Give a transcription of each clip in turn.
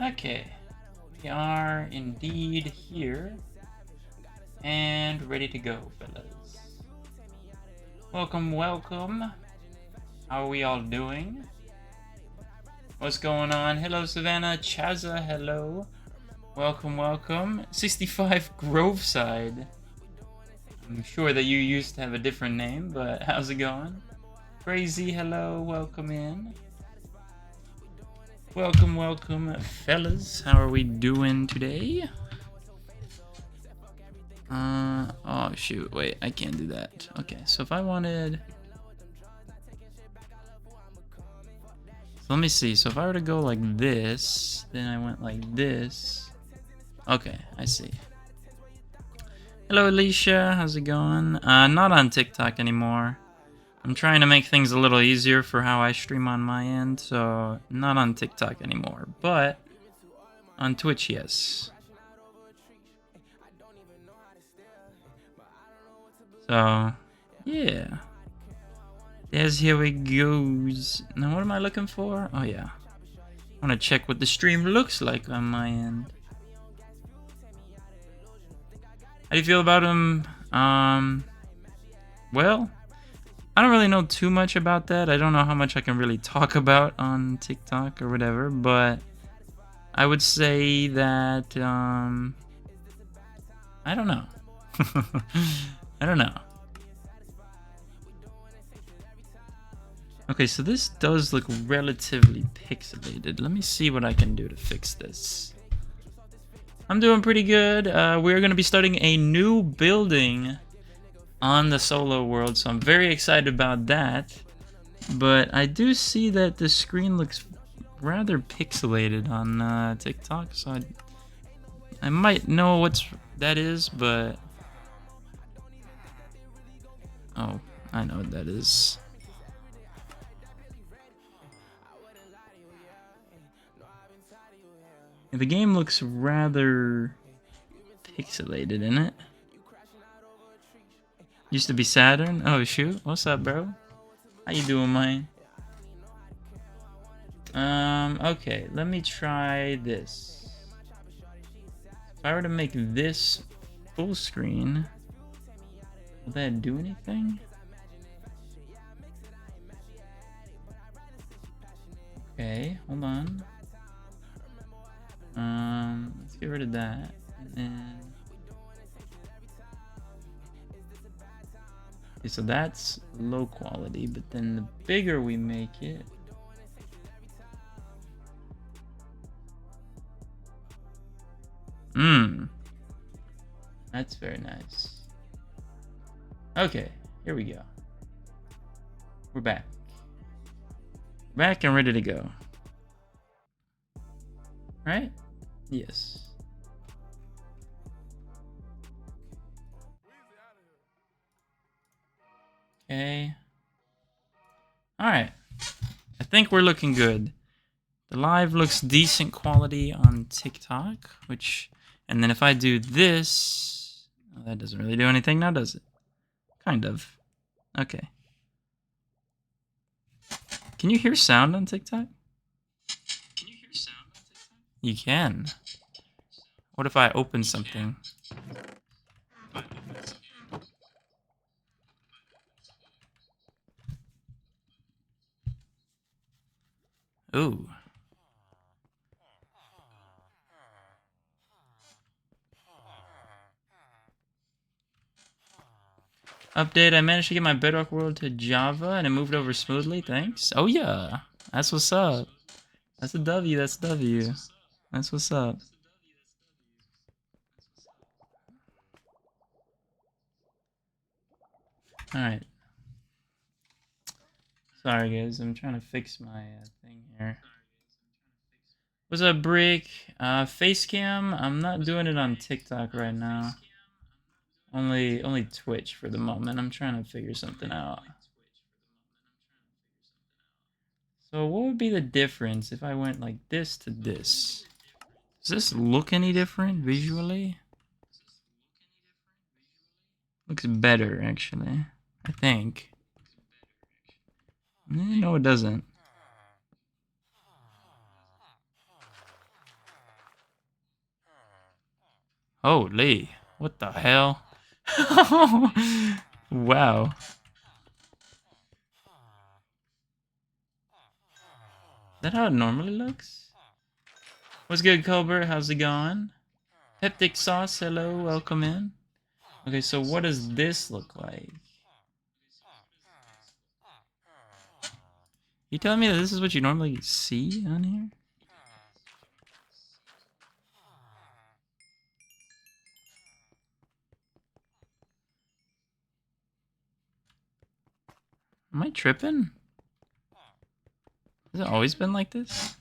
Okay, we are indeed here and ready to go, fellas. Welcome, welcome. How are we all doing? What's going on? Hello, Savannah. Chaza, hello. Welcome, welcome. 65 Groveside. I'm sure that you used to have a different name, but how's it going? Crazy, hello. Welcome in. Welcome, welcome, fellas. How are we doing today? Oh shoot, wait, I can't do that. Okay, so if I wanted... So let me see, so if I were to go like this, then I went like this. Okay, I see. Hello Alicia, how's it going? Not on TikTok anymore. I'm trying to make things a little easier for how I stream on my end, so not on TikTok anymore, but on Twitch, yes. So, yeah. There's here it goes. Now, what am I looking for? Oh, yeah. I want to check what the stream looks like on my end. How do you feel about him? Well, I don't really know too much about that. I don't know how much I can really talk about on TikTok or whatever, but I would say that, I don't know. I don't know. Okay, so this does look relatively pixelated. Let me see what I can do to fix this. I'm doing pretty good. We're going to be starting a new building on the solo world, so I'm very excited about that. But I do see that the screen looks rather pixelated on TikTok, so I might know what that is, but... Oh, I know what that is. The game looks rather pixelated, isn't it? Used to be Saturn. Oh shoot, what's up, bro? How you doing, man? Okay, let me try this. If I were to make this full screen, will that do anything? Okay, hold on. Let's get rid of that. And then... Okay, so that's low quality, but then the bigger we make it... That's very nice. Okay, here we go. We're back. Back and ready to go. Right? Yes. Okay. Alright. I think we're looking good. The live looks decent quality on TikTok, which... And then if I do this... Oh, that doesn't really do anything now, does it? Kind of. Okay. Can you hear sound on TikTok? You can. What if I open something? Ooh. Update, I managed to get my Bedrock world to Java and it moved over smoothly, thanks. Oh yeah, that's what's up. That's a W, that's a W. That's what's up. Alright. Sorry guys, I'm trying to fix my thing here. What's up, Brick? Facecam, I'm not doing it on TikTok right now. Only Twitch for the moment. I'm trying to figure something out. So what would be the difference if I went like this to this? Does this look any different visually? Looks better, actually. I think. No, it doesn't. Holy, what the hell? Wow. Is that how it normally looks? What's good, Colbert? How's it going? Peptic sauce, hello, welcome in. Okay, so what does this look like? You telling me that this is what you normally see on here? Am I tripping? Has it always been like this?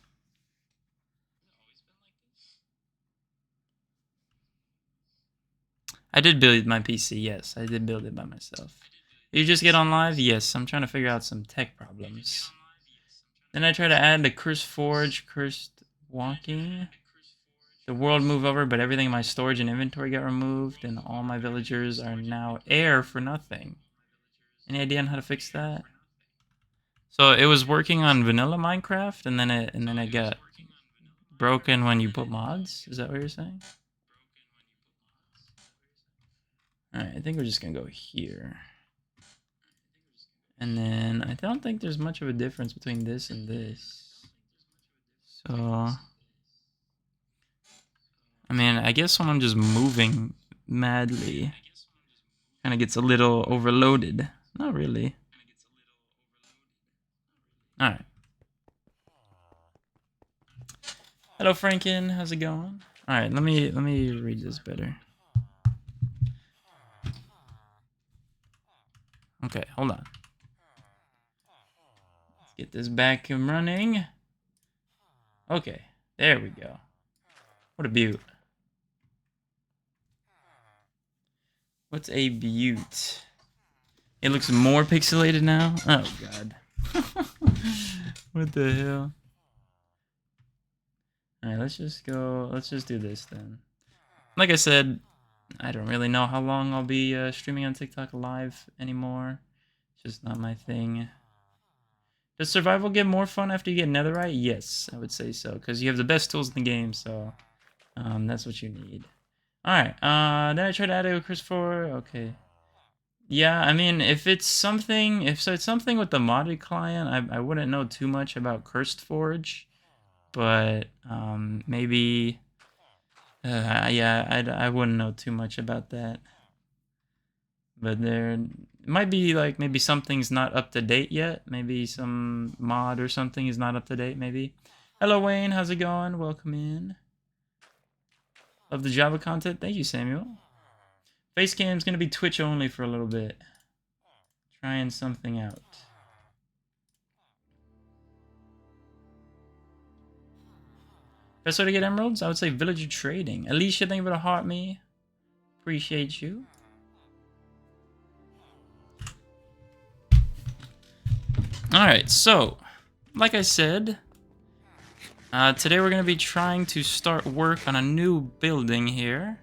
I did build my PC, yes. I did build it by myself. Did you just get on live? Yes, I'm trying to figure out some tech problems. Then I try to add the cursed forge, cursed walking. The world moved over, but everything in my storage and inventory got removed, and all my villagers are now air for nothing. Any idea on how to fix that? So it was working on vanilla Minecraft, and then it got broken when you put mods. Is that what you're saying? All right, I think we're just gonna go here. And then I don't think there's much of a difference between this and this. So, I mean, I guess when I'm just moving madly, kind of gets a little overloaded. Not really. All right. Hello, Franken. How's it going? All right, let me read this better. Okay, hold on. Let's get this back and running. Okay, there we go. What a beaut. What's a beaut? It looks more pixelated now? Oh, God. What the hell? Alright, let's just do this then. Like I said, I don't really know how long I'll be streaming on TikTok live anymore. It's just not my thing. Does survival get more fun after you get netherite? Yes, I would say so, because you have the best tools in the game, so that's what you need. Alright, then I tried to add a Christopher. Okay. Yeah, I mean, if it's something with the modded client, I wouldn't know too much about Cursed Forge, but maybe, yeah, I wouldn't know too much about that. But there might be like maybe something's not up to date yet. Maybe some mod or something is not up to date. Maybe. Hello, Wayne. How's it going? Welcome in. Love the Java content. Thank you, Samuel. Facecam's gonna be Twitch only for a little bit. Trying something out. Best way to get emeralds? I would say villager trading. Alicia, thank you for the heart me. Appreciate you. Alright, so, like I said, today we're going to be trying to start work on a new building here.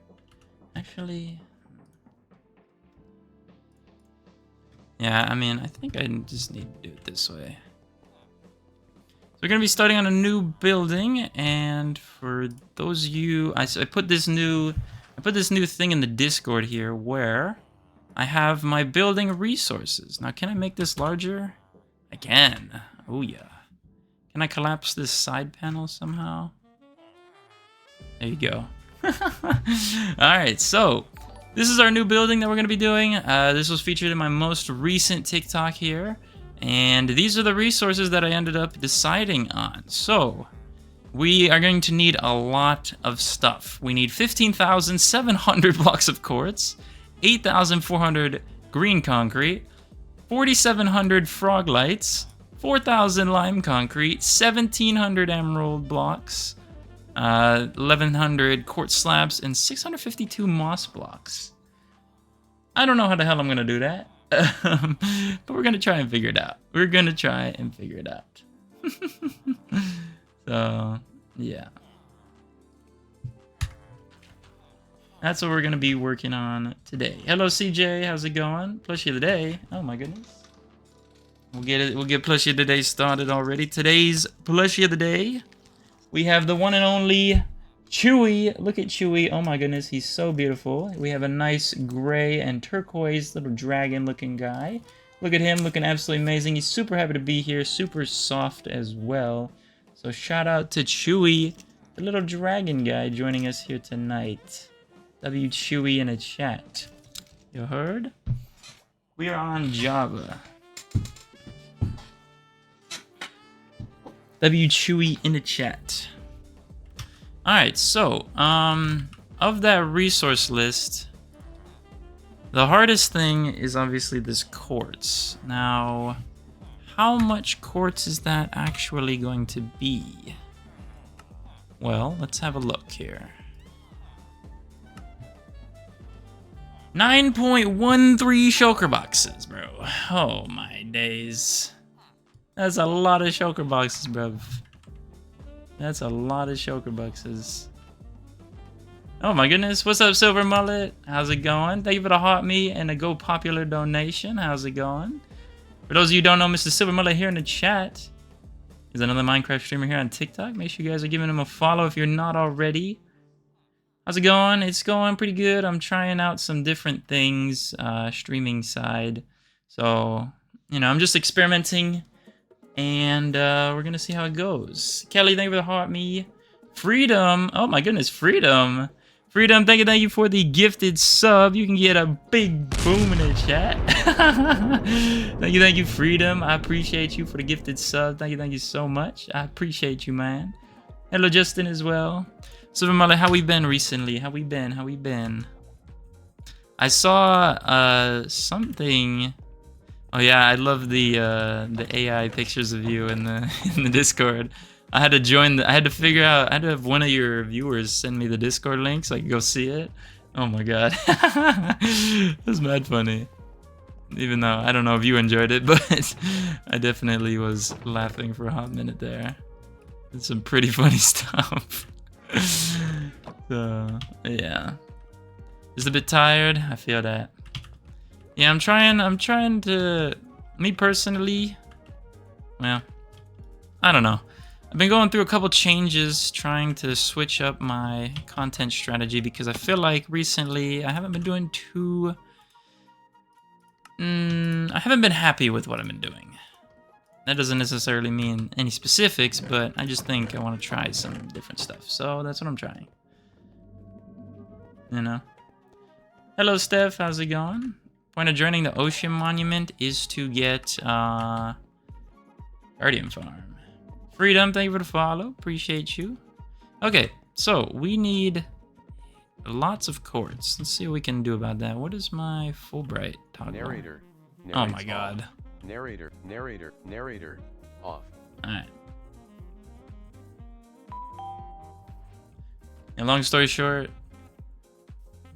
Actually, yeah, I mean, I think I just need to do it this way. So we're going to be starting on a new building, and for those of you, I put this new thing in the Discord here where I have my building resources. Now, can I make this larger? I can. Oh yeah. Can I collapse this side panel somehow? There you go. Alright, so this is our new building that we're going to be doing. This was featured in my most recent TikTok here. And these are the resources that I ended up deciding on. So we are going to need a lot of stuff. We need 15,700 blocks of quartz, 8,400 green concrete, 4,700 frog lights, 4,000 lime concrete, 1,700 emerald blocks, 1,100 quartz slabs, and 652 moss blocks. I don't know how the hell I'm going to do that, but we're going to try and figure it out. So, yeah. That's what we're going to be working on today. Hello, CJ. How's it going? Plushie of the day. Oh, my goodness. We'll get Plushie of the day started already. Today's Plushie of the day, we have the one and only Chewy, look at Chewy. Oh my goodness, he's so beautiful. We have a nice gray and turquoise little dragon looking guy. Look at him looking absolutely amazing. He's super happy to be here, super soft as well. So shout out to Chewy, the little dragon guy joining us here tonight. W Chewy in a chat. You heard? We are on Java. W Chewy in the chat. Alright, so, of that resource list, the hardest thing is obviously this quartz. Now, how much quartz is that actually going to be? Well, let's have a look here. 9.13 shulker boxes, bro. Oh my days. That's a lot of shulker boxes, bro. That's a lot of shulker boxes. Oh my goodness. What's up, Silver Mullet? How's it going? Thank you for the hot meat and a Go Popular donation. How's it going? For those of you who don't know, Mr. Silver Mullet here in the chat is another Minecraft streamer here on TikTok. Make sure you guys are giving him a follow if you're not already. How's it going? It's going pretty good. I'm trying out some different things, streaming side. So, you know, I'm just experimenting. And we're gonna see how it goes. Kelly, thank you for the heart me. Freedom, oh my goodness, Freedom. Freedom, thank you for the gifted sub. You can get a big boom in the chat. Thank you, Freedom. I appreciate you for the gifted sub. Thank you so much. I appreciate you, man. Hello, Justin, as well. Silver Mullet, how we been recently? How we been? I saw something. Oh yeah, I love the AI pictures of you in the Discord. I had to join. I had to figure out. I had to have one of your viewers send me the Discord link so I could go see it. Oh my god, that's mad funny. Even though I don't know if you enjoyed it, but I definitely was laughing for a hot minute there. It's some pretty funny stuff. So yeah, just a bit tired. I feel that. Yeah, I'm trying to, me personally, well, I don't know. I've been going through a couple changes, trying to switch up my content strategy because I feel like recently I haven't been doing too, I haven't been happy with what I've been doing. That doesn't necessarily mean any specifics, but I just think I want to try some different stuff. So that's what I'm trying. You know? Hello, Steph, how's it going? Point of joining the Ocean Monument is to get Guardian Farm. Freedom, thank you for the follow. Appreciate you. Okay, so we need lots of quartz. Let's see what we can do about that. What is my Fulbright toggle? Narrator. Oh my god. Narrator off. Alright. And long story short,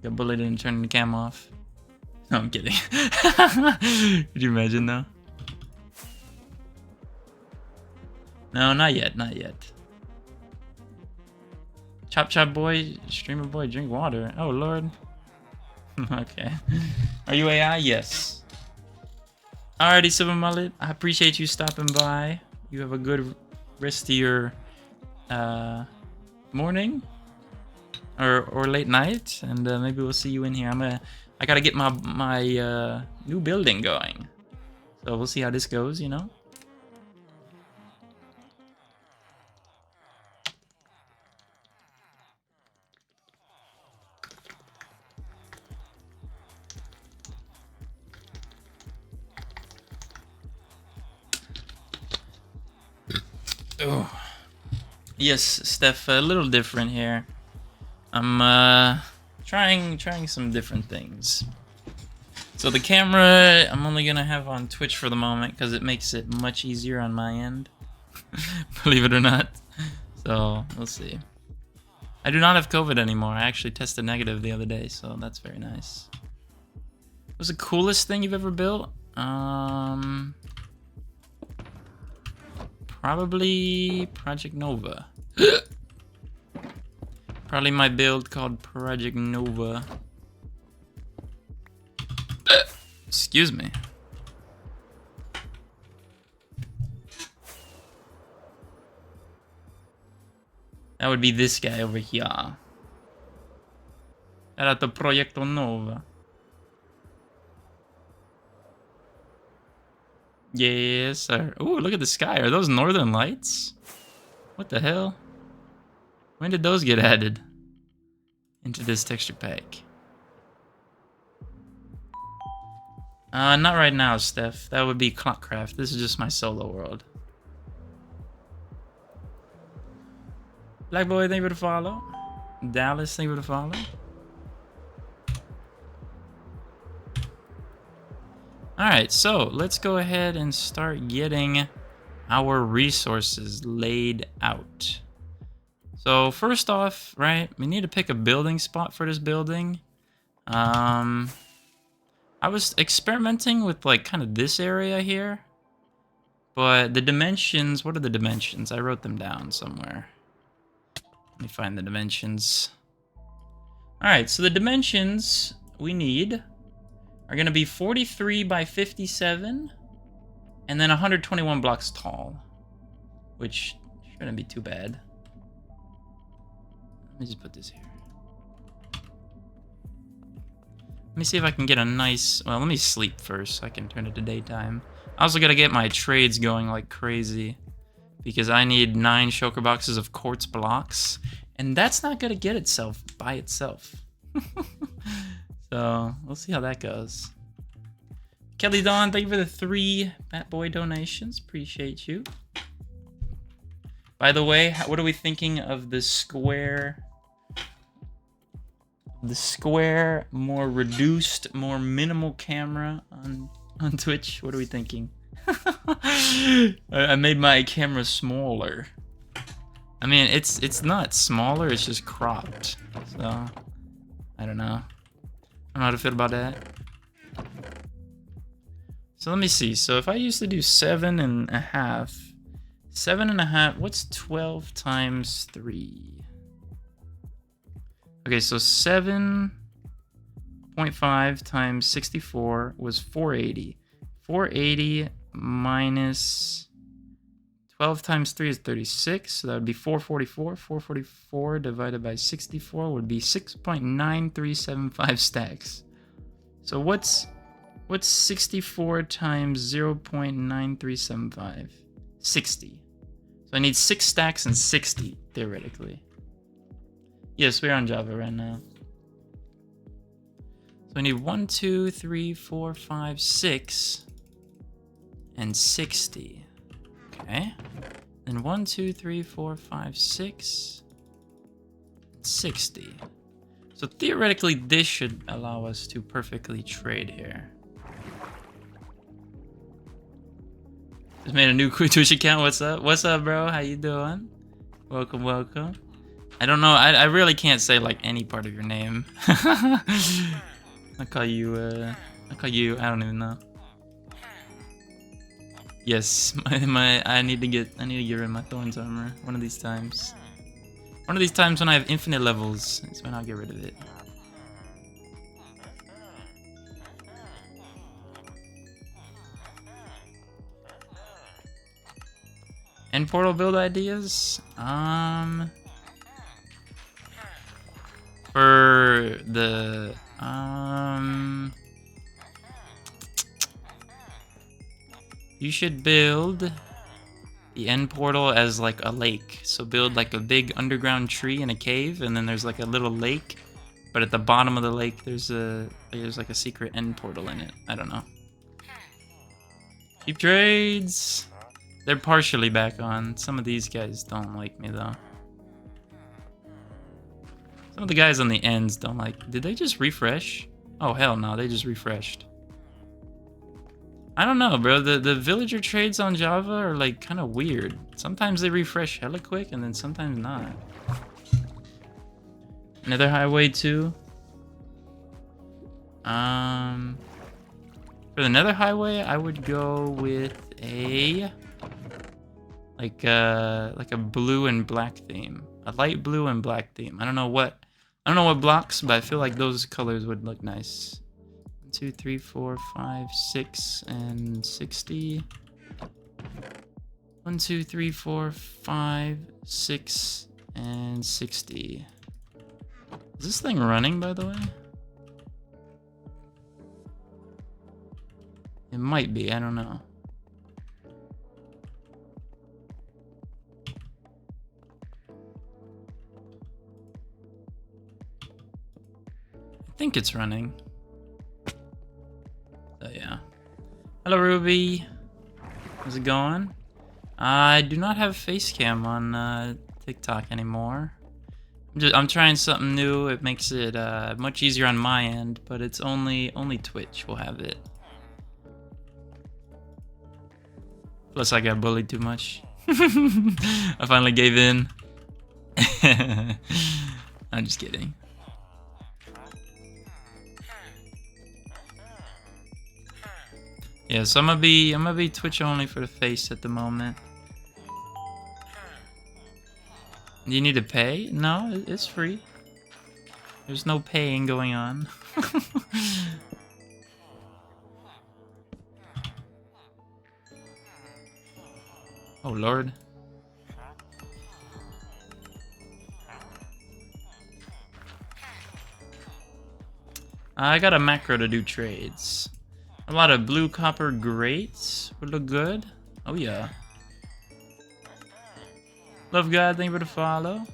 got bullied and turned the cam off. No, I'm kidding. Could you imagine though? No, not yet, not yet. Chop chop boy, streamer boy, drink water. Oh lord. Okay. Are you AI? Yes. Alrighty, Silver Mullet. I appreciate you stopping by. You have a good rest of your morning or late night, and maybe we'll see you in here. I gotta get my new building going, so we'll see how this goes, you know. Oh, yes, Steph. A little different here. I'm trying some different things. So the camera I'm only gonna have on Twitch for the moment because it makes it much easier on my end. Believe it or not. So we'll see. I do not have COVID anymore. I actually tested negative the other day, so that's very nice. What's the coolest thing you've ever built? Probably Project Nova. Probably my build called Project Nova. Excuse me. That would be this guy over here. Era the Proyecto Nova. Yes, sir. Ooh, look at the sky. Are those northern lights? What the hell? When did those get added into this texture pack? Not right now, Steph. That would be Clockcraft. This is just my solo world. Black Boy, thank you for the follow. Dallas, thank you for the follow. Alright, so let's go ahead and start getting our resources laid out. So first off, right, we need to pick a building spot for this building. I was experimenting with like kind of this area here, but the dimensions, what are the dimensions? I wrote them down somewhere. Let me find the dimensions. Alright, so the dimensions we need are going to be 43 by 57 and then 121 blocks tall, which shouldn't be too bad. Let me just put this here. Let me see if I can get a nice... Well, let me sleep first so I can turn it to daytime. I also got to get my trades going like crazy because I need 9 shulker boxes of quartz blocks, and that's not going to get itself by itself. So, we'll see how that goes. Kelly Dawn, thank you for the 3 Bat Boy donations. Appreciate you. By the way, what are we thinking of the square... The square, more reduced, more minimal camera on Twitch? What are we thinking? I made my camera smaller. I mean, it's not smaller, it's just cropped. So, I don't know. I don't know how to feel about that. So let me see. So if I used to do 7.5, 7.5, what's 12 times 3? Okay, so 7.5 times 64 was 480. 480 minus 12 times 3 is 36, so that would be 444. 444 divided by 64 would be 6.9375 stacks. So what's 64 times 0.9375? 60. So I need 6 stacks and 60, theoretically. Yes, we're on Java right now. So I need 1, 2, 3, 4, 5, 6, and 60. Okay. Then 1, 2, 3, 4, 5, 6, 60. So theoretically, this should allow us to perfectly trade here. Just made a new Twitch account. What's up? What's up, bro? How you doing? Welcome, welcome. I don't know. I really can't say like any part of your name. I call you. I don't even know. Yes, I need to get rid of my Thorns armor one of these times. One of these times when I have infinite levels is when I'll get rid of it. End portal build ideas? For the you should build the end portal as like a lake. So build like a big underground tree in a cave, and then there's like a little lake, but at the bottom of the lake there's like a secret end portal in it. I don't know. Keep trades. They're partially back on. Some of these guys don't like me though. Some of the guys on the ends don't like... Did they just refresh? Oh, hell no. They just refreshed. I don't know, bro. The villager trades on Java are, like, kind of weird. Sometimes they refresh hella quick, and then sometimes not. Another highway, too. For the nether highway, I would go with a... Like a blue and black theme. A light blue and black theme. I don't know what blocks, but I feel like those colors would look nice. 1, 2, 3, 4, 5, 6, and 60. 1, 2, 3, 4, 5, 6, And 60. Is this thing running, by the way? It might be, I don't know. I think it's running. So yeah. Hello Ruby. How's it going? I do not have face cam on TikTok anymore. I'm trying something new. It makes it much easier on my end, but it's only Twitch will have it. Plus I got bullied too much. I finally gave in. I'm just kidding. Yeah, so I'm gonna be Twitch only for the face at the moment. Do you need to pay? No, it's free. There's no paying going on. Oh Lord. I got a macro to do trades. A lot of blue copper greats would look good. Oh yeah. Love God, thank you for the follow.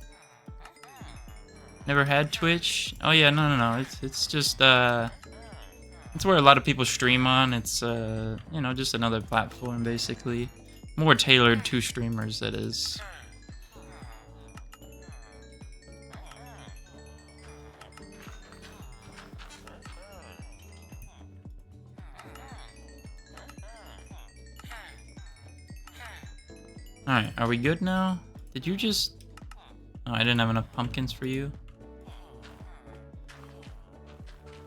Never had Twitch. Oh yeah, no. It's just it's where a lot of people stream on. It's you know, just another platform basically. More tailored to streamers, that is. Alright, are we good now? Did you just... Oh, I didn't have enough pumpkins for you.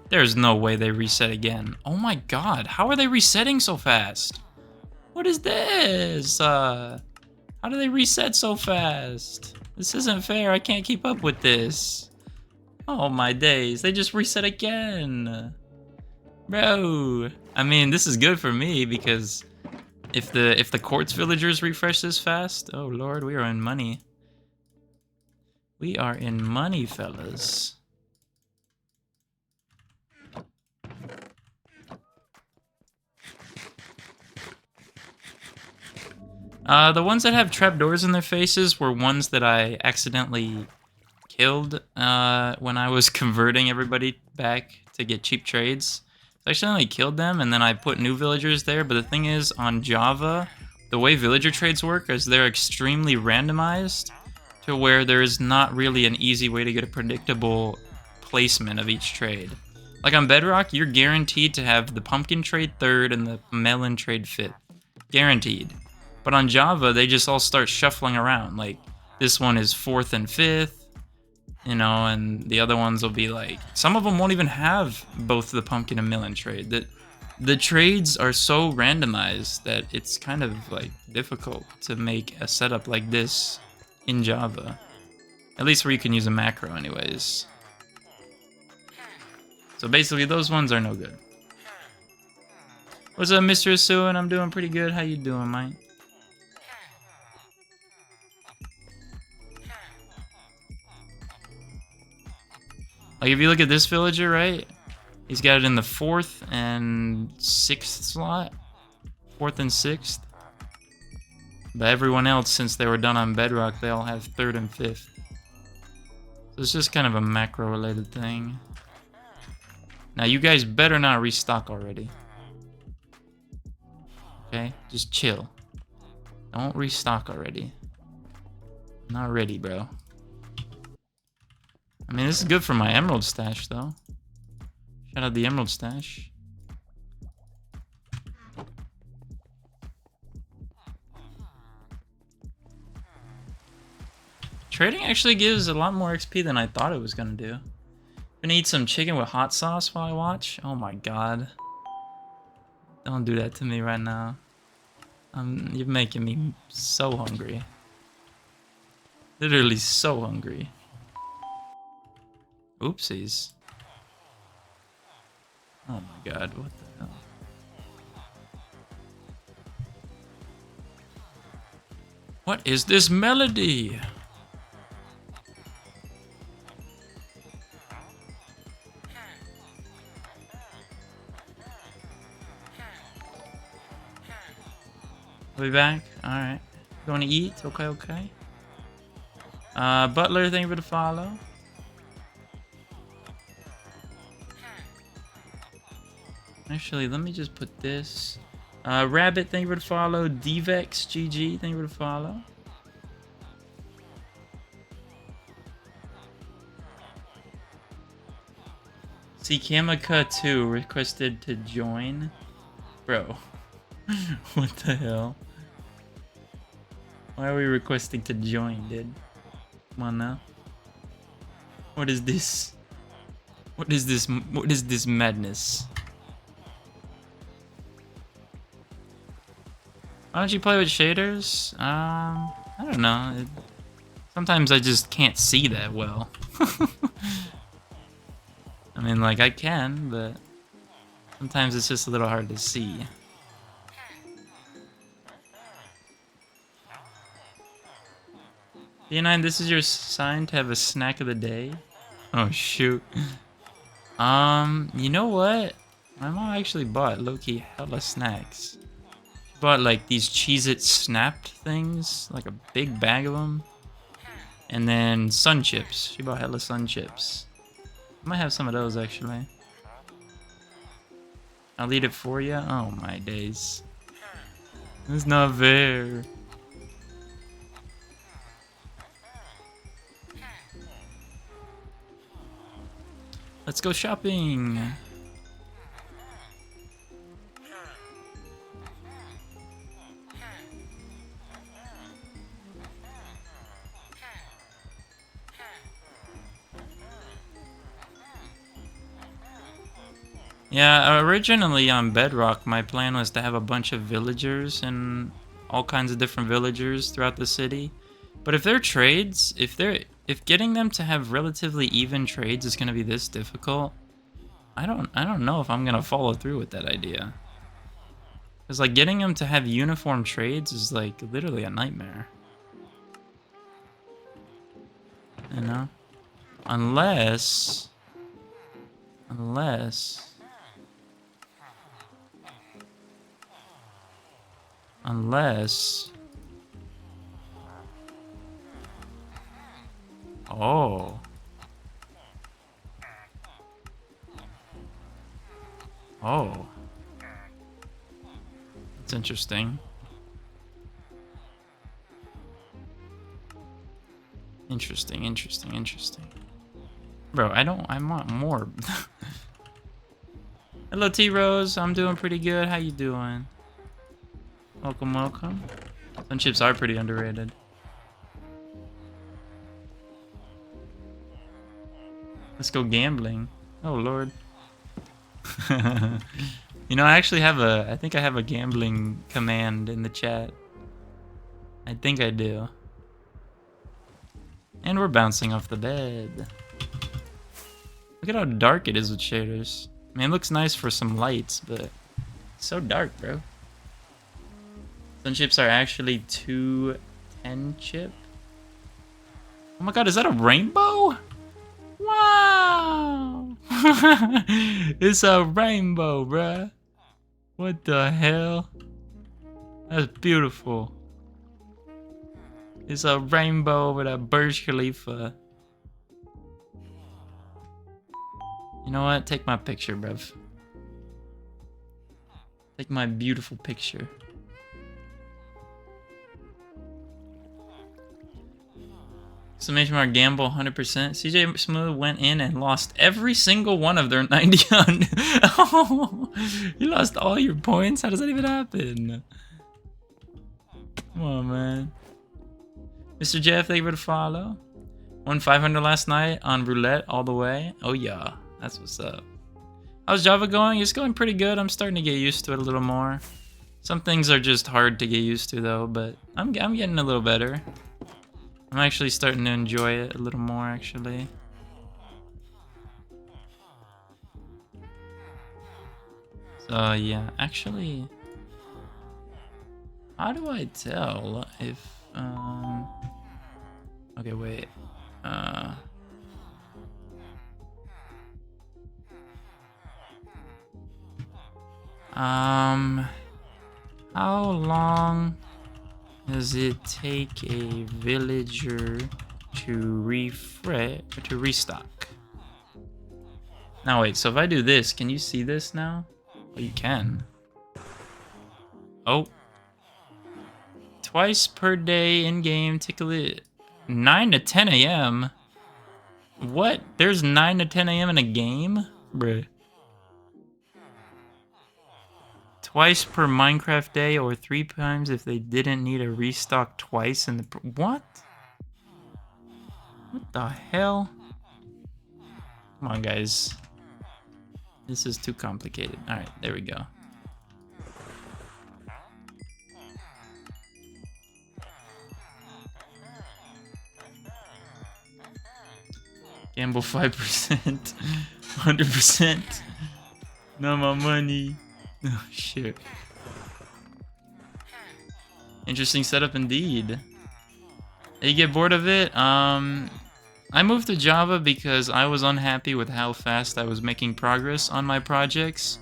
There's no way they reset again. Oh my god, how are they resetting so fast? What is this? How do they reset so fast? This isn't fair, I can't keep up with this. Oh my days, they just reset again. Bro, I mean, this is good for me because if the quartz villagers refresh this fast, oh lord, we are in money. We are in money, fellas. The ones that have trapdoors in their faces were ones that I accidentally killed when I was converting everybody back to get cheap trades. So I accidentally killed them, and then I put new villagers there. But the thing is, on Java, the way villager trades work is they're extremely randomized to where there is not really an easy way to get a predictable placement of each trade. Like on Bedrock, you're guaranteed to have the pumpkin trade 3rd and the melon trade 5th. Guaranteed. But on Java, they just all start shuffling around. Like, this one is 4th and 5th, you know, and the other ones will be like... Some of them won't even have both the pumpkin and melon trade. The trades are so randomized that it's kind of, like, difficult to make a setup like this in Java. At least where you can use a macro anyways. So basically, those ones are no good. What's up, Mr. Asuan? I'm doing pretty good. How you doing, mate? Like, if you look at this villager, right? He's got it in the 4th and 6th slot. 4th and 6th. But everyone else, since they were done on Bedrock, they all have 3rd and 5th. So it's just kind of a macro-related thing. Now, you guys better not restock already. Okay? Just chill. Don't restock already. Not ready, bro. I mean, this is good for my emerald stash, though. Shout out the emerald stash. Trading actually gives a lot more XP than I thought it was gonna do. Gonna eat some chicken with hot sauce while I watch? Oh my god. Don't do that to me right now. You're making me so hungry. Literally so hungry. Oopsies. Oh my god, what the hell? What is this melody? I'll be back. Alright. Going to eat? Okay, okay. Butler, thank you for the follow. Actually, let me just put this. Rabbit, thank you for the follow. Dvex GG, thank you for the follow. See, Kamika2 requested to join. Bro. What the hell? Why are we requesting to join, dude? Come on now. What is this? What is this? What is this madness? Why don't you play with shaders? I don't know. Sometimes I just can't see that well. I mean, like, I can, but sometimes it's just a little hard to see. B9, this is your sign to have a snack of the day. Oh, shoot. You know what? My mom actually bought low-key hella snacks. She bought, like, these Cheez-It snapped things, like a big bag of them. And then Sun Chips. She bought hella Sun Chips. I might have some of those, actually. I'll eat it for you? Oh, my days. It's not fair. Let's go shopping. Yeah, originally on Bedrock, my plan was to have a bunch of villagers and all kinds of different villagers throughout the city. But if they're trades, if getting them to have relatively even trades is gonna be this difficult, I don't know if I'm gonna follow through with that idea. Cause like getting them to have uniform trades is like literally a nightmare. You know? Unless oh. Oh. That's interesting. Interesting. Bro, I want more. Hello, T-Rose. I'm doing pretty good. How you doing? Welcome. Sun chips are pretty underrated. Let's go gambling. Oh, Lord. You know, I actually have I think I have a gambling command in the chat. I think I do. And we're bouncing off the bed. Look at how dark it is with shaders. I mean, it looks nice for some lights, but it's so dark, bro. Sun chips are actually 210 chip. Oh my god, is that a rainbow? Wow! It's a rainbow, bruh. What the hell? That's beautiful. It's a rainbow over that Burj Khalifa. You know what? Take my picture, bruv. Take my beautiful picture. Summation mark gamble 100%. CJ Smooth went in and lost every single one of their 90 on. Oh, you lost all your points? How does that even happen? Come on, man. Mr. Jeff, thank you for the follow. Won 500 last night on roulette all the way. Oh yeah, that's what's up. How's Java going? It's going pretty good. I'm starting to get used to it a little more. Some things are just hard to get used to though, but I'm getting a little better. I'm actually starting to enjoy it a little more, actually. So, yeah. Actually, how do I tell if, okay, wait. How long Does it take a villager to restock? Now wait, so if I do this, can you see this now? Oh, you can. Oh. Twice per day in-game, tickle it 9 to 10 a.m. What? There's 9 to 10 a.m. in a game? Bruh. Twice per Minecraft day or 3 times if they didn't need a restock twice in the... What? What the hell? Come on, guys. This is too complicated. Alright, there we go. Gamble 5%. 100%. Not my money. Oh, shit. Interesting setup indeed. You get bored of it? I moved to Java because I was unhappy with how fast I was making progress on my projects.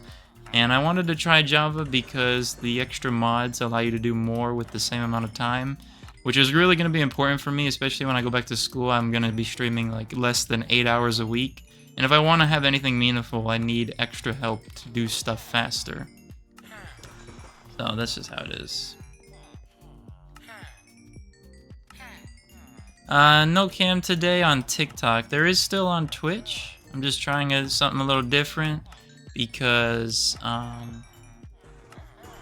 And I wanted to try Java because the extra mods allow you to do more with the same amount of time, which is really going to be important for me, especially when I go back to school. I'm going to be streaming like less than 8 hours a week. And if I want to have anything meaningful, I need extra help to do stuff faster. So that's just how it is. No cam today on TikTok. There is still on Twitch. I'm just trying something a little different because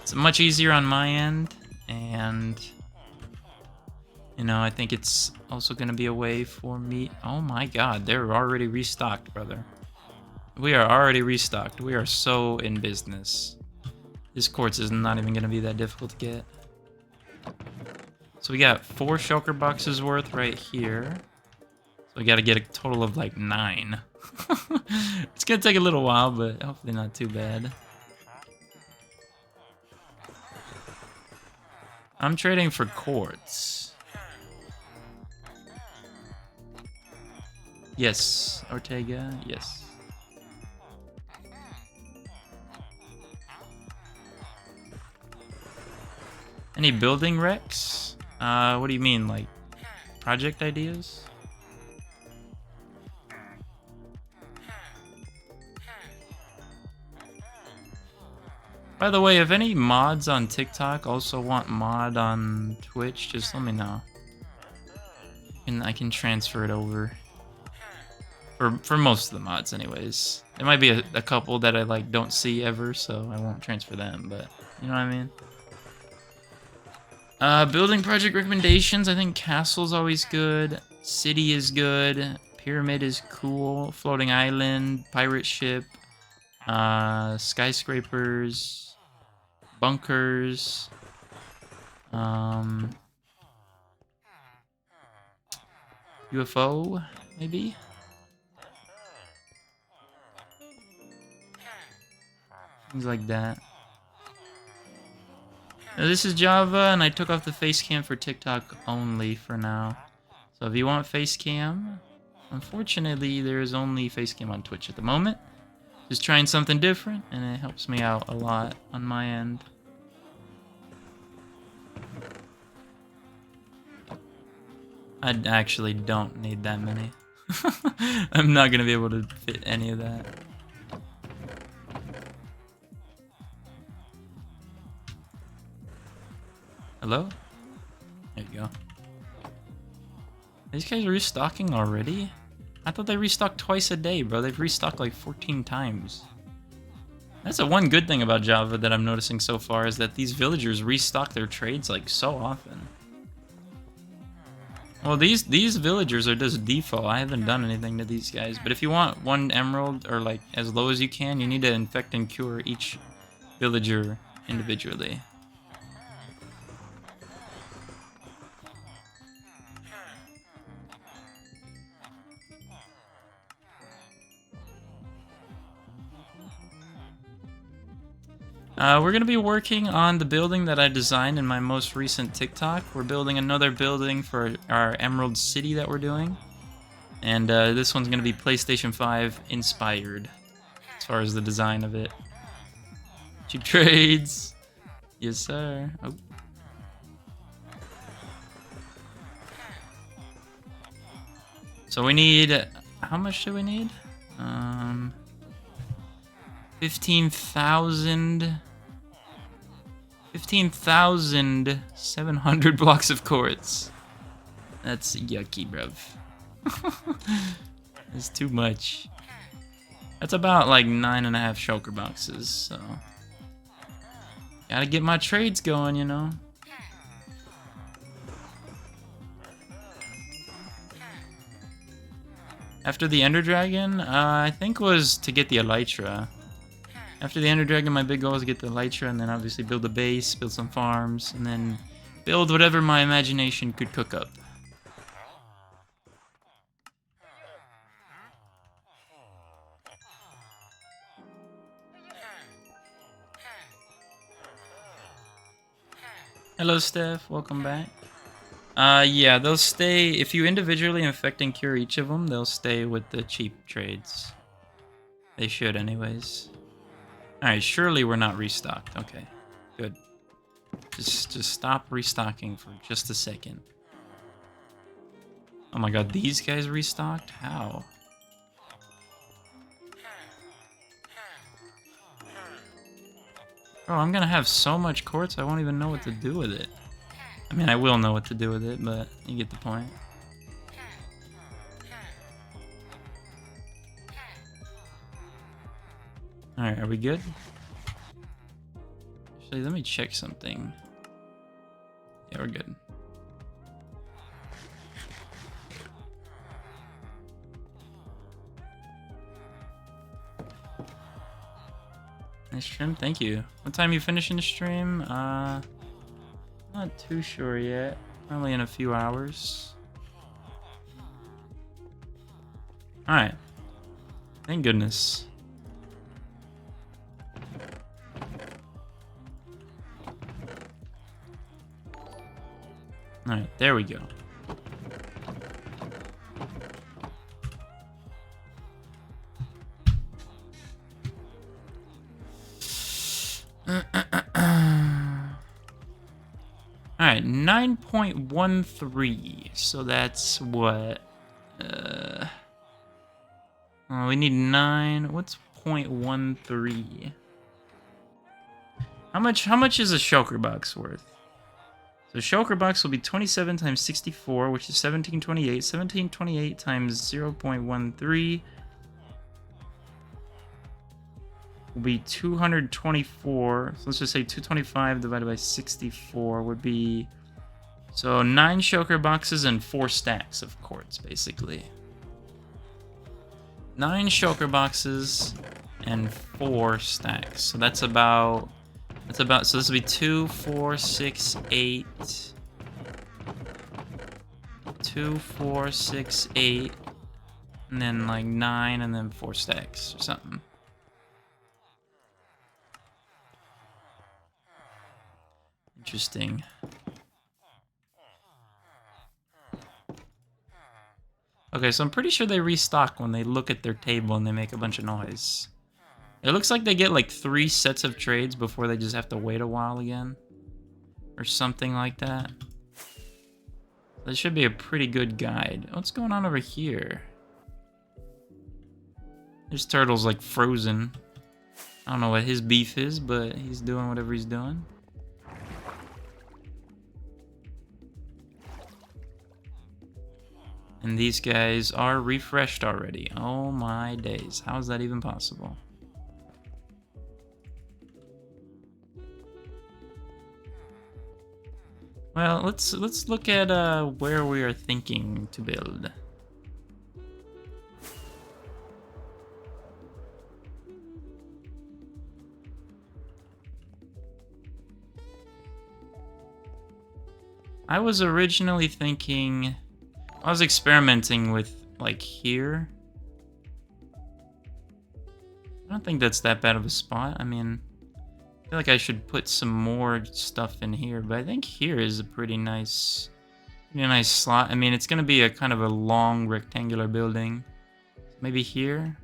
it's much easier on my end, and you know, I think it's also going to be a way for me. Oh my god, they're already restocked, brother. We are already restocked. We are so in business. This quartz is not even going to be that difficult to get. So we got 4 shulker boxes worth right here. So we got to get a total of like 9. It's going to take a little while, but hopefully not too bad. I'm trading for quartz. Yes, Ortega, yes. Any building recs? What do you mean, like project ideas? By the way, if any mods on TikTok also want mod on Twitch, just let me know. And I can transfer it over. For most of the mods anyways. There might be a couple that I like don't see ever, so I won't transfer them, but you know what I mean? Building project recommendations. I think castle's always good. City is good. Pyramid is cool. Floating island. Pirate ship. Skyscrapers. Bunkers. UFO, maybe? Things like that. Now, this is Java, and I took off the face cam for TikTok only for now. So if you want face cam, unfortunately there is only face cam on Twitch at the moment. Just trying something different, and it helps me out a lot on my end. I actually don't need that many. I'm not gonna be able to fit any of that. Hello? There you go. These guys are restocking already? I thought they restocked twice a day, bro. They've restocked like 14 times. That's the one good thing about Java that I'm noticing so far, is that these villagers restock their trades like so often. Well, these villagers are just default. I haven't done anything to these guys. But if you want 1 emerald, or like as low as you can, you need to infect and cure each villager individually. We're going to be working on the building that I designed in my most recent TikTok. We're building another building for our Emerald City that we're doing. And this one's going to be PlayStation 5 inspired, as far as the design of it. Cheap trades. Yes, sir. Oh. So we need, how much do we need? 15,700 blocks of quartz. That's yucky, bruv. That's too much. That's about like 9.5 shulker boxes, so. Gotta get my trades going, you know. After the Ender Dragon, I think was to get the Elytra. After the Ender Dragon, my big goal was to get the Elytra, and then obviously build a base, build some farms, and then build whatever my imagination could cook up. Hello, Steph. Welcome back. Yeah, they'll stay... If you individually infect and cure each of them, they'll stay with the cheap trades. They should, anyways. Alright, surely we're not restocked. Okay, good. Just stop restocking for just a second. Oh my god, these guys restocked? How? Bro, I'm gonna have so much quartz I won't even know what to do with it. I mean, I will know what to do with it, but you get the point. Alright, are we good? Actually, let me check something. Yeah, we're good. Nice stream, thank you. What time you finishing the stream? Not too sure yet. Probably in a few hours. Alright. Thank goodness. Alright, there we go. Alright, 9.13. So that's what? We need 9. What's 0.13? How much is a shulker box worth? So shulker box will be 27 times 64, which is 1728. 1728 times 0.13 will be 224. So let's just say 225 divided by 64 would be... So 9 shulker boxes and 4 stacks of quartz, basically. 9 shulker boxes and 4 stacks. So that's about... so this will be 2, 4, 6, 8. 2, 4, 6, 8. And then like 9 and then 4 stacks or something. Interesting. Okay, so I'm pretty sure they restock when they look at their table and they make a bunch of noise. It looks like they get like 3 sets of trades before they just have to wait a while again. Or something like that. That should be a pretty good guide. What's going on over here? This turtle's like frozen. I don't know what his beef is, but he's doing whatever he's doing. And these guys are refreshed already. Oh my days. How is that even possible? Well, let's look at where we are thinking to build. I was originally thinking... I was experimenting with, like, here. I don't think that's that bad of a spot. I mean, I feel like I should put some more stuff in here, but I think here is a pretty nice slot. I mean, it's going to be a kind of a long rectangular building. Maybe here?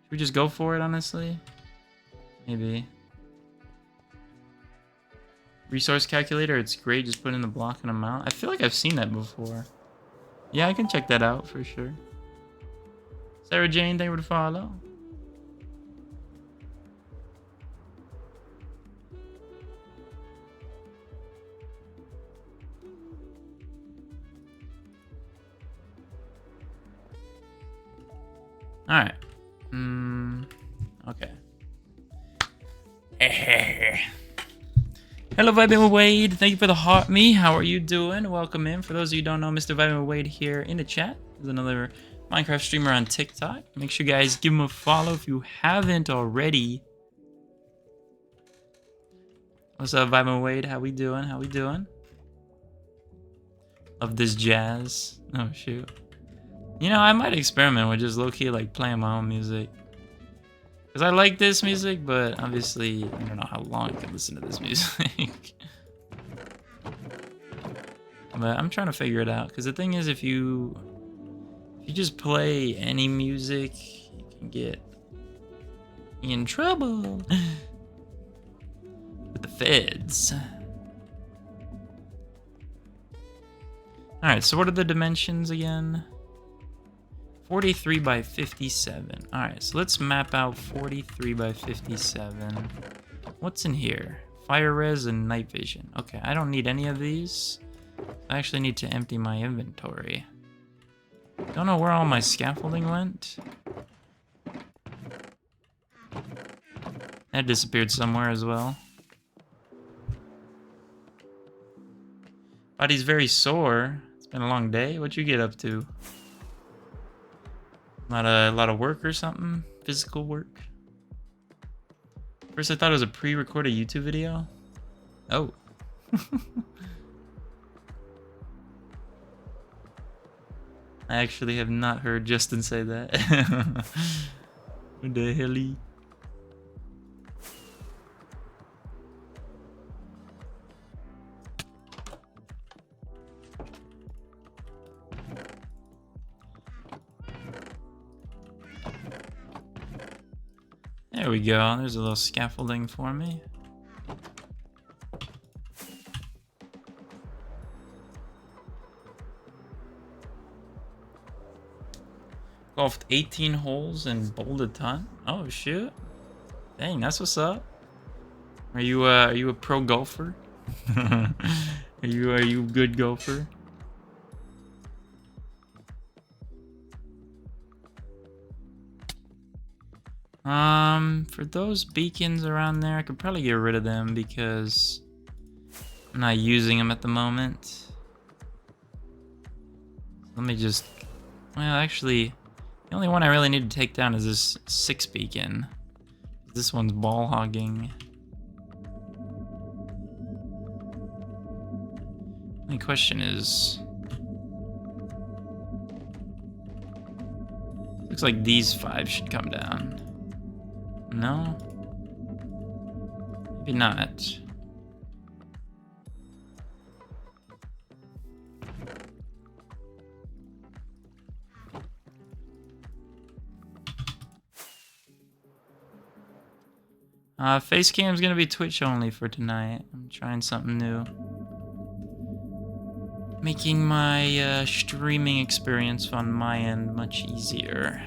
Should we just go for it, honestly? Maybe. Resource calculator, it's great. Just put in the block and amount. I feel like I've seen that before. Yeah, I can check that out for sure. Sarah Jane, thank you for the follow. All right. Okay. Hello, Vibing with Wade. Thank you for the heart me. How are you doing? Welcome in. For those of you who don't know, Mr. Vibing with Wade here in the chat. There's another Minecraft streamer on TikTok. Make sure you guys give him a follow if you haven't already. What's up, Vibing with Wade? How we doing? How we doing? Love this jazz. Oh, shoot. You know, I might experiment with just low-key like playing my own music. Because I like this music, but obviously I don't know how long I can listen to this music. But I'm trying to figure it out. Because the thing is, if you just play any music, you can get in trouble with the feds. Alright, so what are the dimensions again? 43 by 57. Alright, so let's map out 43 by 57. What's in here? Fire res and night vision. Okay, I don't need any of these. I actually need to empty my inventory. Don't know where all my scaffolding went. That disappeared somewhere as well. Body's very sore. It's been a long day. What'd you get up to? A lot of work or something? Physical work? First I thought it was a pre-recorded YouTube video. Oh. I actually have not heard Justin say that. What the hell? There we go. There's a little scaffolding for me. Golfed 18 holes and bowled a ton. Oh shoot! Dang, that's what's up. Are you a pro golfer? are you a good golfer? For those beacons around there, I could probably get rid of them because I'm not using them at the moment. Let me just, well, actually, the only one I really need to take down is this 6 beacon. This one's ball hogging. The question is, looks like these 5 should come down. No? Maybe not. Face cam's gonna be Twitch only for tonight. I'm trying something new. Making my streaming experience on my end much easier.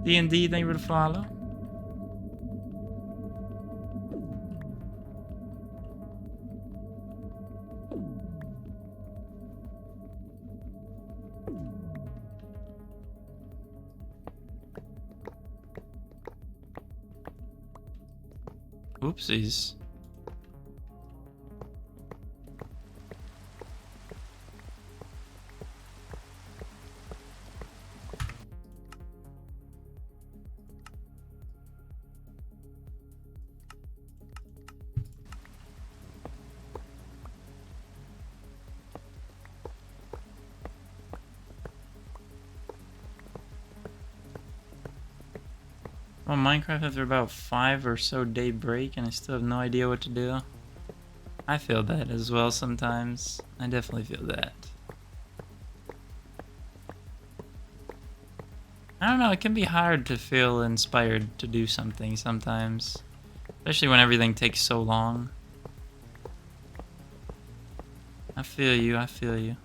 D&D, thank you for the follow. Oopsies. Well, Minecraft after about 5 or so day break and I still have no idea what to do. I feel that as well sometimes. I definitely feel that. I don't know, it can be hard to feel inspired to do something sometimes. Especially when everything takes so long. I feel you, I feel you.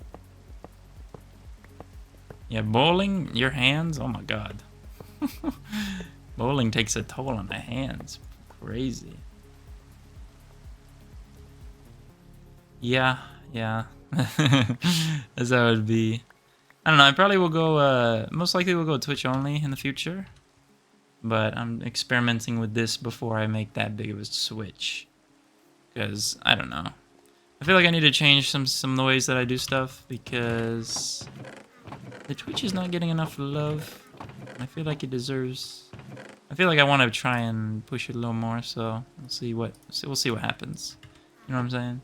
Yeah, bowling, your hands, oh my god. Bowling takes a toll on the hands. Crazy. Yeah. That's how it'd be. I don't know, I probably will go, most likely we'll go Twitch only in the future. But I'm experimenting with this before I make that big of a switch. Because, I don't know. I feel like I need to change some of the ways that I do stuff because the Twitch is not getting enough love. I feel like it deserves. I feel like I want to try and push it a little more, so we'll see what happens. You know what I'm saying?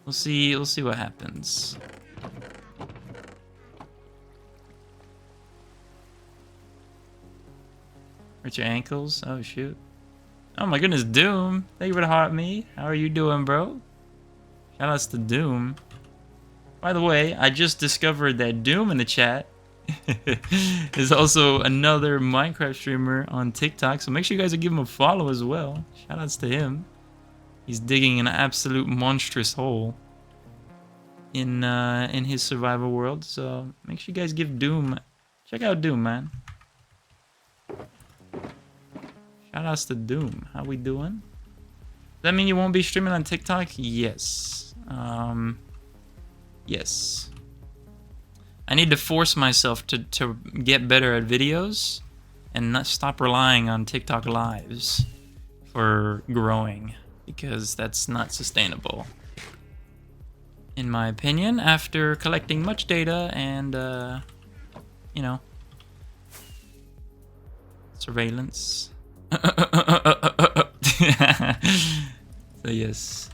We'll see what happens. Hurt your ankles? Oh shoot. Oh my goodness, Doom. Thank you for the heart me. How are you doing, bro? Shoutouts to Doom. By the way, I just discovered that Doom in the chat is also another Minecraft streamer on TikTok, so make sure you guys give him a follow as well. Shoutouts to him. He's digging an absolute monstrous hole in his survival world, so make sure you guys give Doom. Check out Doom, man. Shoutouts to Doom. How we doing? Does that mean you won't be streaming on TikTok? Yes. Yes. I need to force myself to get better at videos and not stop relying on TikTok lives for growing, because that's not sustainable. In my opinion, after collecting much data and, you know, surveillance. So yes.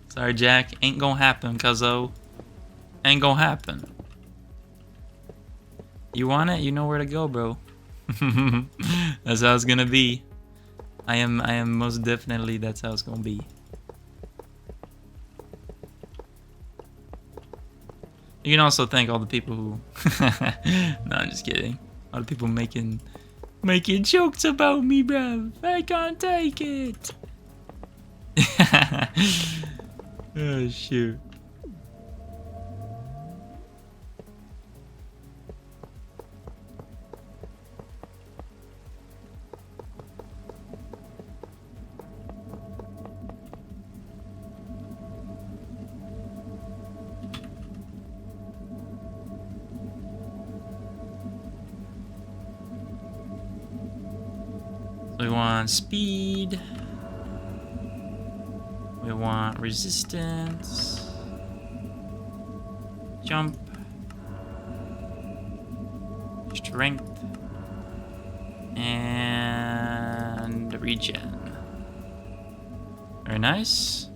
Sorry, Jack. Ain't gonna happen, cuzzo. Ain't gonna happen. You want it? You know where to go, bro. That's how it's gonna be. I am most definitely, that's how it's gonna be. You can also thank all the people who... No, I'm just kidding. All the people making jokes about me, bro. I can't take it. Oh, shoot. We want speed. We want resistance. Jump. Strength. And regen. Very nice.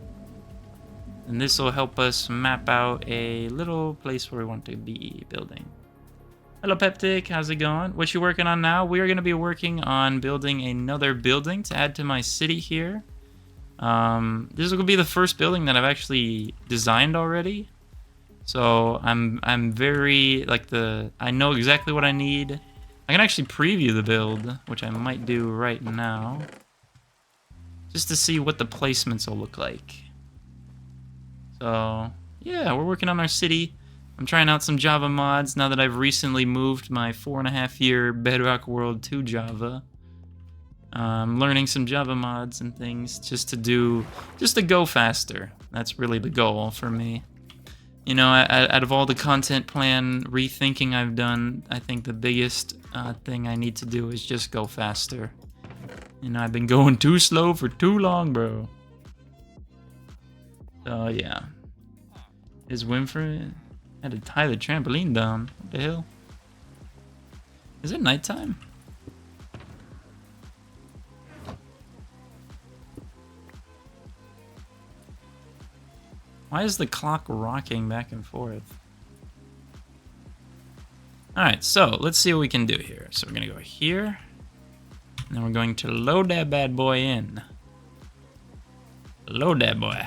And this will help us map out a little place where we want to be building. Hello Peptic, how's it going? What you working on now? We are going to be working on building another building to add to my city here. This will be the first building that I've actually designed already. So I'm very I know exactly what I need. I can actually preview the build, which I might do right now, just to see what the placements will look like. So yeah, we're working on our city. I'm trying out some Java mods now that I've recently moved my 4.5-year Bedrock world to Java. I'm learning some Java mods and things just to go faster. That's really the goal for me. You know, out of all the content plan rethinking I've done, I think the biggest thing I need to do is just go faster. You know, I've been going too slow for too long, bro. So yeah. Is Winfrey... I had to tie the trampoline down. What the hell? Is it nighttime? Why is the clock rocking back and forth? Alright, so let's see what we can do here. So we're going to go here. And then we're going to load that bad boy in. Load that boy.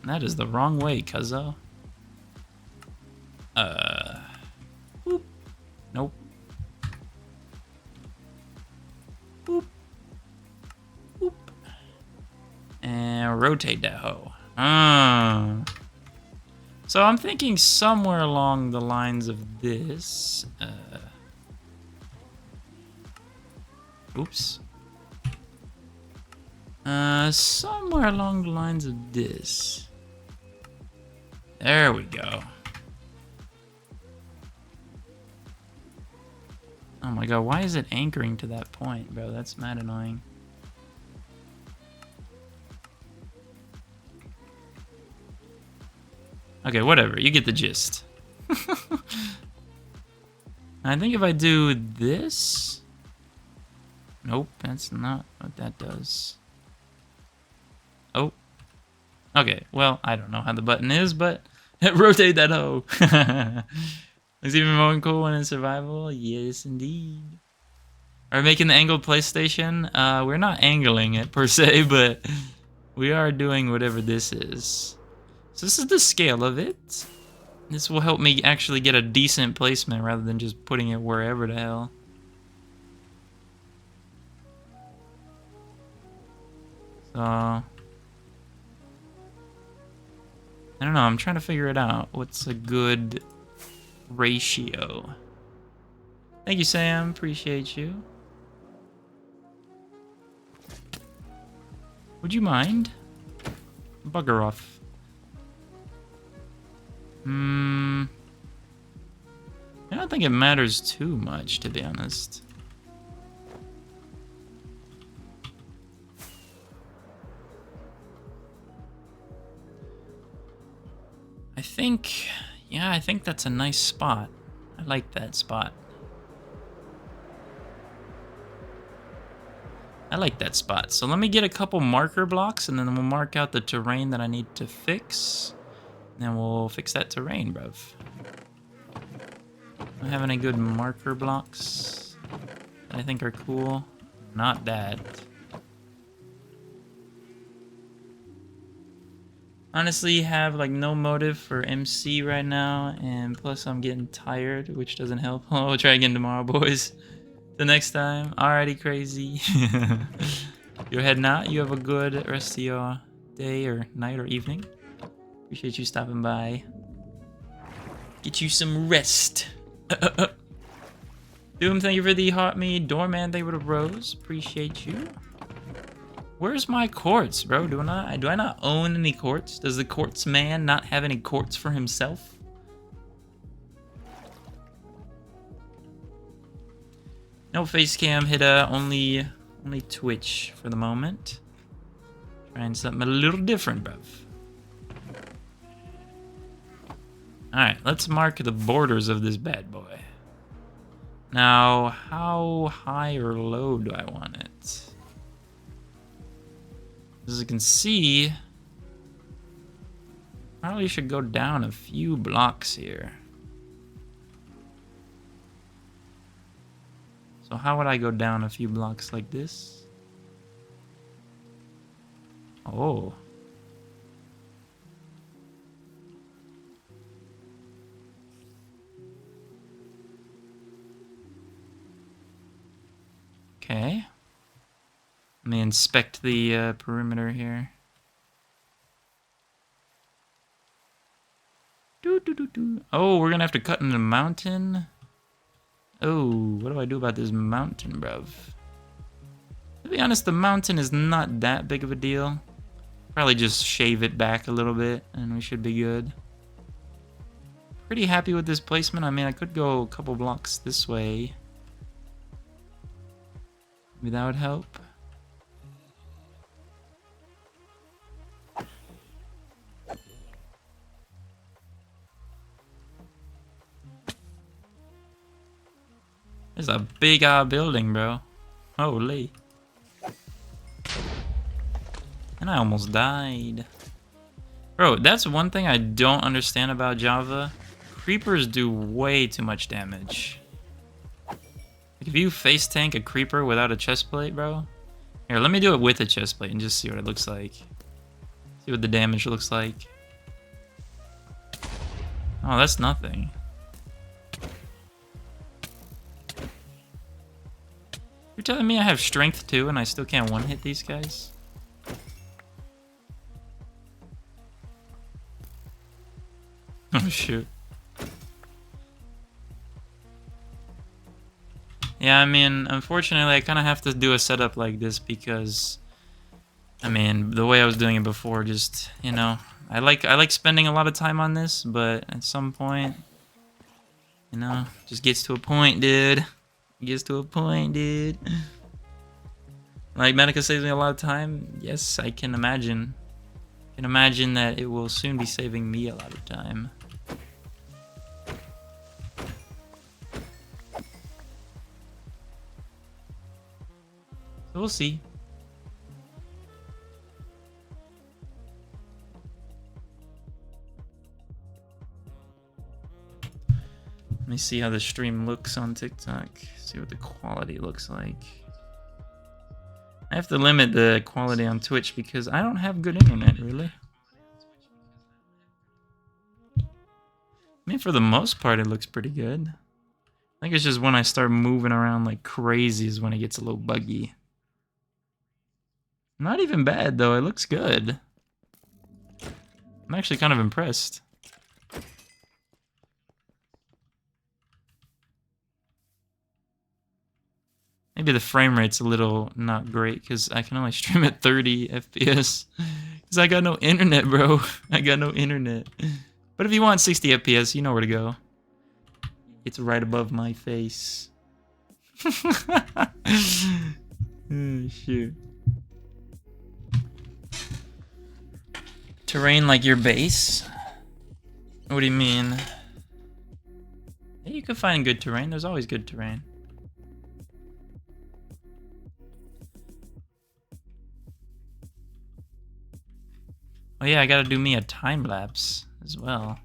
That is the wrong way, cuzzo. Nope. Boop. Boop. And rotate that hoe. So I'm thinking somewhere along the lines of this. Oops. Somewhere along the lines of this. There we go. Oh my god, why is it anchoring to that point, bro? That's mad annoying. Okay, whatever. You get the gist. I think if I do this... Nope, that's not what that does. Oh. Okay, well, I don't know how the button is, but rotate that hoe. Looks even more cool when in survival. Yes, indeed. Are we making the angled PlayStation? We're not angling it per se, but we are doing whatever this is. So this is the scale of it. This will help me actually get a decent placement rather than just putting it wherever the hell. So, I don't know, I'm trying to figure it out. What's a good ratio? Thank you, Sam. Appreciate you. Would you mind? Bugger off. I don't think it matters too much, to be honest. I think that's a nice spot. I like that spot. I like that spot. So let me get a couple marker blocks and then we'll mark out the terrain that I need to fix. And then we'll fix that terrain, bruv. Do I have any good marker blocks that I think are cool? Not that. Honestly, have like no motive for MC right now, and plus I'm getting tired, which doesn't help. Oh, we'll try again tomorrow, boys. Till next time. Alrighty, crazy. You're heading out. You have a good rest of your day or night or evening. Appreciate you stopping by. Get you some rest. Doom, thank you for the heart me. Doorman, thank you for the rose. Appreciate you. Where's my quartz, bro? Do I not own any quartz? Does the quartz man not have any quartz for himself? No face cam hit only Twitch for the moment. Trying something a little different, bruv. Alright, let's mark the borders of this bad boy. Now, how high or low do I want it? As you can see, probably should go down a few blocks here. So how would I go down a few blocks like this? Oh. Okay. Let me inspect the perimeter here. Oh, we're gonna have to cut in the mountain. Oh, what do I do about this mountain, bruv? To be honest, the mountain is not that big of a deal. Probably just shave it back a little bit and we should be good. Pretty happy with this placement. I mean, I could go a couple blocks this way. Maybe that would help. There's a big building, bro. Holy. And I almost died. Bro, that's one thing I don't understand about Java. Creepers do way too much damage. Like if you face tank a creeper without a chest plate, bro. Here, let me do it with a chest plate and just see what it looks like. See what the damage looks like. Oh, that's nothing. You're telling me I have strength too and I still can't one-hit these guys? Oh shoot. Yeah, I mean, unfortunately I kind of have to do a setup like this because, I mean, the way I was doing it before, just, you know, I like spending a lot of time on this, but at some point, you know, just gets to a point, dude. It gets to a point, dude. Like, Medica saves me a lot of time. Yes, I can imagine. I can imagine that it will soon be saving me a lot of time. So we'll see. Let me see how the stream looks on TikTok. See what the quality looks like. I have to limit the quality on Twitch because I don't have good internet, really. I mean, for the most part, it looks pretty good. I think it's just when I start moving around like crazy is when it gets a little buggy. Not even bad, though. It looks good. I'm actually kind of impressed. Maybe the frame rate's a little not great because I can only stream at 30 FPS. Because I got no internet, bro. I got no internet. But if you want 60 FPS, you know where to go. It's right above my face. Oh, shoot. Terrain like your base? What do you mean? Yeah, you can find good terrain. There's always good terrain. Oh yeah, I gotta do me a time lapse as well.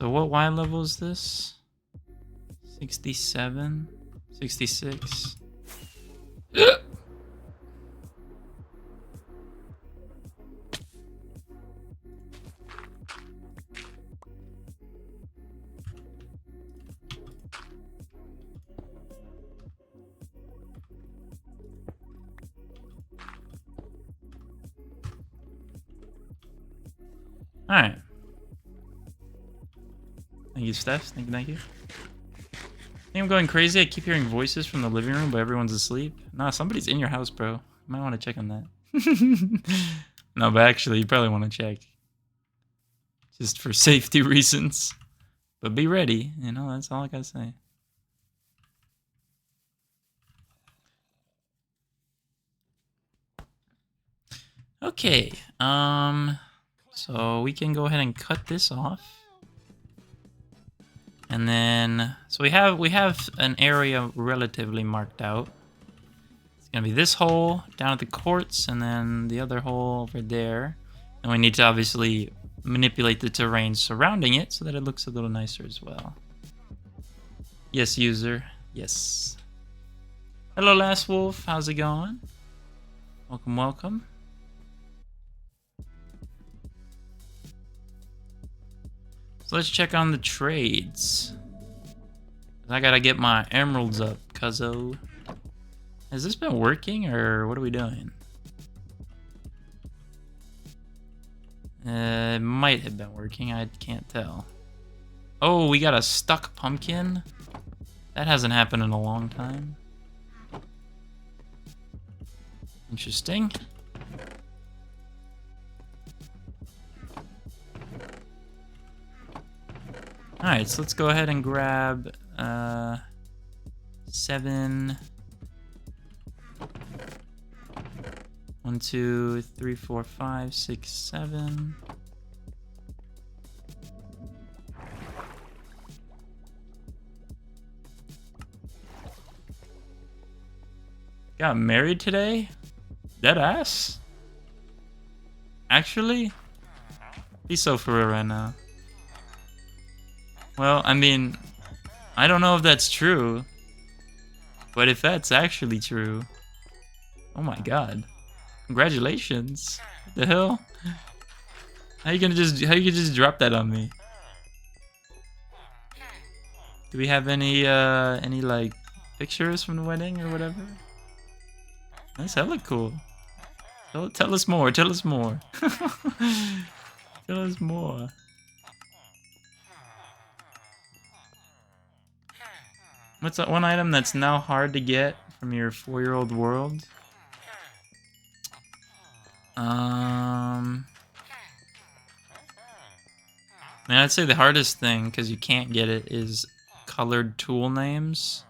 So what Y level is this? 67? 66? Alright. Thank you, Steph. Thank you. I think I'm going crazy. I keep hearing voices from the living room, but everyone's asleep. Nah, somebody's in your house, bro. You might want to check on that. No, but actually, you probably want to check. Just for safety reasons. But be ready. You know, that's all I gotta say. Okay. So we can go ahead and cut this off. And then, so we have an area relatively marked out. It's gonna be this hole down at the courts, and then the other hole over there. And we need to obviously manipulate the terrain surrounding it so that it looks a little nicer as well. Yes, user. Yes. Hello, Last Wolf. How's it going? Welcome, welcome. So let's check on the trades. I gotta get my emeralds up, cuzzo. Has this been working, or what are we doing? It might have been working, I can't tell. Oh, we got a stuck pumpkin? That hasn't happened in a long time. Interesting. Alright, so let's go ahead and grab 7. 1, 2, 3, 4, 5, 6, 7. Got married today? Dead ass? Actually? Be so for real right now. Well, I mean, I don't know if that's true. But if that's actually true, oh my god. Congratulations. What the hell? How you gonna just drop that on me? Do we have any like pictures from the wedding or whatever? That's hella cool. Tell us more, tell us more. Tell us more. What's that one item that's now hard to get from your 4-year-old world? Man, I'd say the hardest thing, because you can't get it, is colored tool names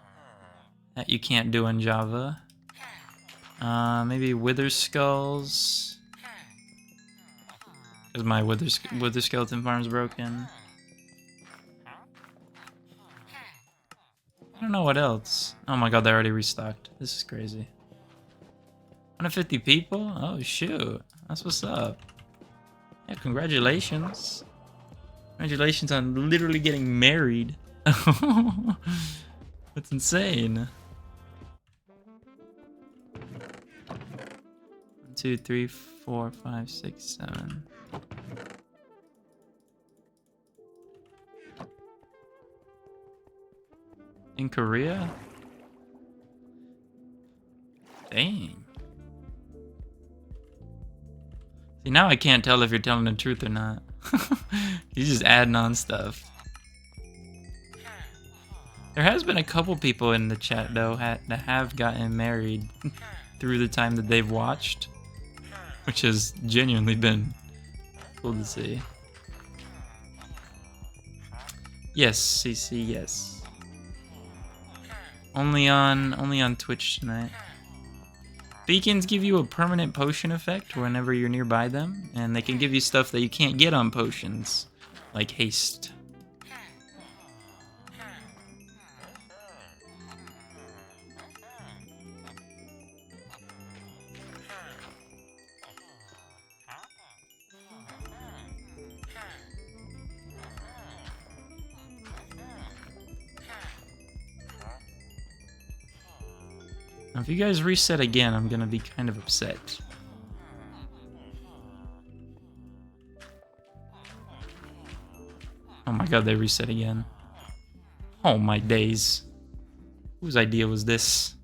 that you can't do in Java. Maybe wither skulls, because my wither skeleton farm's broken. I don't know what else. Oh my god, they already restocked. This is crazy. 150 people? Oh shoot, that's what's up. Yeah, congratulations. Congratulations on literally getting married. That's insane. 1, 2, 3, 4, 5, 6, 7. In Korea? Dang. See, now I can't tell if you're telling the truth or not. You're just adding on stuff. There has been a couple people in the chat, though, that have gotten married through the time that they've watched, which has genuinely been cool to see. Yes, CC, yes. Only on Twitch tonight. Beacons give you a permanent potion effect whenever you're nearby them, and they can give you stuff that you can't get on potions, like haste. Now, if you guys reset again, I'm gonna be kind of upset. Oh my god, they reset again. Oh my days. Whose idea was this?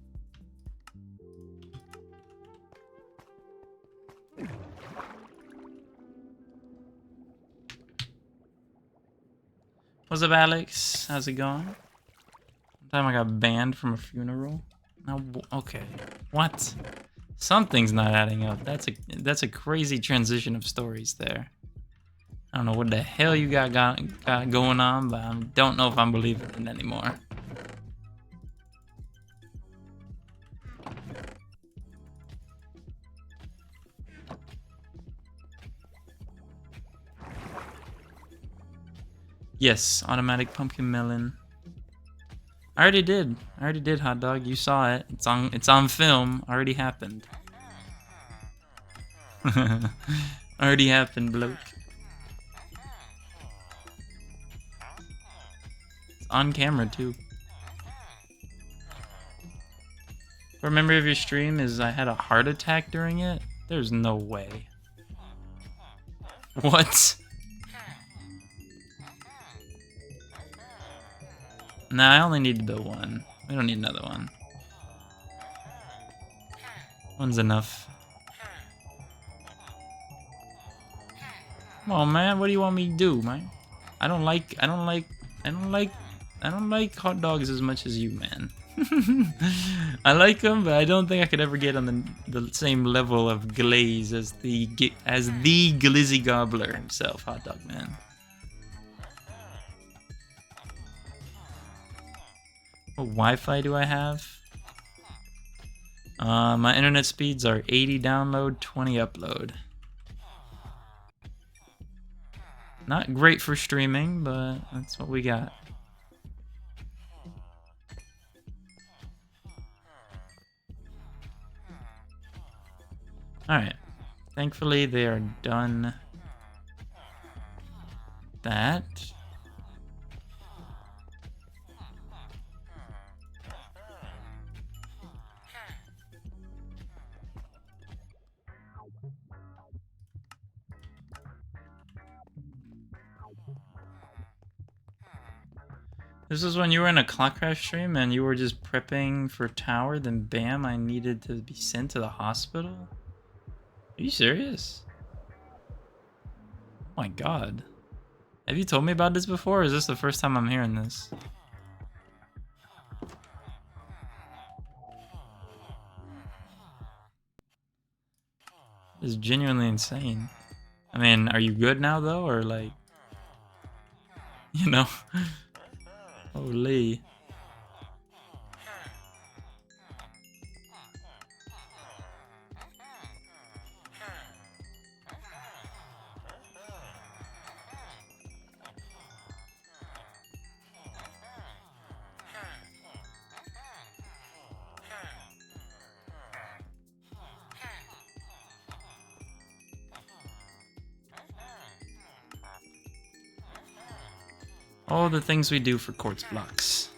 What's up, Alex? How's it going? One time I got banned from a funeral. No, okay. What? Something's not adding up. That's a crazy transition of stories there. I don't know what the hell you got going on, but I don't know if I'm believing it anymore. Yes, automatic pumpkin melon. I already did, hot dog. You saw it. It's on film. Already happened. Already happened, bloke. It's on camera too. Remember of your stream is I had a heart attack during it? There's no way. What? Nah, I only needed the one. We don't need another one. One's enough. Come on, man. What do you want me to do, man? I don't like hot dogs as much as you, man. I like them, but I don't think I could ever get on the same level of glaze as the glizzy gobbler himself, hot dog man. What Wi-Fi do I have? My internet speeds are 80 download, 20 upload. Not great for streaming, but that's what we got. Alright. Thankfully, they are done that. This is when you were in a clock crash stream and you were just prepping for tower, then bam, I needed to be sent to the hospital? Are you serious? Oh my god. Have you told me about this before, or is this the first time I'm hearing this? This is genuinely insane. I mean, are you good now though, or like... You know? Holy. All the things we do for quartz blocks.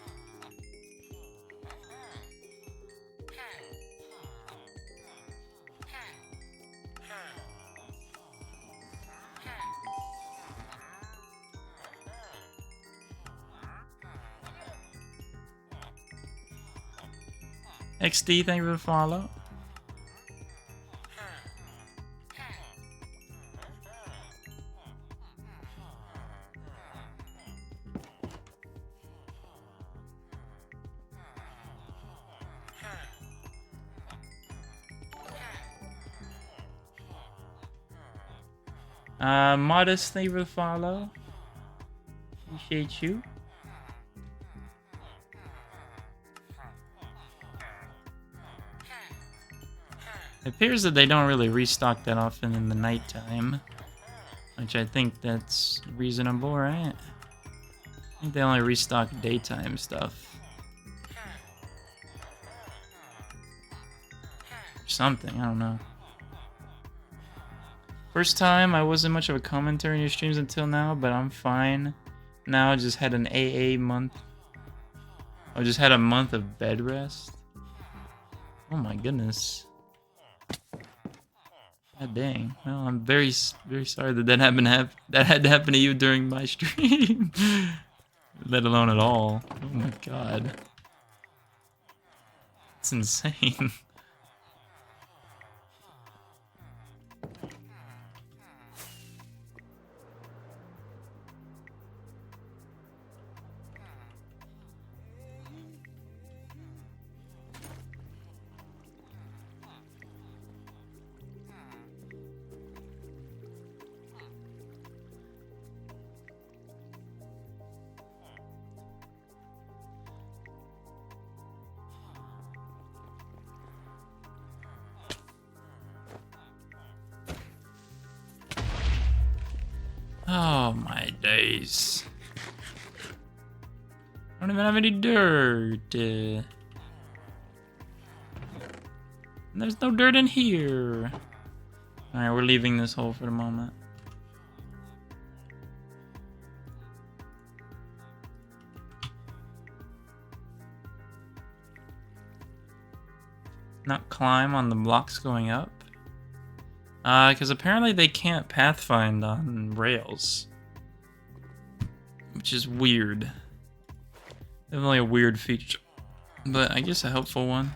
XD, thank you for the follow. Modest, thank you for the follow. Appreciate you. It appears that they don't really restock that often in the nighttime, which I think that's reasonable, right? I think they only restock daytime stuff. Or something, I don't know. First time, I wasn't much of a commentator in your streams until now, but I'm fine. Now I just had an AA month. I just had a month of bed rest. Oh my goodness. God dang. Well, I'm very sorry that that had to happen to you during my stream. Let alone at all. Oh my god. It's insane. Oh my days. I don't even have any dirt. And there's no dirt in here. Alright, we're leaving this hole for the moment. Not climb on the blocks going up. Because apparently they can't pathfind on rails. Which is weird. Definitely a weird feature. But I guess a helpful one.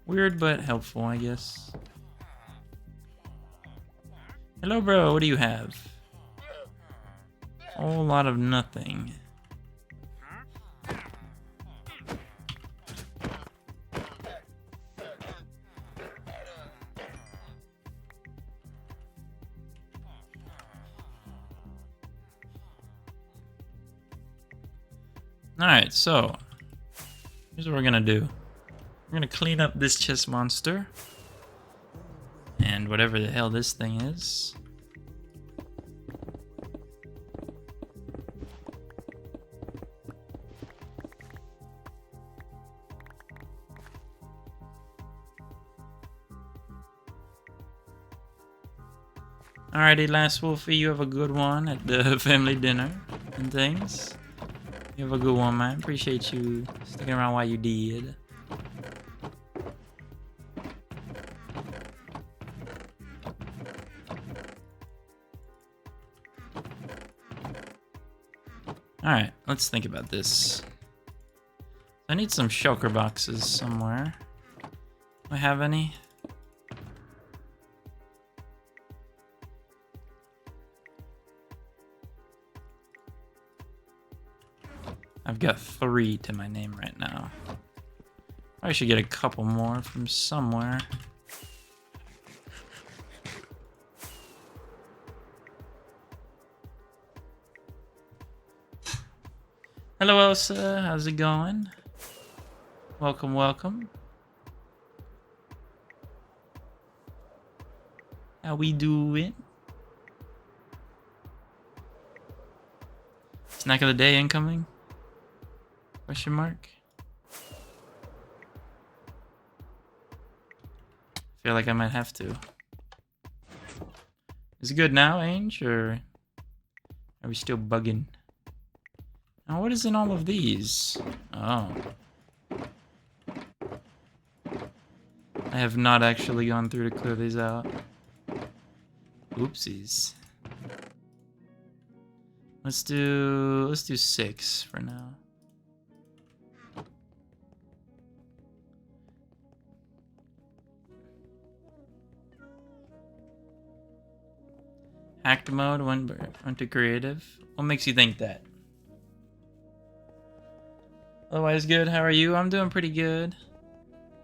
Weird but helpful, I guess. Hello, bro. What do you have? A whole lot of nothing. Alright, so here's what we're gonna do. We're gonna clean up this chest monster. And whatever the hell this thing is. Alrighty, last Wolfie, you have a good one at the family dinner and things. You have a good one, man. Appreciate you sticking around while you did. Alright, let's think about this. I need some shulker boxes somewhere. Do I have any? I've got 3 to my name right now. I should get a couple more from somewhere. Hello, Elsa. How's it going? Welcome, welcome. How we doing? Snack of the day incoming? Question mark? Feel like I might have to. Is it good now, Ange, or are we still bugging? Now, what is in all of these? Oh. I have not actually gone through to clear these out. Oopsies. Let's do 6 for now. Hacked mode, went to creative. What makes you think that? Otherwise good, how are you? I'm doing pretty good.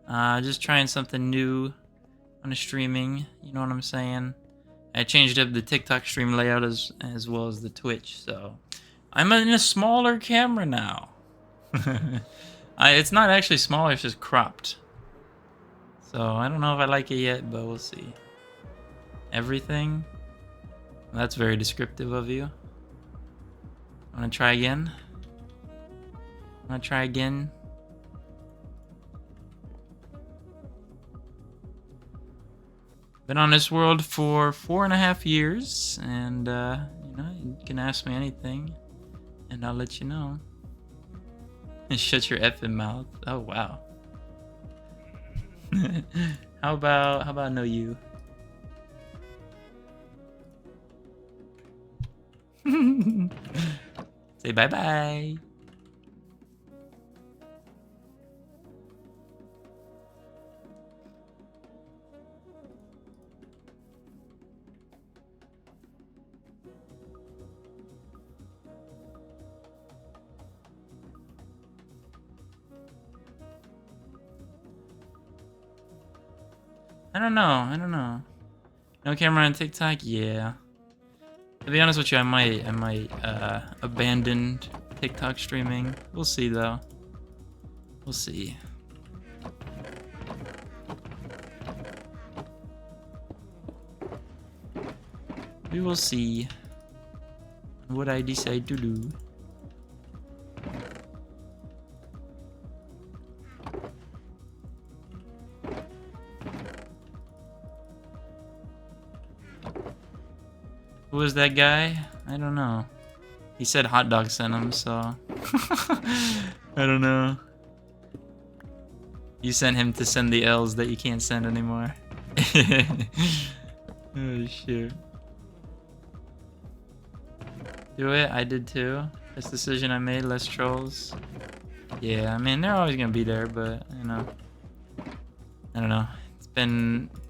Just trying something new on the streaming, you know what I'm saying? I changed up the TikTok stream layout as well as the Twitch, so I'm in a smaller camera now. It's not actually smaller, it's just cropped. So I don't know if I like it yet, but we'll see. Everything? That's very descriptive of you. Wanna try again? Wanna try again? Been on this world for 4.5 years, and you know, you can ask me anything, and I'll let you know. Shut your effing mouth. Oh wow. How about no you? Say bye bye. I don't know. No camera on TikTok? Yeah. To be honest with you, I might abandon TikTok streaming. We'll see though. We'll see. We will see what I decide to do. Who was that guy? I don't know. He said hot dog sent him, so I don't know. You sent him to send the L's that you can't send anymore. Oh shit. Do it? I did too. This decision I made, less trolls. Yeah, I mean they're always gonna be there, but you know, I don't know. It's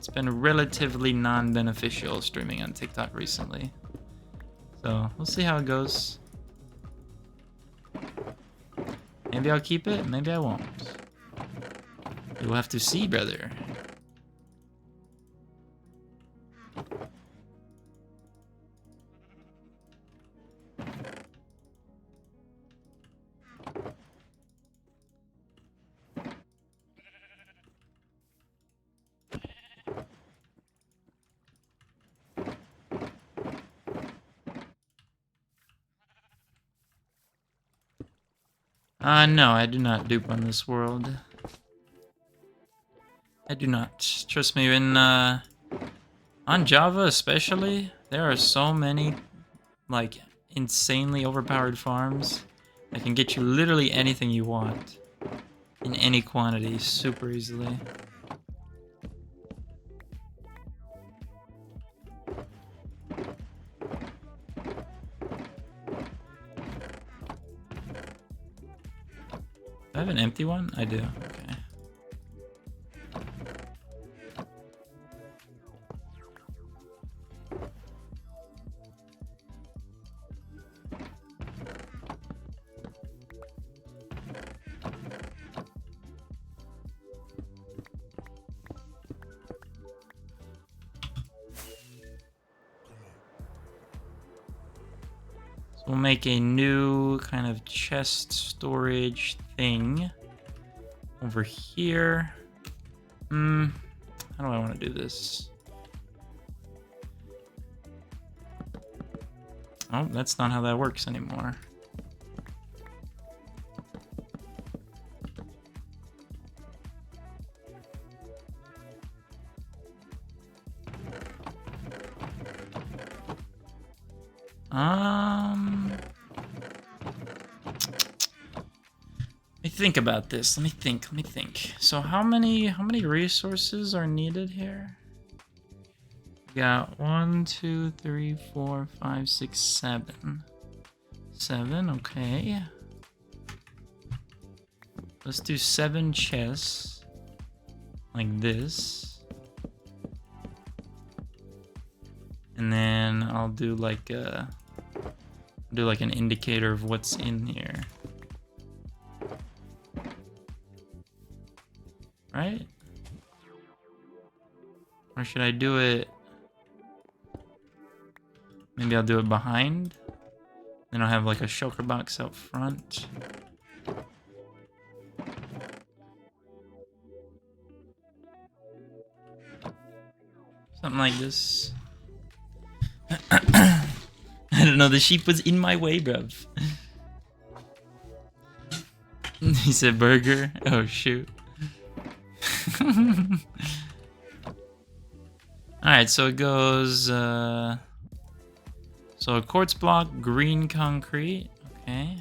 been relatively non-beneficial streaming on TikTok recently. So we'll see how it goes. Maybe I'll keep it, maybe I won't. You'll have to see, brother. No, I do not dupe on this world. I do not. Trust me, on Java especially, There are so many, like, insanely overpowered farms that can get you literally anything you want in any quantity super easily. Do I have an empty one? I do. Okay. So we'll make a new kind of chest storage thing over here. How do I want to do this? Oh, that's not how that works anymore. Let me think about this. Let me think. So how many resources are needed here? We got 1, 2, 3, 4, 5, 6, 7. 7, okay. Let's do 7 chests. Like this. And then I'll do like an indicator of what's in here. Right? Or should I do it? Maybe I'll do it behind. Then I'll have like a shulker box out front. Something like this. I don't know, the sheep was in my way, bruv. He said burger. Oh, shoot. Alright, so it goes, so a quartz block, green concrete, okay.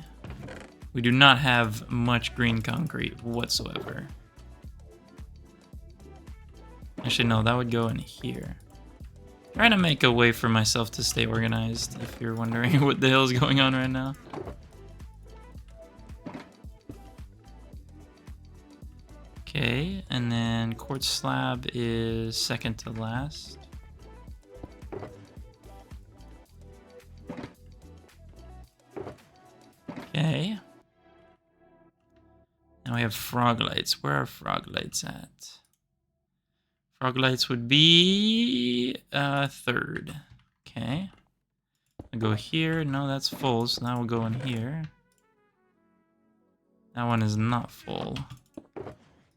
We do not have much green concrete whatsoever. Actually, no, that would go in here. Trying to make a way for myself to stay organized, if you're wondering what the hell is going on right now. Okay, and then quartz slab is second to last. Okay. Now we have frog lights. Where are frog lights at? Frog lights would be third. Okay. I'll go here. No, that's full, so now we'll go in here. That one is not full.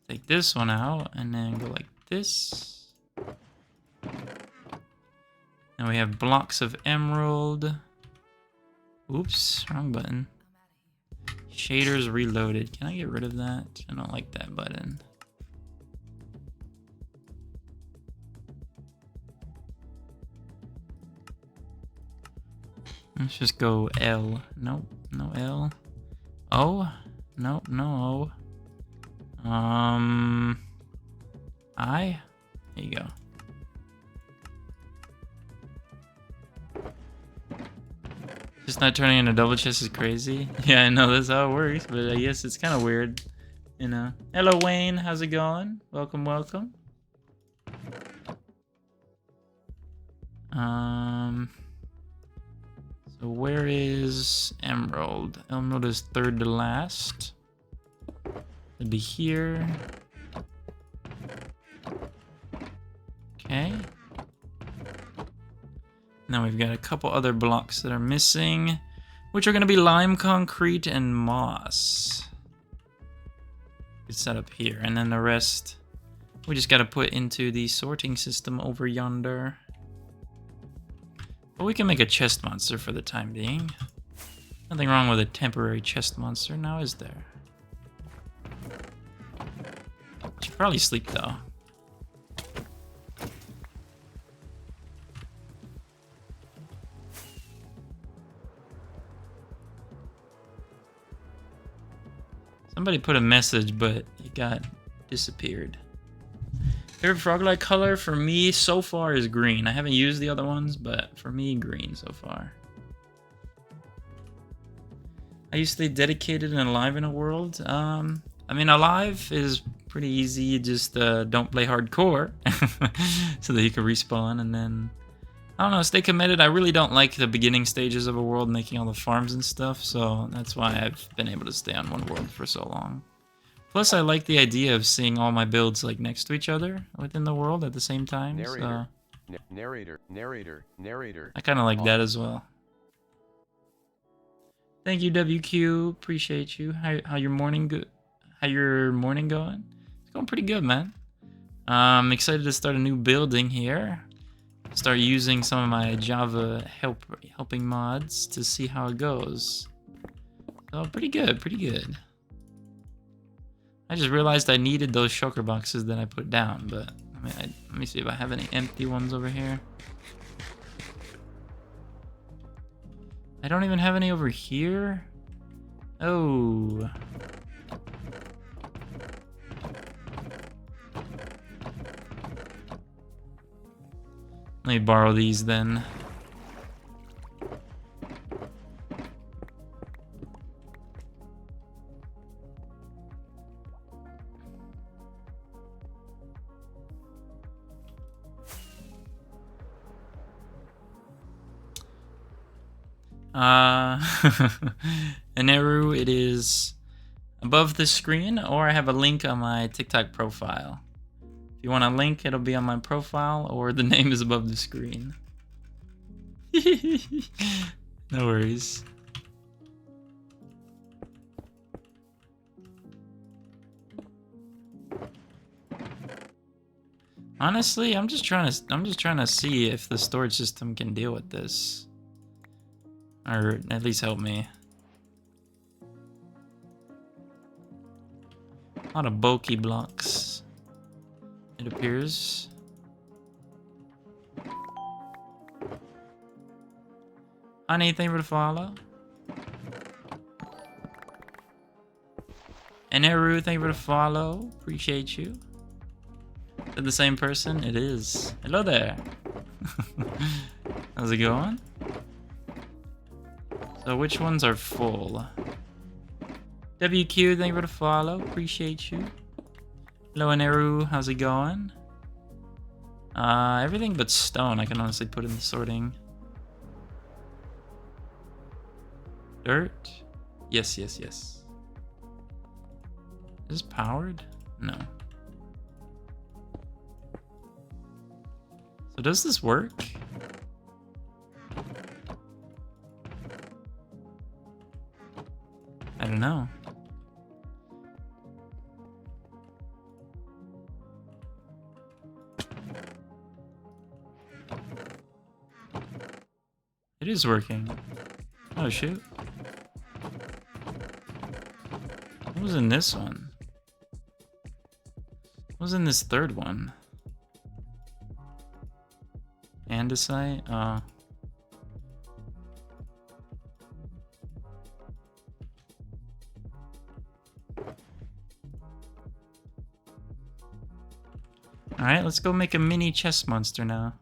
Take this one out and then go like this. Now we have blocks of emerald. Oops, wrong button. Shaders reloaded. Can I get rid of that? I don't like that button. Let's just go L. Nope, no L. O? Nope, no O. I? There you go. Just not turning into double chest is crazy. Yeah, I know that's how it works, but I guess it's kind of weird, you know. Hello, Wayne. How's it going? Welcome, welcome. So where is Emerald? Emerald is third to last. It'd be here. Okay. Now we've got a couple other blocks that are missing, which are going to be lime concrete and moss. It's set up here, and then the rest we just got to put into the sorting system over yonder. But we can make a chest monster for the time being. Nothing wrong with a temporary chest monster, now is there? Should probably sleep though. Somebody put a message, but it got disappeared. Favorite frog-like color for me so far is green. I haven't used the other ones, but for me, green so far. I used to stay dedicated and alive in a world. I mean, alive is pretty easy. You just don't play hardcore so that you can respawn, and then I don't know, stay committed. I really don't like the beginning stages of a world, making all the farms and stuff, so that's why I've been able to stay on one world for so long. Plus, I like the idea of seeing all my builds like next to each other within the world at the same time. Narrator. So Narrator. I kind of like that as well. Thank you, WQ. Appreciate you. How your morning good? How your morning going? It's going pretty good, man. I'm excited to start a new building here. Start using some of my Java helping mods to see how it goes. So pretty good, pretty good. I just realized I needed those shulker boxes that I put down, but I mean, let me see if I have any empty ones over here. I don't even have any over here. Oh. Let me borrow these then. Aneru, it is above the screen, or I have a link on my TikTok profile. If you want a link, it'll be on my profile, or the name is above the screen. No worries. Honestly, I'm just trying to see if the storage system can deal with this. Or at least help me. A lot of bulky blocks, it appears. Honey, thank you for the follow. And Eru, thank you for the follow. Appreciate you. Is it the same person? It is. Hello there. How's it going? So which ones are full? WQ, thank you for the follow. Appreciate you. Hello, Aneru. How's it going? Everything but stone I can honestly put in the sorting. Dirt? Yes, yes, yes. Is this powered? No. So does this work? I don't know. It is working. Oh shoot. What was in this one? What was in this third one? Andesite? Oh. Alright, let's go make a mini chest monster now.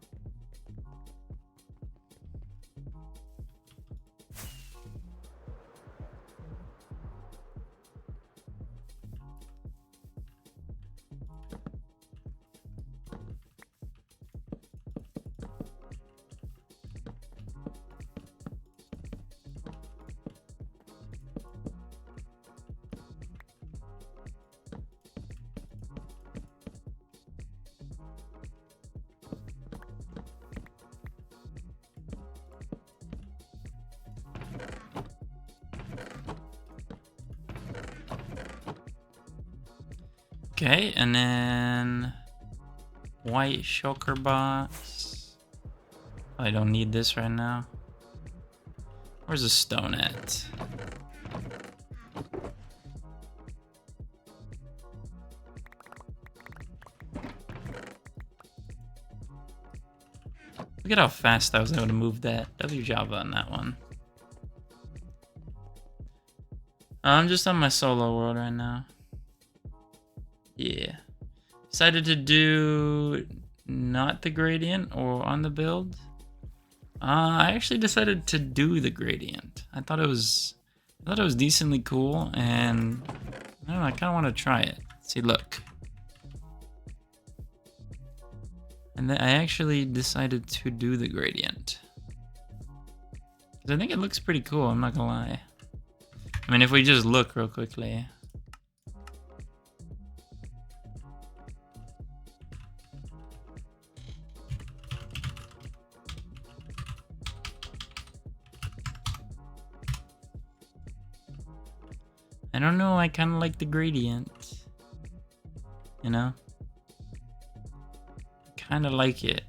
Okay, and then white shulker box. I don't need this right now. Where's the stone at? Look at how fast I was able to move that W Java on that one. I'm just on my solo world right now. Yeah. Decided to do not the gradient or on the build. I actually decided to do the gradient. I thought it was decently cool, and I don't know, I kind of want to try it. See, look. And then I actually decided to do the gradient. Because I think it looks pretty cool, I'm not gonna lie. I mean, if we just look real quickly. I don't know, I kind of like the gradient. You know? Kind of like it.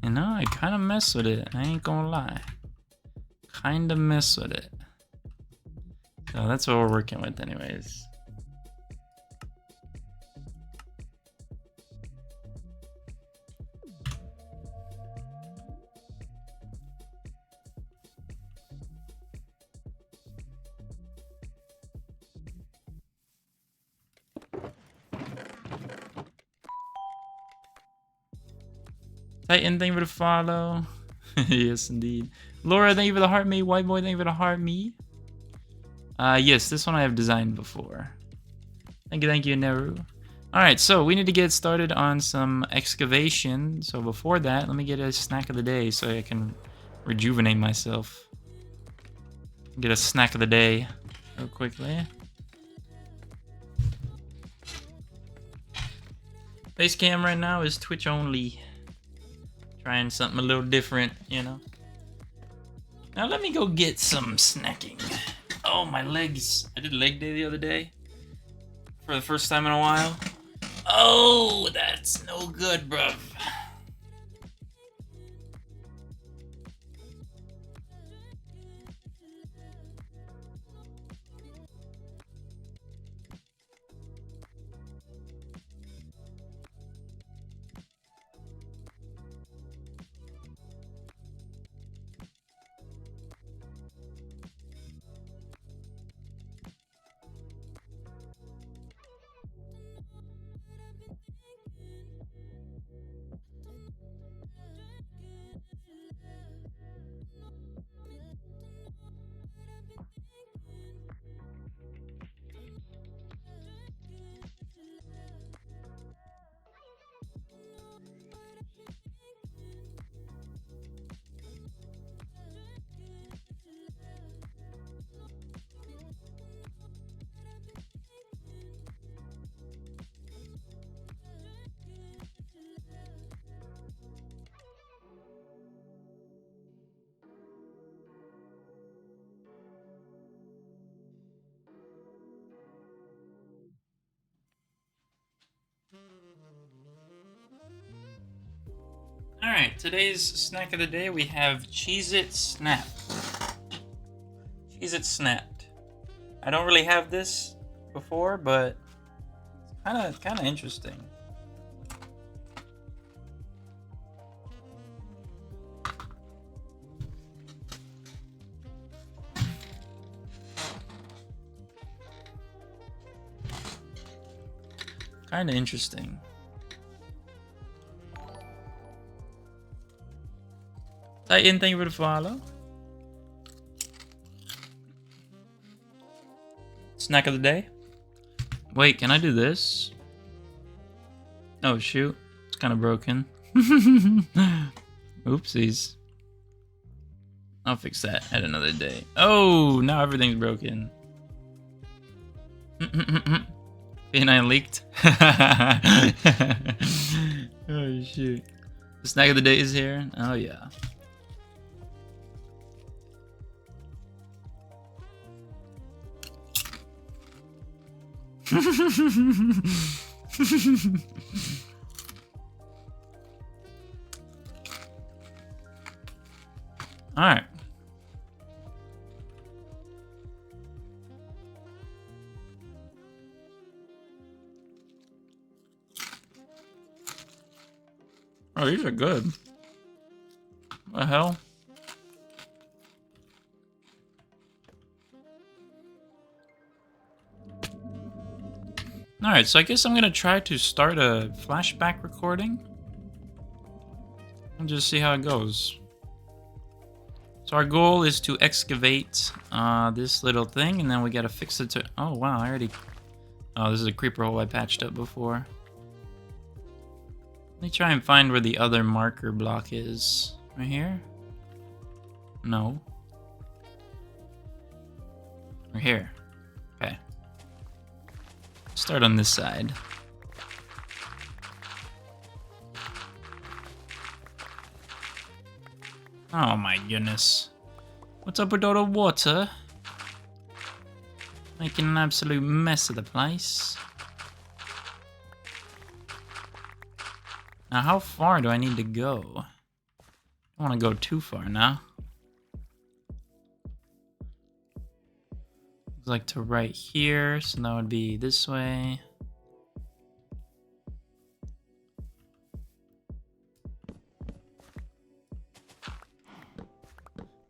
You know, I kind of mess with it. I ain't gonna lie. Kind of mess with it. So that's what we're working with anyways. Titan, thank you for the follow. Yes, indeed. Laura, thank you for the heart me. White boy, thank you for the heart me. Yes, this one I have designed before. Thank you, Neru. Alright, so we need to get started on some excavation. So before that, let me get a snack of the day so I can rejuvenate myself. Get a snack of the day real quickly. Base cam right now is Twitch only. Trying something a little different, you know. Now let me go get some snacking. Oh, my legs. I did leg day the other day. For the first time in a while. Oh, that's no good, bruv. Alright, today's snack of the day, we have Cheez-It Snap. Cheez-It Snapped. I don't really have this before, but it's kind of interesting. Kind of interesting. Titan, thank you for the follow. Snack of the day. Wait, can I do this? Oh shoot, it's kind of broken. Oopsies. I'll fix that at another day. Oh, now everything's broken. P9 leaked. Oh shoot. The snack of the day is here. Oh yeah. Alright. Oh, these are good. What the hell? Alright, so I guess I'm gonna try to start a flashback recording. And just see how it goes. So our goal is to excavate this little thing, and then we gotta fix it to... Oh, wow, I already... Oh, this is a creeper hole I patched up before. Let me try and find where the other marker block is. Right here? No. Right here. Okay. Start on this side. Oh my goodness. What's up with all the water? Making an absolute mess of the place. Now how far do I need to go? I don't want to go too far now. Looks like to right here, so that would be this way.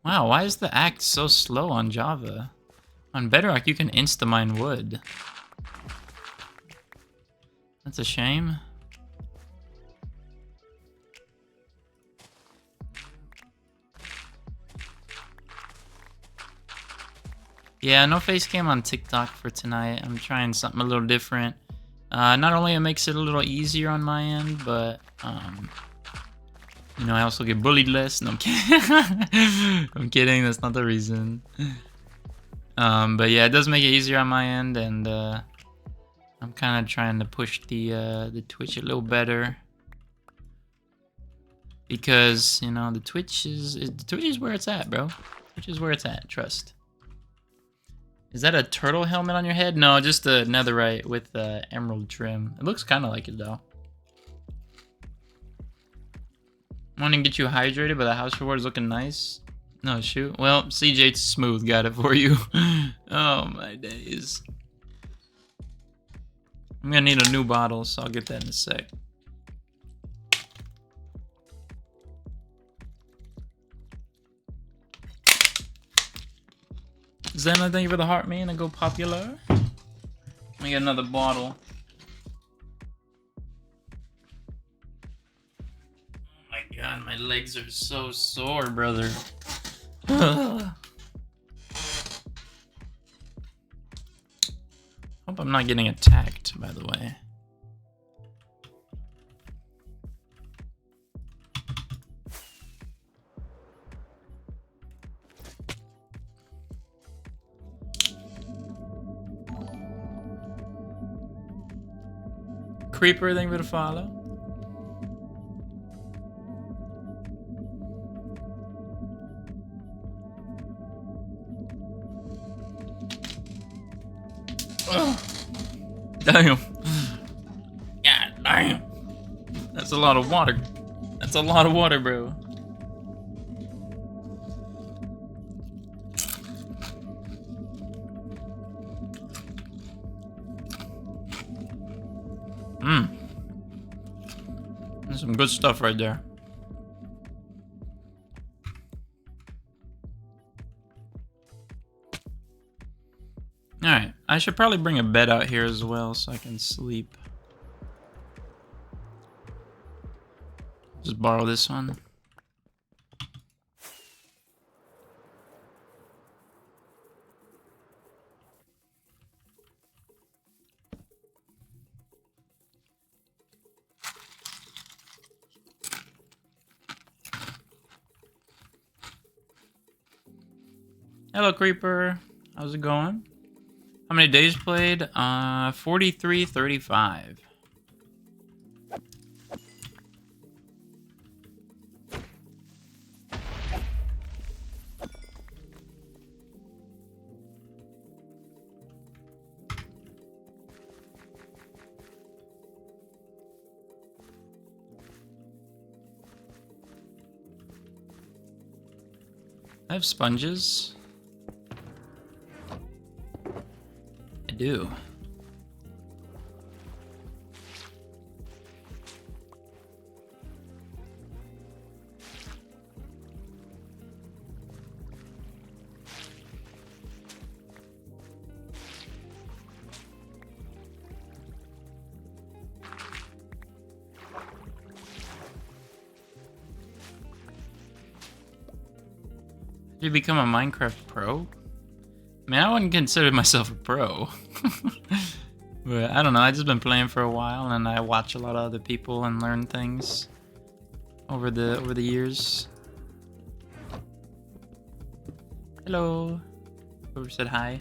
Wow, why is the act so slow on Java? On Bedrock, you can insta-mine wood. That's a shame. Yeah, no face cam on TikTok for tonight. I'm trying something a little different. Not only it makes it a little easier on my end, but you know, I also get bullied less. No, I'm kidding. I'm kidding. That's not the reason. But yeah, it does make it easier on my end, and I'm kind of trying to push the Twitch a little better, because you know the Twitch is where it's at, bro. Twitch is where it's at. Trust. Is that a turtle helmet on your head? No, just a netherite with emerald trim. It looks kind of like it though. I want to get you hydrated, but the house reward is looking nice. No, shoot. Well, CJ Smooth got it for you. Oh, my days. I'm going to need a new bottle, so I'll get that in a sec. Zen, thank you for the heart, man. I go popular. Let me get another bottle. God, my legs are so sore, brother. Hope I'm not getting attacked, by the way. Creeper, thank you for the follow. Damn. God damn. That's a lot of water. That's a lot of water, bro. That's some good stuff right there. Alright, I should probably bring a bed out here as well so I can sleep. Just borrow this one. Hello, Creeper. How's it going? How many days played? 43:35. I have sponges. I do. Did you become a Minecraft pro? I mean, I wouldn't consider myself a pro. But I don't know, I've just been playing for a while and I watch a lot of other people and learn things over the years. Hello. Whoever said hi.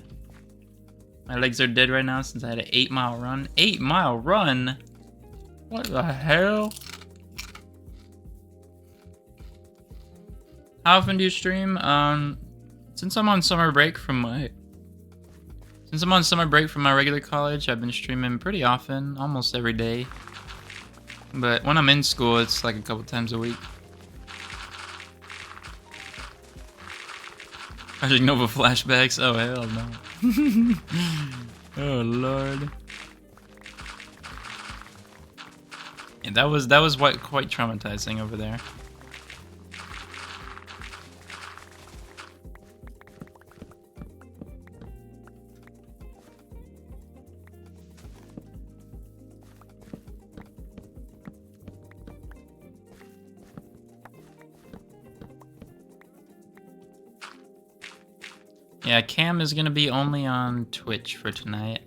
My legs are dead right now since I had an 8-mile run. 8-mile run? What the hell? How often do you stream? Since I'm on summer break from my regular college, I've been streaming pretty often, almost every day. But when I'm in school, it's like a couple times a week. Project Nova flashbacks? Oh hell no. Oh lord. Yeah, that was quite traumatizing over there. Yeah, cam is gonna be only on Twitch for tonight.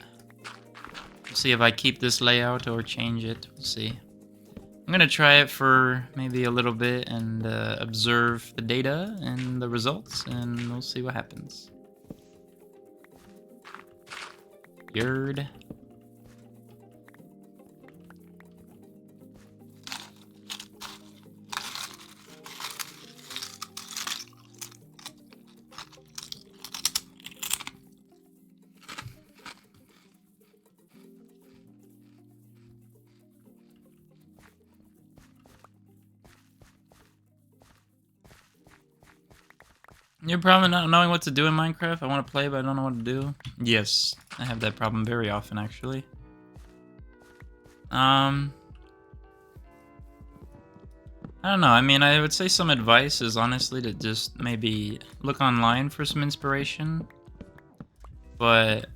We'll see if I keep this layout or change it. We'll see. I'm gonna try it for maybe a little bit and observe the data and the results, and we'll see what happens. Yerd. You're probably not knowing what to do in Minecraft. I want to play, but I don't know what to do. Yes, I have that problem very often, actually. I don't know. I mean, I would say some advice is honestly to just maybe look online for some inspiration. But,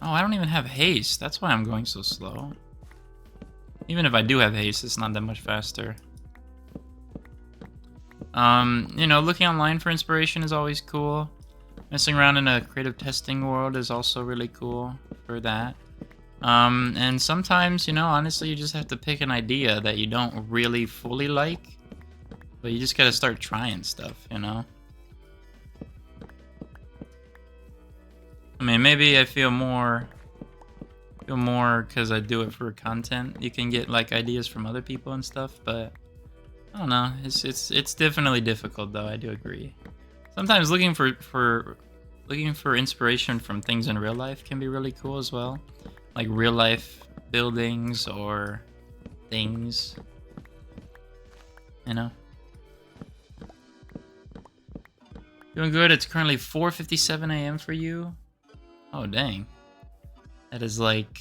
oh, I don't even have haste. That's why I'm going so slow. Even if I do have haste, it's not that much faster. You know, looking online for inspiration is always cool. Messing around in a creative testing world is also really cool for that. And sometimes, you know, honestly, you just have to pick an idea that you don't really fully like, but you just gotta start trying stuff, you know? I mean, maybe I feel more because I do it for content. You can get, like, ideas from other people and stuff, but I don't know. It's definitely difficult, though. I do agree. Sometimes looking for inspiration from things in real life can be really cool as well, like real life buildings or things. You know. Doing good. It's currently 4:57 a.m. for you. Oh dang. That is like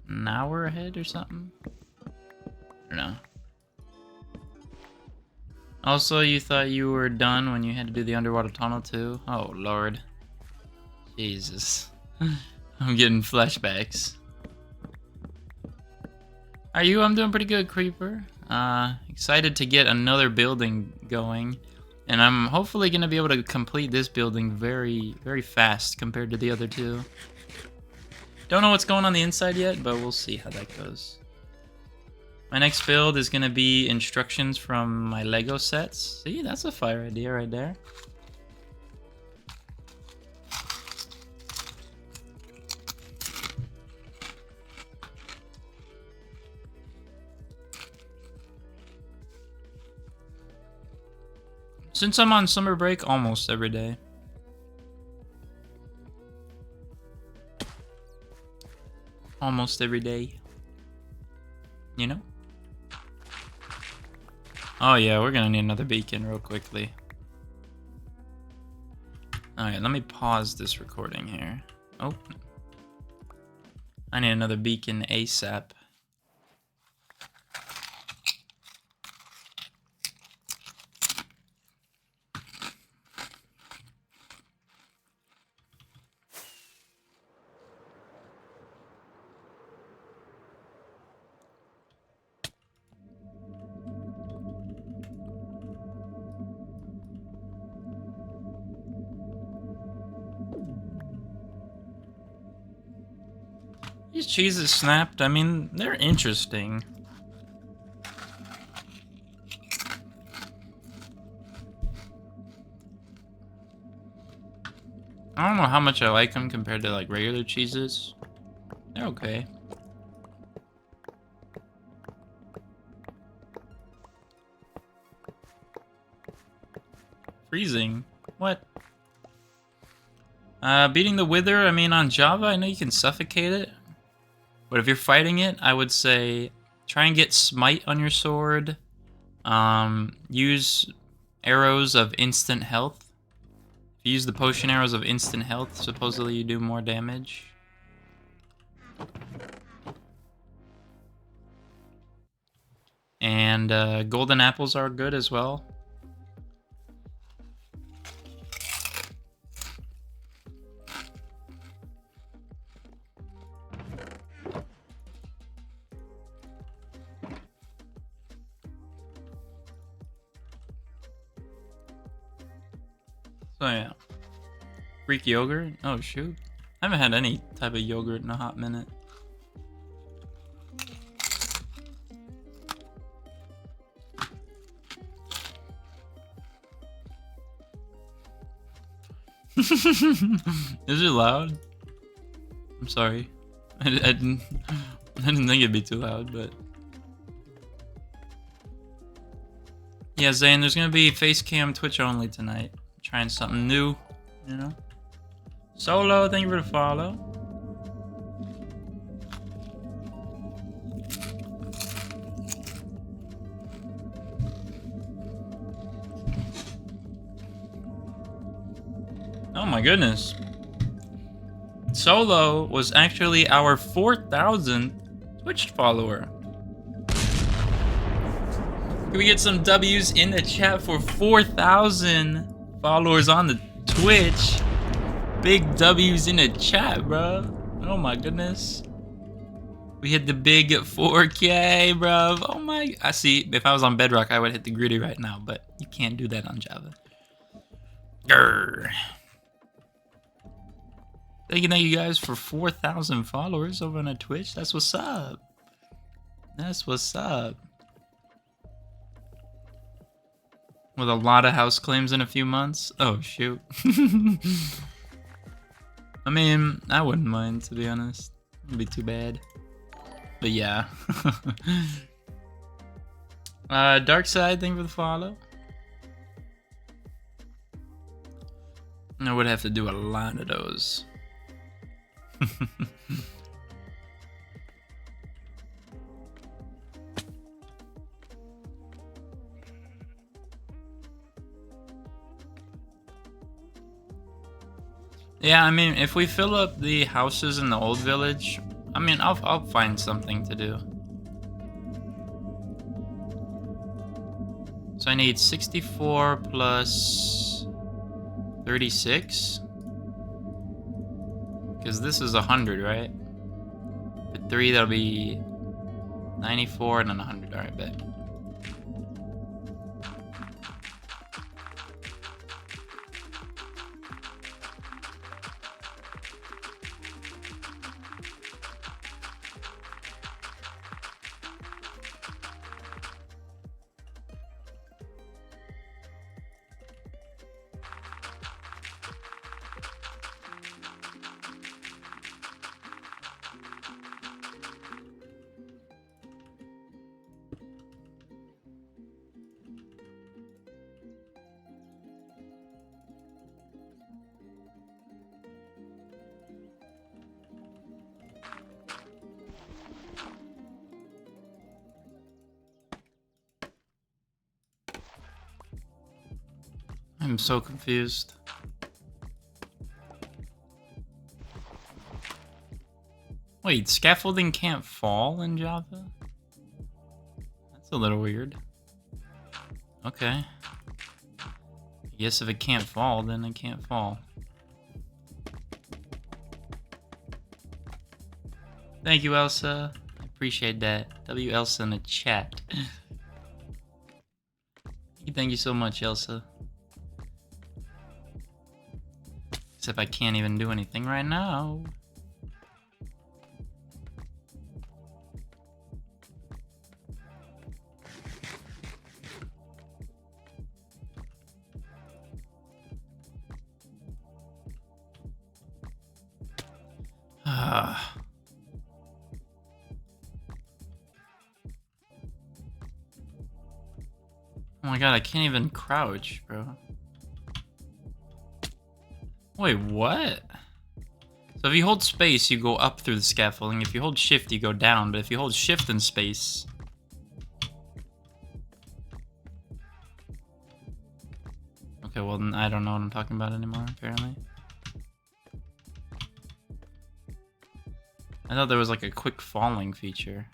an hour ahead or something. I don't know. Also, you thought you were done when you had to do the underwater tunnel too? Oh lord. Jesus. I'm getting flashbacks. Are you? I'm doing pretty good, Creeper. Excited to get another building going. And I'm hopefully going to be able to complete this building very, very fast compared to the other two. Don't know what's going on the inside yet, but we'll see how that goes. My next build is going to be instructions from my Lego sets. See, that's a fire idea right there. Since I'm on summer break, almost every day. Almost every day. You know? Oh yeah, we're gonna need another beacon real quickly. Alright, let me pause this recording here. Oh. I need another beacon ASAP. These cheeses snapped, I mean, they're interesting. I don't know how much I like them compared to like regular cheeses. They're okay. Freezing? What? Beating the Wither, I mean, on Java, I know you can suffocate it. But if you're fighting it, I would say try and get Smite on your sword. Use arrows of instant health. If you use the potion arrows of instant health, supposedly you do more damage. And golden apples are good as well. So yeah. Greek yogurt? Oh shoot. I haven't had any type of yogurt in a hot minute. Is it loud? I'm sorry. I didn't think it'd be too loud, but yeah, Zane, there's gonna be face cam Twitch only tonight. Trying something new, you know. Solo, thank you for the follow. Oh my goodness. Solo was actually our 4,000th Twitch follower. Can we get some W's in the chat for 4,000 followers on the Twitch? Big W's in the chat, bro. Oh my goodness. We hit the big 4K, bro. Oh my. I see. If I was on Bedrock, I would hit the gritty right now, but you can't do that on Java. Grr. Thank you guys for 4,000 followers over on Twitch. That's what's up. That's what's up. With a lot of house claims in a few months. Oh, shoot. I mean, I wouldn't mind, to be honest. It wouldn't be too bad. But yeah. Dark Side, thank you for the follow. I would have to do a lot of those. Yeah, I mean, if we fill up the houses in the old village, I mean, I'll find something to do. So I need 64 plus 36. Because this is 100, right? With 3, that'll be 94 and then 100. Alright, bet. I'm so confused. Wait, scaffolding can't fall in Java? That's a little weird. Okay. I guess if it can't fall, then it can't fall. Thank you, Elsa. I appreciate that. W Elsa in the chat. Thank you so much, Elsa. Except I can't even do anything right now. Ah. Oh my god, I can't even crouch, bro. Wait, what? So if you hold space, you go up through the scaffolding. If you hold shift, you go down. But if you hold shift and space... Okay, well, then I don't know what I'm talking about anymore, apparently. I thought there was like a quick falling feature.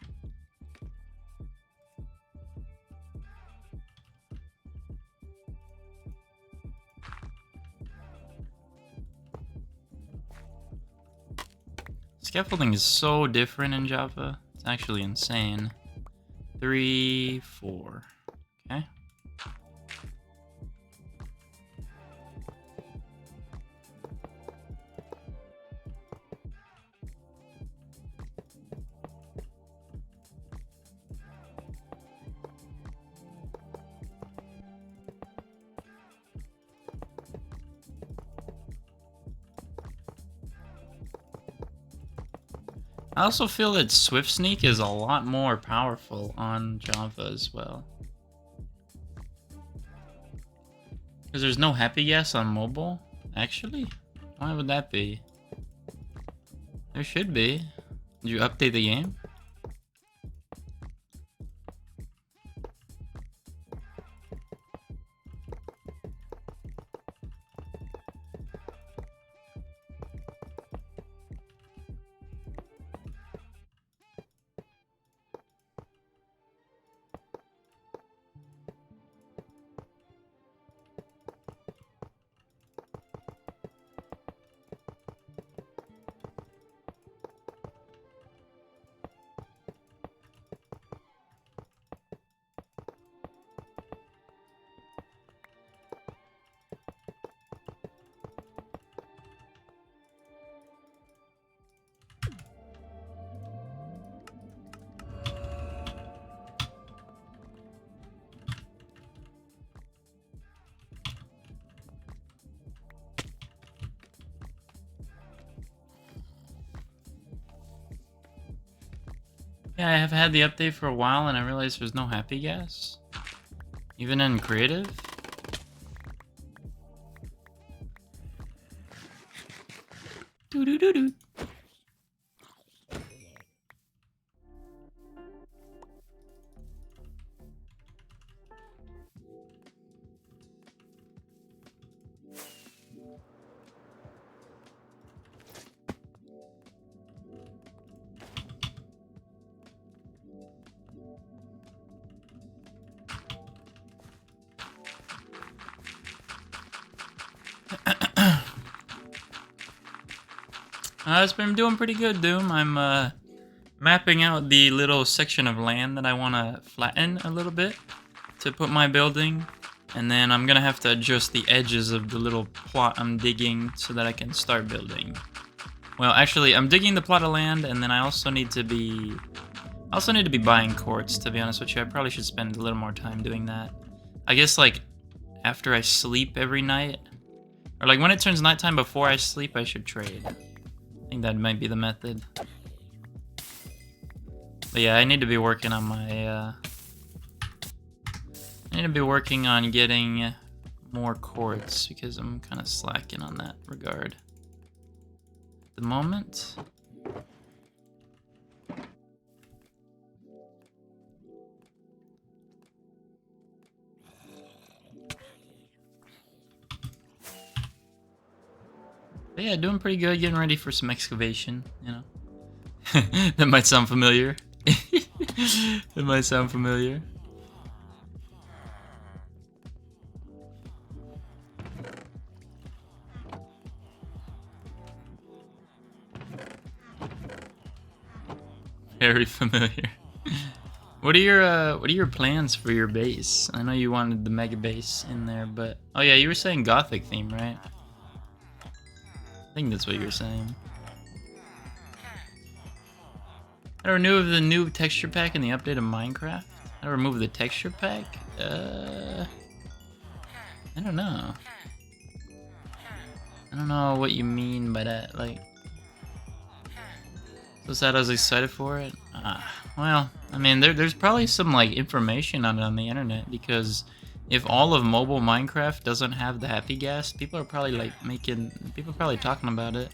Scaffolding is so different in Java. It's actually insane. 3, 4. Okay. I also feel that Swift Sneak is a lot more powerful on Java as well. Because there's no Happy Yes on mobile, actually? Why would that be? There should be. Did you update the game? Yeah, I have had the update for a while and I realized there's no Happy Gas. Even in creative. Doo-doo-doo-doo. It's been doing pretty good, Doom. I'm mapping out the little section of land that I want to flatten a little bit to put my building. And then I'm going to have to adjust the edges of the little plot I'm digging so that I can start building. Well, actually, I'm digging the plot of land, and then I also need to be buying quartz, to be honest with you. I probably should spend a little more time doing that. I guess, like, after I sleep every night, or like when it turns nighttime before I sleep, I should trade. I think that might be the method. But yeah, I need to be working on my, I need to be working on getting more quartz because I'm kind of slacking on that regard at the moment. But yeah, doing pretty good, getting ready for some excavation, you know. That might sound familiar. It might sound familiar. Very familiar. What are your plans for your base? I know you wanted the mega base in there, but oh yeah, you were saying Gothic theme, right? I think that's what you were saying. How to remove the new texture pack in the update of Minecraft? How to remove the texture pack? I don't know. I don't know what you mean by that. Like, so sad I was excited for it. Well, I mean, there's probably some like information on it on the internet, because if all of mobile Minecraft doesn't have the happy gas, people are probably like people are probably talking about it.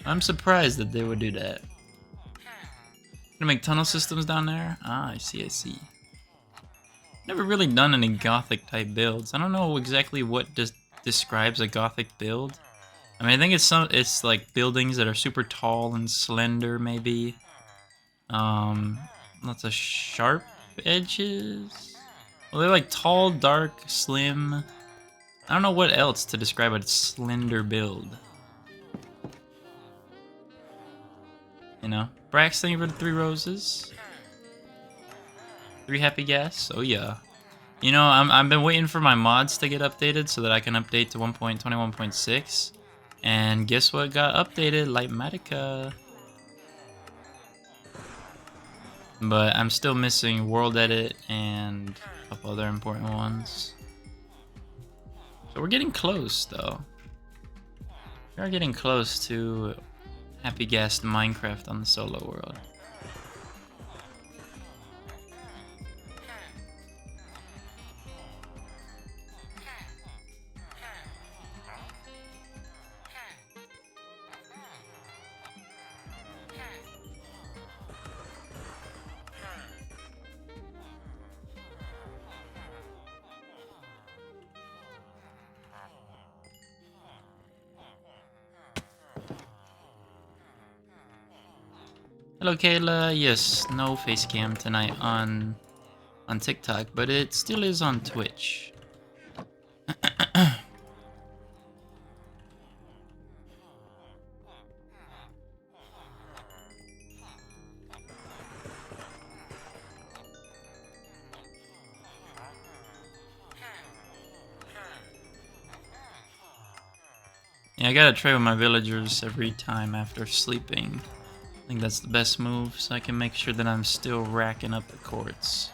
I'm surprised that they would do that. Gonna make tunnel systems down there? Ah, I see, I see. Never really done any Gothic type builds. I don't know exactly what describes a Gothic build. I mean, I think it's like buildings that are super tall and slender, maybe. Lots of sharp edges. Well, they're like tall, dark, slim. I don't know what else to describe a slender build. You know, Brax, thank you for the 3 roses. 3 happy gas. Oh yeah. You know, I've been waiting for my mods to get updated so that I can update to 1.21.6. And guess what got updated? Lightmatica. But I'm still missing World Edit and a couple other important ones. So we're getting close, though. We are getting close to Happy Gas Minecraft on the solo world. Hello Kayla, yes, no face cam tonight on TikTok, but it still is on Twitch. Yeah, I gotta trade with my villagers every time after sleeping. I think that's the best move, so I can make sure that I'm still racking up the quartz.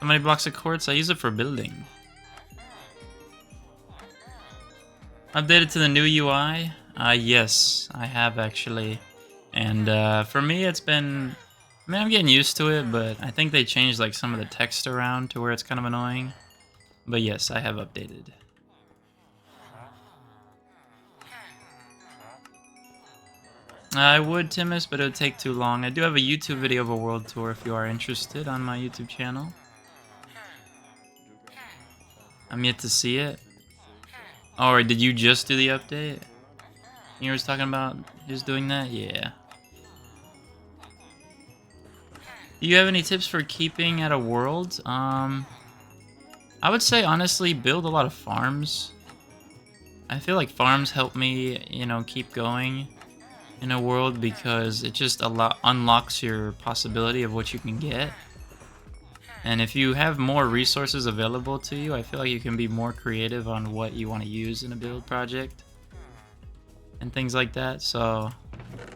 How many blocks of quartz? I use it for building. Updated to the new UI? Yes, I have actually. And for me, it's been... I mean, I'm getting used to it, but I think they changed like some of the text around to where it's kind of annoying. But yes, I have updated. I would, Timus, but it would take too long. I do have a YouTube video of a world tour if you are interested on my YouTube channel. I'm yet to see it. Oh, or did you just do the update? You were talking about just doing that? Yeah. Do you have any tips for keeping at a world? I would say, honestly, build a lot of farms. I feel like farms help me, you know, keep going in a world, because it just unlocks your possibility of what you can get. And if you have more resources available to you, I feel like you can be more creative on what you want to use in a build project and things like that. So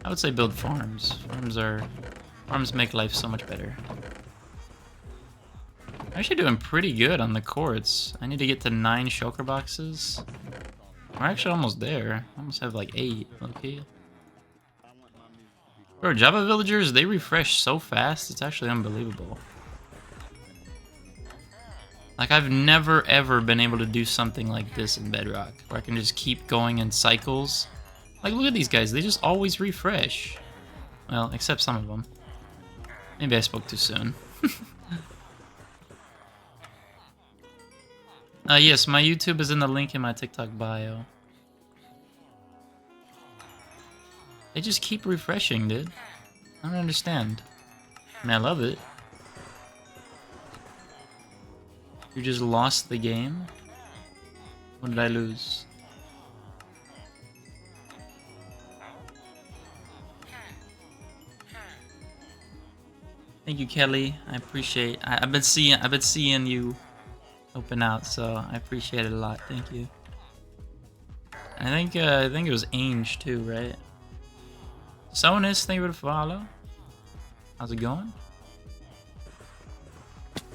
I would say build farms. Farms make life so much better. I'm actually doing pretty good on the quartz. I need to get to 9 shulker boxes. We're actually almost there. I almost have like 8. Okay. Bro, Java villagers, they refresh so fast. It's actually unbelievable. Like, I've never ever been able to do something like this in Bedrock, where I can just keep going in cycles Like, look at these guys. They just always refresh. Well, except some of them. Maybe I spoke too soon. Yes, my YouTube is in the link in my TikTok bio. They just keep refreshing, dude. I don't understand. I mean, I love it. You just lost the game? What did I lose? Thank you, Kelly. I appreciate. I've been seeing you open out, so I appreciate it a lot. Thank you. I think it was Ange too, right? Sonus, thank you for the follow. How's it going?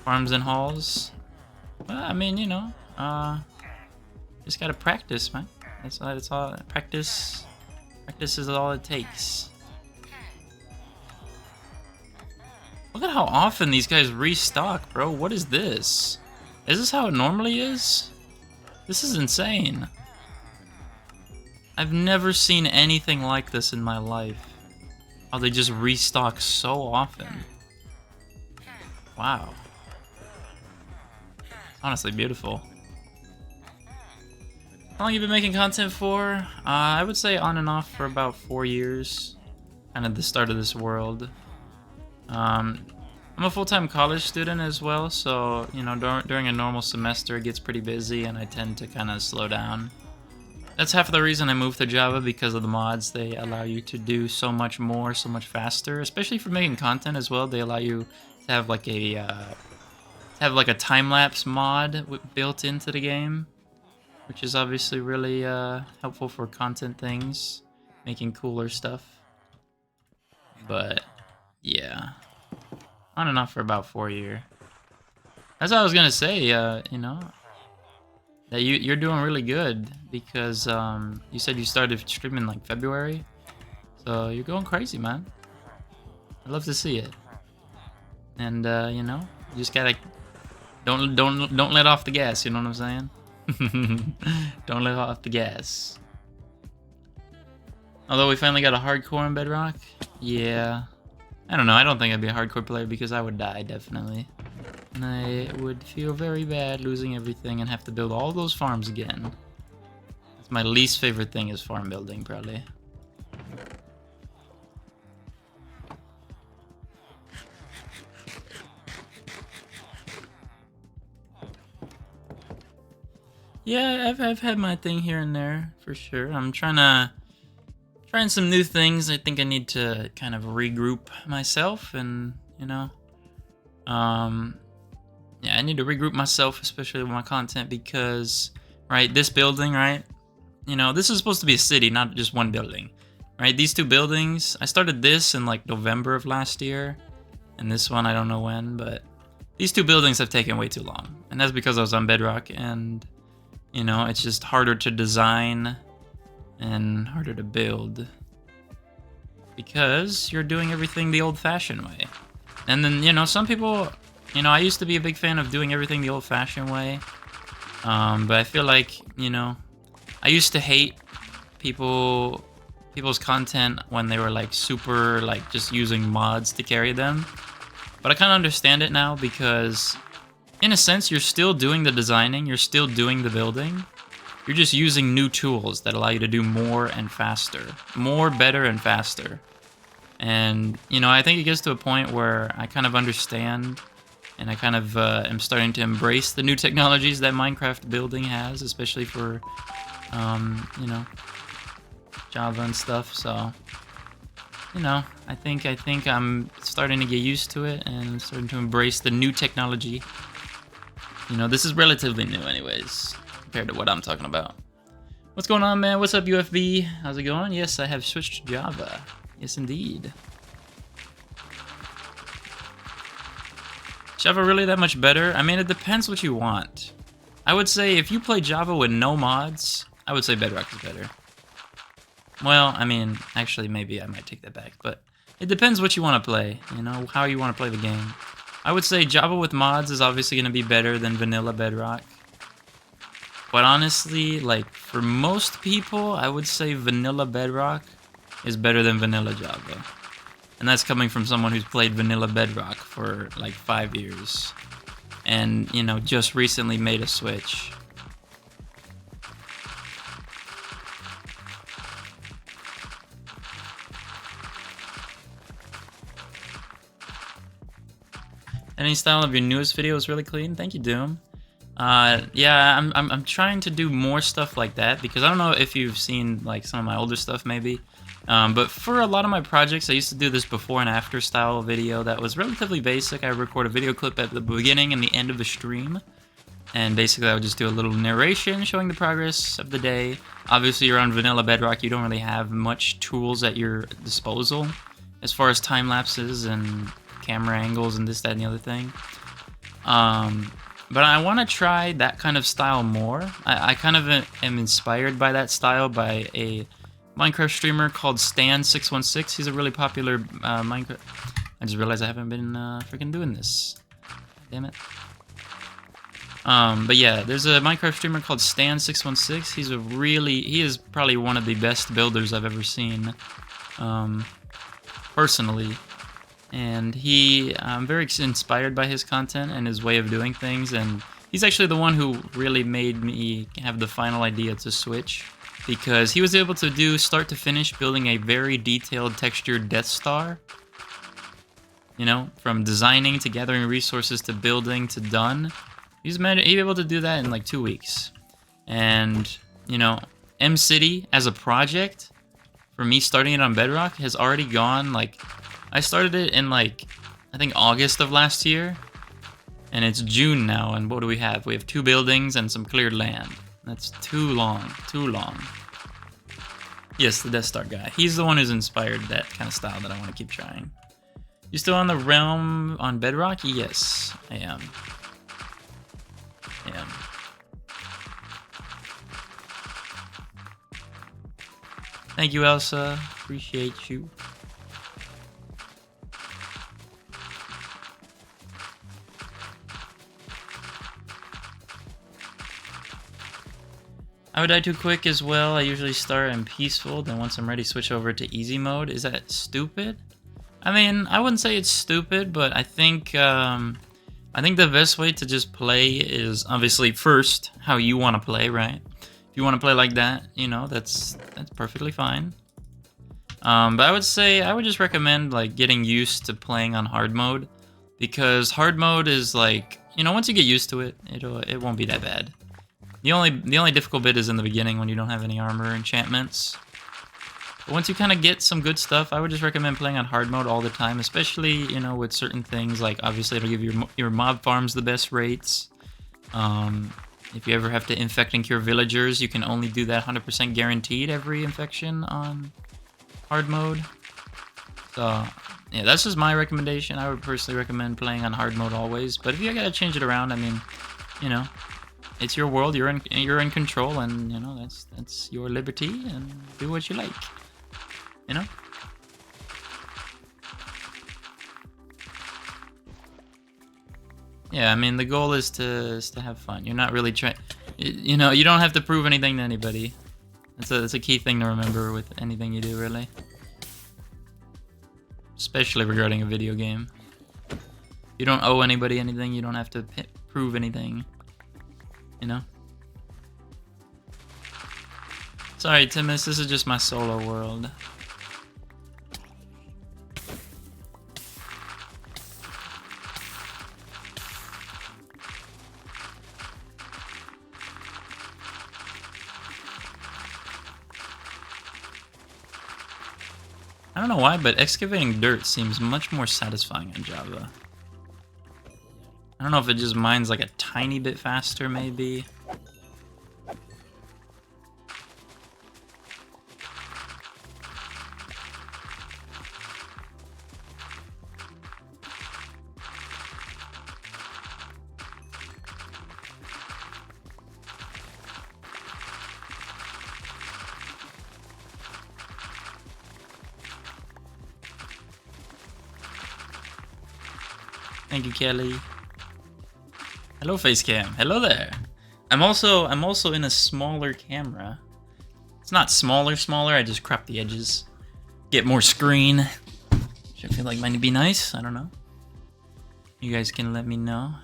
Farms and halls. Well, I mean, you know, just gotta practice, man. That's all. Practice is all it takes. Look at how often these guys restock, bro. What is this? Is this how it normally is? This is insane. I've never seen anything like this in my life. How they just restock so often. Wow. Honestly beautiful. How long have you been making content for? I would say on and off for about 4 years. Kind of the start of this world. I'm a full-time college student as well, so, you know, during a normal semester it gets pretty busy and I tend to kind of slow down. That's half of the reason I moved to Java, because of the mods. They allow you to do so much more, so much faster, especially for making content as well. They allow you to have like a time-lapse mod built into the game, which is obviously really helpful for content things, making cooler stuff. But yeah, on and off for about 4 years. That's what I was gonna say. You know, that you're doing really good, because you said you started streaming like February, so you're going crazy, man. I'd love to see it. And you know, you just gotta don't let off the gas. You know what I'm saying? Don't let off the gas. Although we finally got a hardcore in Bedrock, yeah. I don't know. I don't think I'd be a hardcore player because I would die definitely. And I would feel very bad losing everything and have to build all those farms again. That's my least favorite thing, is farm building, probably. Yeah, I've had my thing here and there, for sure. I'm trying some new things. I think I need to kind of regroup myself and, you know, yeah, I need to regroup myself, especially with my content, because, right, this building, right, you know, this is supposed to be a city, not just one building, right? These two buildings, I started this in like November of last year, and this one I don't know when, but these two buildings have taken way too long, and that's because I was on Bedrock, and, you know, it's just harder to design and harder to build because you're doing everything the old-fashioned way. And then, you know, some people, you know, I used to be a big fan of doing everything the old-fashioned way, but I feel like, you know, I used to hate people's content when they were like super, like, just using mods to carry them. But I kind of understand it now, because in a sense you're still doing the designing, you're still doing the building. You're just using new tools that allow you to do more and faster. More, better, and faster. And, you know, I think it gets to a point where I kind of understand, and I kind of am starting to embrace the new technologies that Minecraft building has, especially for, you know, Java and stuff. So, you know, I think I'm starting to get used to it and starting to embrace the new technology. You know, this is relatively new anyways, compared to what I'm talking about. What's going on, man? What's up, UFB? How's it going? Yes, I have switched to Java. Yes, indeed. Java really that much better? I mean, it depends what you want. I would say if you play Java with no mods, I would say Bedrock is better. Well, I mean, actually, maybe I might take that back, but it depends what you want to play, you know, how you want to play the game. I would say Java with mods is obviously going to be better than vanilla Bedrock. But honestly, like, for most people, I would say vanilla Bedrock is better than vanilla Java. And that's coming from someone who's played vanilla Bedrock for like 5 years. And, you know, just recently made a switch. Any style of your newest video is really clean. Thank you, Doom. Yeah, I'm trying to do more stuff like that because I don't know if you've seen like some of my older stuff maybe. But for a lot of my projects, I used to do this before and after style video that was relatively basic. I record a video clip at the beginning and the end of the stream. And basically I would just do a little narration showing the progress of the day. Obviously you're on vanilla Bedrock, you don't really have much tools at your disposal as far as time lapses and camera angles and this, that, and the other thing. But I want to try that kind of style more. I kind of am inspired by that style by a Minecraft streamer called Stan616. He's a really popular Minecraft... I just realized I haven't been freaking doing this. Damn it. But yeah, there's a Minecraft streamer called Stan616. He is probably one of the best builders I've ever seen, personally. And I'm very inspired by his content and his way of doing things, and he's actually the one who really made me have the final idea to switch, because he was able to do start to finish building a very detailed textured Death Star. You know, from designing to gathering resources to building to done. He's able to do that in like 2 weeks. And, you know, M-City as a project, for me starting it on Bedrock, has already gone like... I started it in like, I think August of last year, and it's June now, and what do we have? We have 2 buildings and some cleared land. That's too long, too long. Yes, the Death Star guy. He's the one who's inspired that kind of style that I want to keep trying. You still on the realm on Bedrock? Yes, I am. I am. Thank you, Elsa. Appreciate you. I would die too quick as well. I usually start in peaceful, then once I'm ready, switch over to easy mode. Is that stupid? I mean, I wouldn't say it's stupid, but I think the best way to just play is obviously first how you want to play, right? If you want to play like that, you know, that's perfectly fine. But I would say I would just recommend like getting used to playing on hard mode, because hard mode is like, you know, once you get used to it, it won't be that bad. The only difficult bit is in the beginning when you don't have any armor or enchantments. But once you kind of get some good stuff, I would just recommend playing on hard mode all the time, especially, you know, with certain things like obviously it'll give your mob farms the best rates. If you ever have to infect and cure villagers, you can only do that 100% guaranteed every infection on hard mode. So yeah, that's just my recommendation. I would personally recommend playing on hard mode always. But if you gotta change it around, I mean, you know, it's your world. You're in control, and you know that's your liberty, and do what you like. You know. Yeah, I mean the goal is to have fun. You're not really trying. You know, you don't have to prove anything to anybody. That's a key thing to remember with anything you do, really. Especially regarding a video game. You don't owe anybody anything. You don't have to prove anything. You know? Sorry, Timus, this is just my solo world. I don't know why, but excavating dirt seems much more satisfying in Java. I don't know if it just mines like a tiny bit faster, maybe. Thank you, Kelly. Hello, Facecam. Hello there. I'm also in a smaller camera. It's not smaller, I just crop the edges. Get more screen. Which I feel like might be nice. I don't know. You guys can let me know.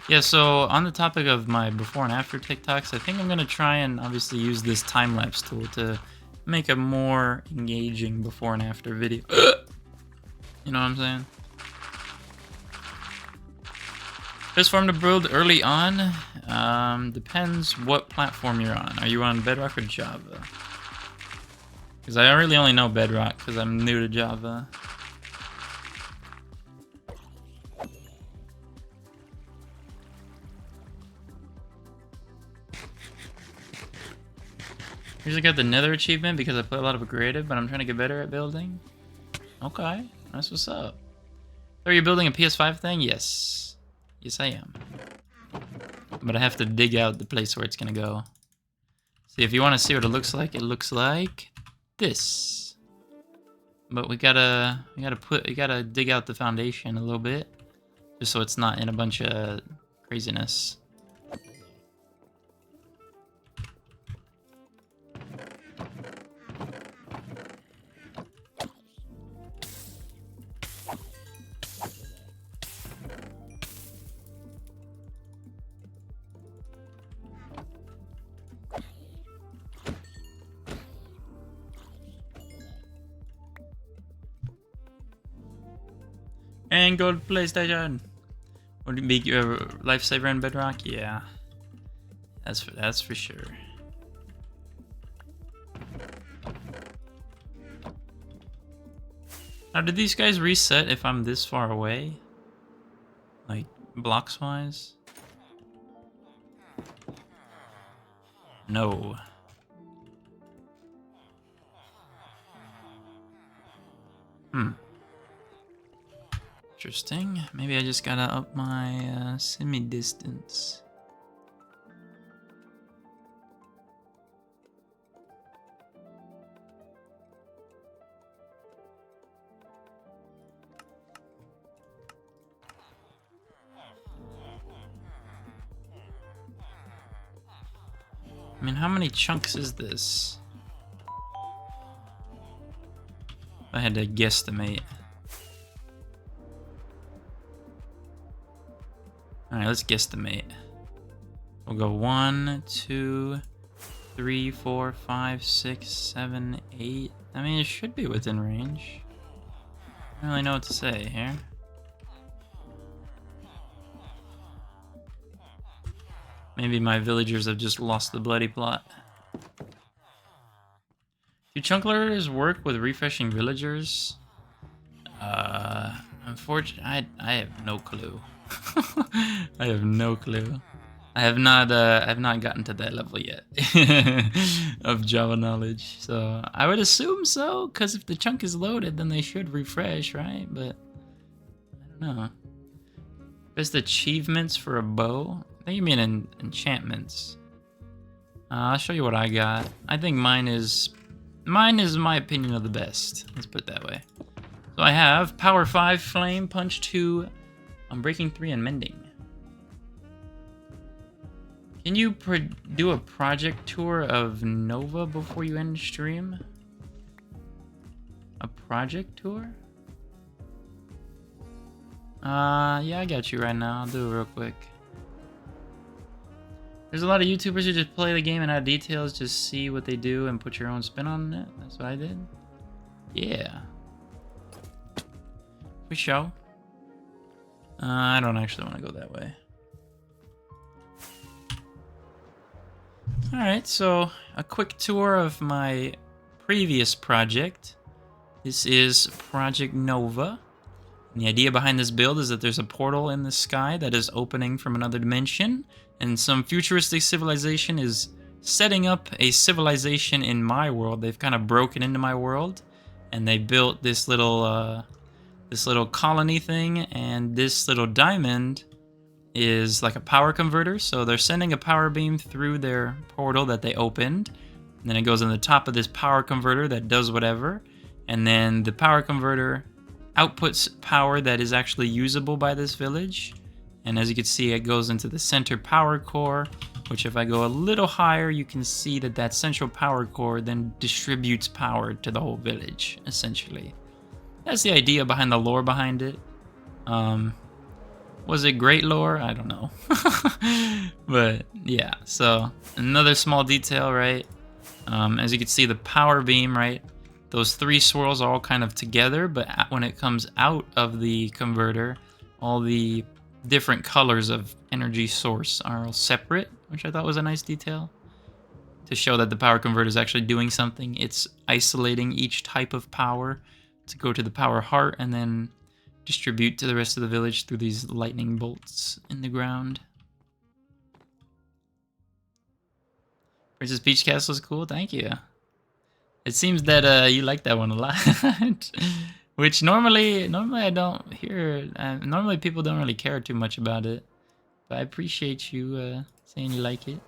Yeah, so on the topic of my before and after TikToks, I think I'm gonna try and obviously use this time-lapse tool to make a more engaging before and after video. You know what I'm saying? Best farm to build early on? Depends what platform you're on. Are you on Bedrock or Java? Because I really only know Bedrock because I'm new to Java. Usually got the Nether achievement because I play a lot of creative, but I'm trying to get better at building. Okay, that's what's up. Are you building a PS5 thing? Yes. Yes, I am. But I have to dig out the place where it's gonna go. See, if you want to see what it looks like this. But we gotta dig out the foundation a little bit, just so it's not in a bunch of craziness. And gold PlayStation. Would it be your lifesaver in Bedrock? Yeah, that's for sure. Now, did these guys reset if I'm this far away? Like, blocks wise? No. Interesting. Maybe I just gotta up my semi-distance. I mean, how many chunks is this? I had to guesstimate. Alright, let's guesstimate. We'll go 1, 2, 3, 4, 5, 6, 7, 8. I mean, it should be within range. I don't really know what to say here. Maybe my villagers have just lost the bloody plot. Do chunklers work with refreshing villagers? Unfortunately, I have no clue. I have no clue. I have not gotten to that level yet of Java knowledge. So I would assume so, because if the chunk is loaded, then they should refresh, right? But I don't know. Best achievements for a bow? I think you mean enchantments. I'll show you what I got. I think mine is my opinion of the best. Let's put it that way. So I have Power 5, Flame, Punch 2, Unbreaking 3, and Mending. Can you do a project tour of Nova before you end stream? A project tour? Yeah, I got you right now. I'll do it real quick. There's a lot of YouTubers who just play the game and add details, just see what they do and put your own spin on it. That's what I did. Yeah. For sure. I don't actually want to go that way. Alright, so a quick tour of my previous project. This is Project Nova. And the idea behind this build is that there's a portal in the sky that is opening from another dimension, and some futuristic civilization is setting up a civilization in my world. They've kind of broken into my world, and they built this little colony thing, and this little diamond is like a power converter. So they're sending a power beam through their portal that they opened. And then it goes on the top of this power converter that does whatever. And then the power converter outputs power that is actually usable by this village. And as you can see, it goes into the center power core, which if I go a little higher, you can see that that central power core then distributes power to the whole village, essentially. That's the idea behind the lore behind it. Was it great lore? I don't know. But yeah, so another small detail, right? As you can see, the power beam, right? Those three swirls are all kind of together, but when it comes out of the converter, all the different colors of energy source are all separate, which I thought was a nice detail. To show that the power converter is actually doing something. It's isolating each type of power to go to the power heart and then distribute to the rest of the village through these lightning bolts in the ground. Princess Peach Castle is cool, thank you. It seems that you like that one a lot. Which normally I don't hear. Normally people don't really care too much about it. But I appreciate you saying you like it.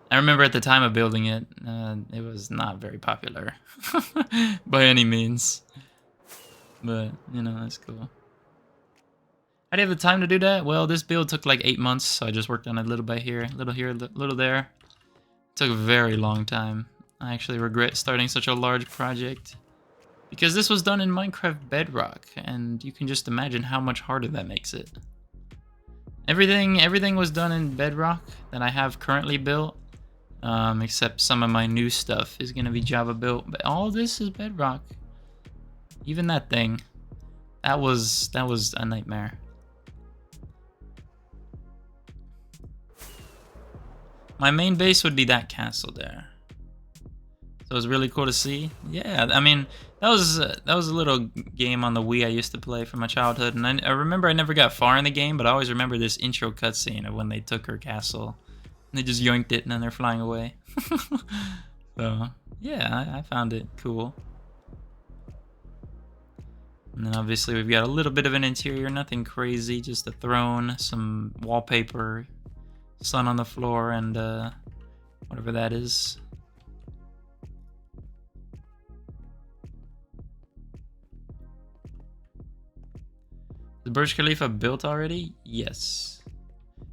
I remember at the time of building it, it was not very popular by any means. But, you know, that's cool. How do you have the time to do that? Well, this build took like 8 months, so I just worked on it a little bit here, a little there. It took a very long time. I actually regret starting such a large project. Because this was done in Minecraft Bedrock, and you can just imagine how much harder that makes it. Everything was done in Bedrock that I have currently built, except some of my new stuff is gonna be Java built, but all this is Bedrock. Even that thing, that was a nightmare. My main base would be that castle there. So it was really cool to see. Yeah, I mean, that was a little game on the Wii I used to play from my childhood, and I remember I never got far in the game, but I always remember this intro cutscene of when they took her castle. And they just yoinked it, and then they're flying away. So, yeah, I found it cool. And then obviously we've got a little bit of an interior, nothing crazy, just a throne, some wallpaper, sun on the floor, and whatever that is. The Burj Khalifa built already? Yes.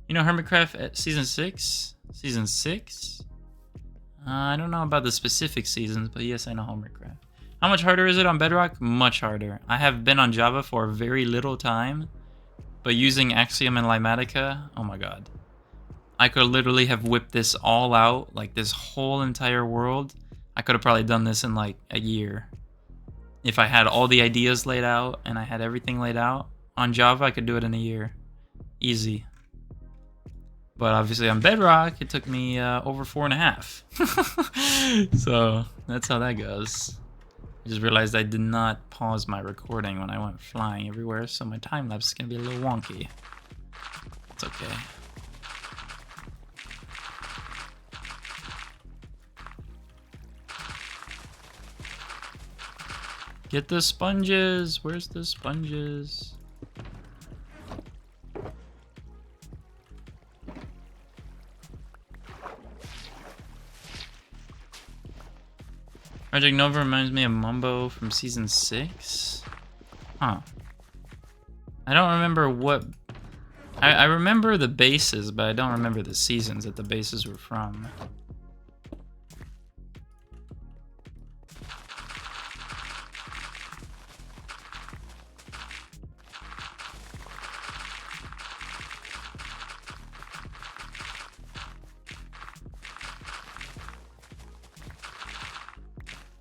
You know Hermitcraft at Season 6? Season 6? I don't know about the specific seasons, but yes, I know Hermitcraft. How much harder is it on Bedrock? Much harder. I have been on Java for a very little time, but using Axiom and Limatica, oh my god. I could literally have whipped this all out, like this whole entire world. I could have probably done this in like a year. If I had all the ideas laid out and I had everything laid out, on Java I could do it in a year. Easy. But obviously on Bedrock, it took me over 4.5. So that's how that goes. I just realized I did not pause my recording when I went flying everywhere, so my time-lapse is going to be a little wonky. It's okay. Get the sponges! Where's the sponges? Project Nova reminds me of Mumbo from Season 6? Huh. I don't remember what... I remember the bases, but I don't remember the seasons that the bases were from.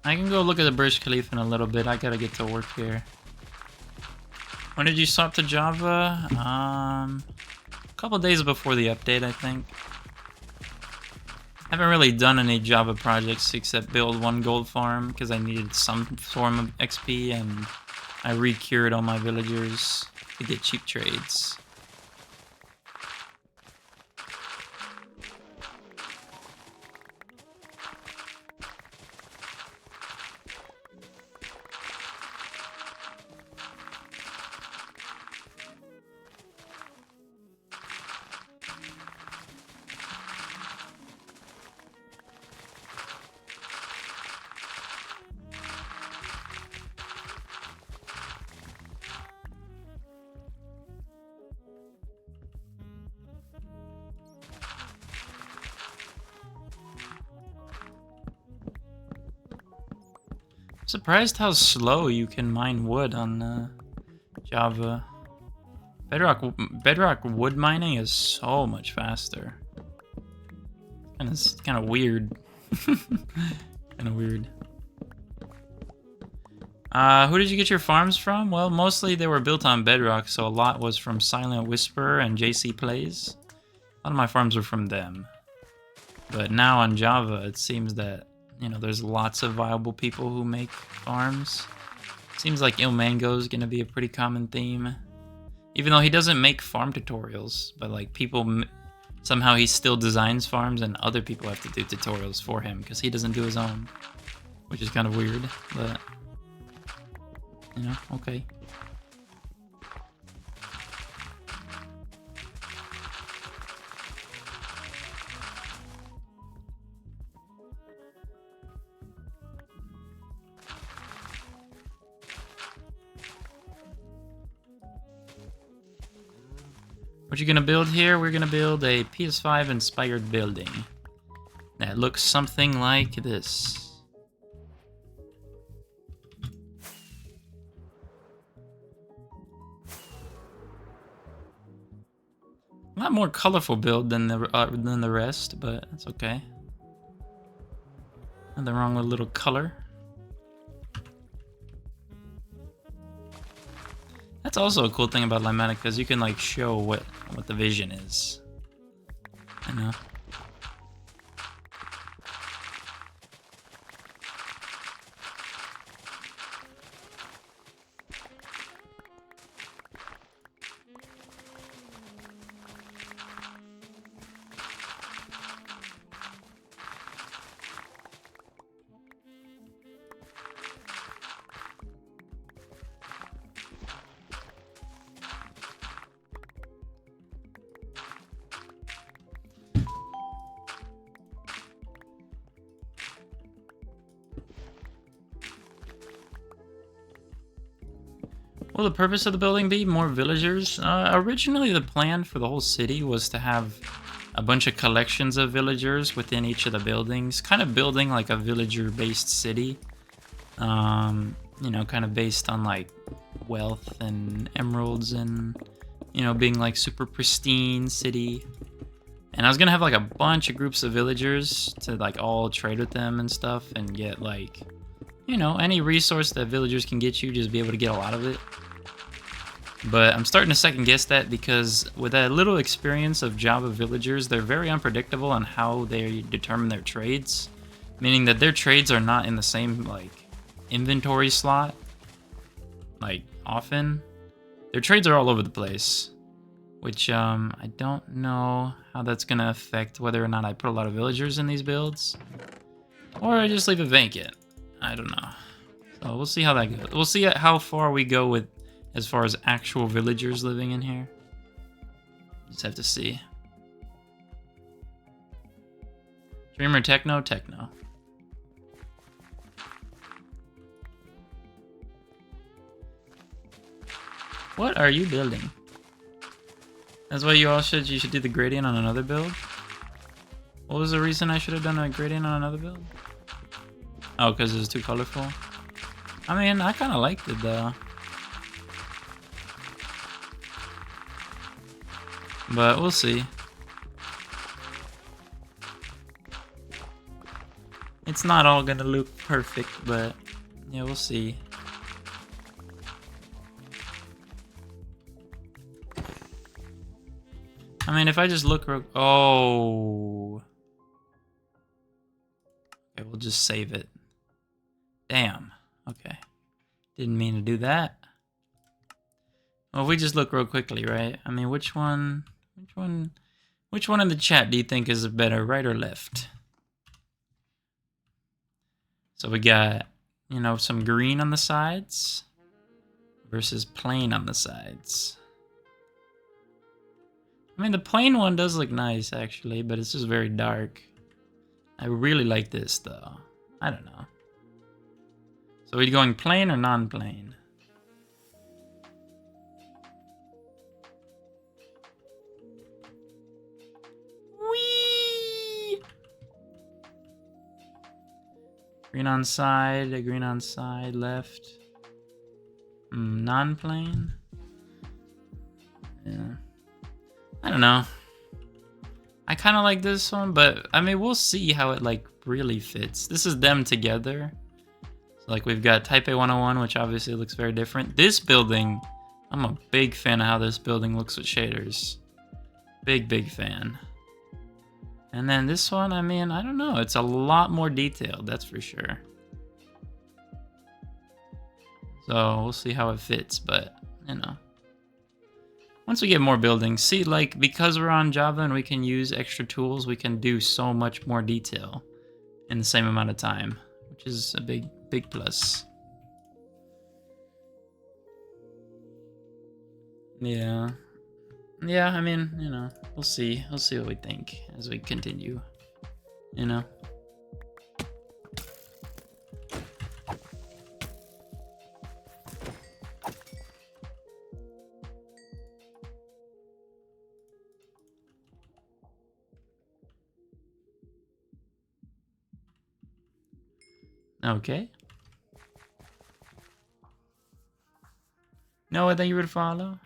I can go look at the Burj Khalifa in a little bit. I gotta get to work here. When did you swap to Java? A couple days before the update, I think. Haven't really done any Java projects except build one gold farm because I needed some form of XP, and I re-cured all my villagers to get cheap trades. surprised how slow you can mine wood on Java. Bedrock wood mining is so much faster. And it's kind of weird. Kind of weird. Who did you get your farms from? Well, mostly they were built on Bedrock, so a lot was from Silent Whisperer and JC Plays. A lot of my farms were from them. But now on Java, it seems that, you know, there's lots of viable people who make farms. Seems like Ilmango is gonna be a pretty common theme. Even though he doesn't make farm tutorials, but like people, somehow he still designs farms and other people have to do tutorials for him because he doesn't do his own. Which is kind of weird, but, you know, okay. What you gonna build here? We're gonna build a PS5 inspired building that looks something like this. A lot more colorful build than the rest, but that's okay. Nothing wrong with a little color. That's also a cool thing about Limatic, because you can like show what the vision is. I know. Will the purpose of the building be more villagers? Originally the plan for the whole city was to have a bunch of collections of villagers within each of the buildings, kind of building like a villager-based city. You know, kind of based on like wealth and emeralds and, you know, being like super pristine city. And I was gonna have like a bunch of groups of villagers to like all trade with them and stuff and get like, you know, any resource that villagers can get you, just be able to get a lot of it. But I'm starting to second guess that because with that little experience of Java villagers, they're very unpredictable on how they determine their trades. Meaning that their trades are not in the same like inventory slot, like often. Their trades are all over the place. Which I don't know how that's gonna affect whether or not I put a lot of villagers in these builds. Or I just leave it vacant. I don't know. So we'll see how that goes. We'll see how far we go with as far as actual villagers living in here. Just have to see. Dreamer Techno? Techno. What are you building? That's why you should do the gradient on another build? What was the reason I should have done a gradient on another build? Oh, because it was too colorful? I mean, I kind of liked it though. But we'll see. It's not all gonna look perfect, but yeah, we'll see. I mean, if I just look real... Oh. Okay, we'll just save it. Damn. Okay. Didn't mean to do that. Well, if we just look real quickly, right? I mean, which one in the chat do you think is better, right or left? So we got, you know, some green on the sides versus plain on the sides. I mean, the plain one does look nice, actually, but it's just very dark. I really like this, though. I don't know. So are we going plain or non-plain? Whee! Green on side, green on side, left. Non-plane? Yeah. I don't know. I kind of like this one, but I mean, we'll see how it like really fits. This is them together. So, like, we've got Taipei 101, which obviously looks very different. This building, I'm a big fan of how this building looks with shaders. Big fan. And then this one, I mean, I don't know. It's a lot more detailed, that's for sure. So we'll see how it fits, but, you know. Once we get more buildings, see, like, because we're on Java and we can use extra tools, we can do so much more detail in the same amount of time, which is a big plus. Yeah. Yeah, I mean, you know, we'll see. We'll see what we think as we continue, you know. Okay. No, I think you would follow.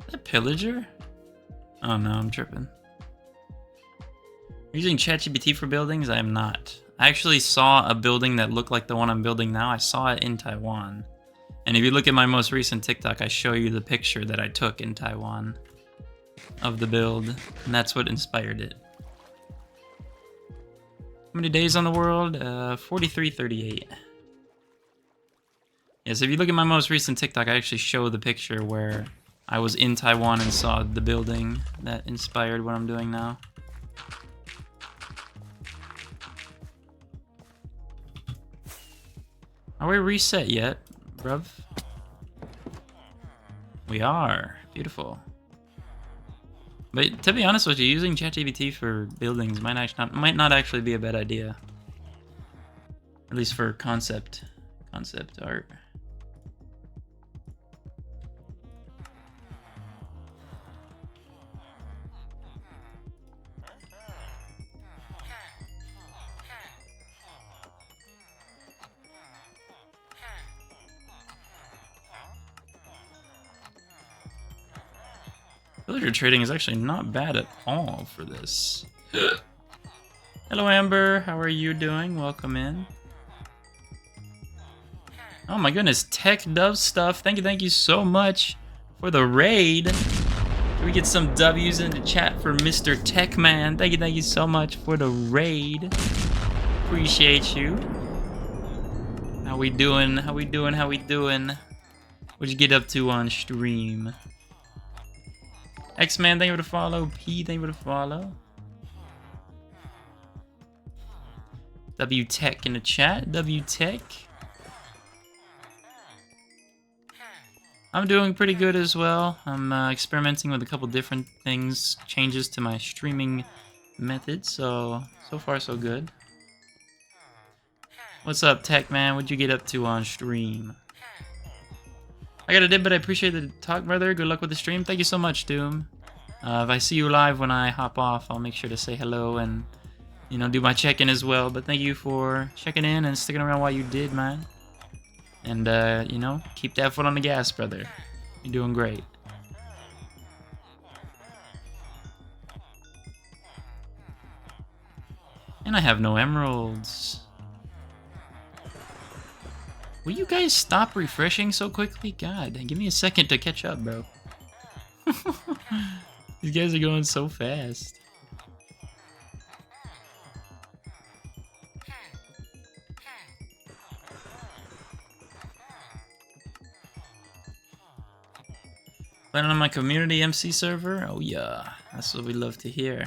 Is that Pillager? Oh no, I'm tripping. Using ChatGPT for buildings? I am not. I actually saw a building that looked like the one I'm building now. I saw it in Taiwan. And if you look at my most recent TikTok, I show you the picture that I took in Taiwan of the build, and that's what inspired it. How many days on the world? 4338. Yes, if you look at my most recent TikTok, I actually show the picture where I was in Taiwan and saw the building that inspired what I'm doing now. Are we reset yet, bruv? We are. Beautiful. But to be honest with you, using ChatGPT for buildings might not actually be a bad idea. At least for concept art. Villager trading is actually not bad at all for this. Hello, Amber. How are you doing? Welcome in. Oh my goodness, Tech Dove stuff. Thank you so much for the raid. Can we get some W's in the chat for Mr. Techman? Thank you so much for the raid. Appreciate you. How we doing? What'd you get up to on stream? X-Man, thank you for the follow. P, thank you for the follow. W-Tech in the chat. W-Tech. I'm doing pretty good as well. I'm experimenting with a couple different things, changes to my streaming method, so far so good. What's up, Tech Man? What'd you get up to on stream? I got a dip, but I appreciate the talk, brother. Good luck with the stream. Thank you so much, Doom. If I see you live when I hop off, I'll make sure to say hello and, you know, do my check-in as well. But thank you for checking in and sticking around while you did, man. And, you know, keep that foot on the gas, brother. You're doing great. And I have no emeralds. Will you guys stop refreshing so quickly? God, give me a second to catch up, bro. These guys are going so fast. Playing on my community MC server? Oh yeah, that's what we love to hear.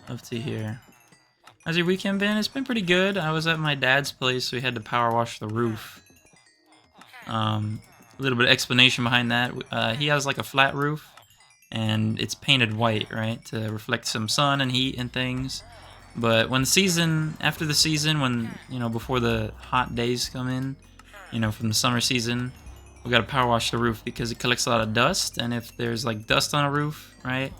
Love to hear. How's your weekend been? It's been pretty good. I was at my dad's place, so we had to power wash the roof. A little bit of explanation behind that. He has like a flat roof, and it's painted white, right, to reflect some sun and heat and things. But when after the season, when, you know, before the hot days come in, you know, from the summer season, we gotta power wash the roof because it collects a lot of dust, and if there's like dust on a roof, right,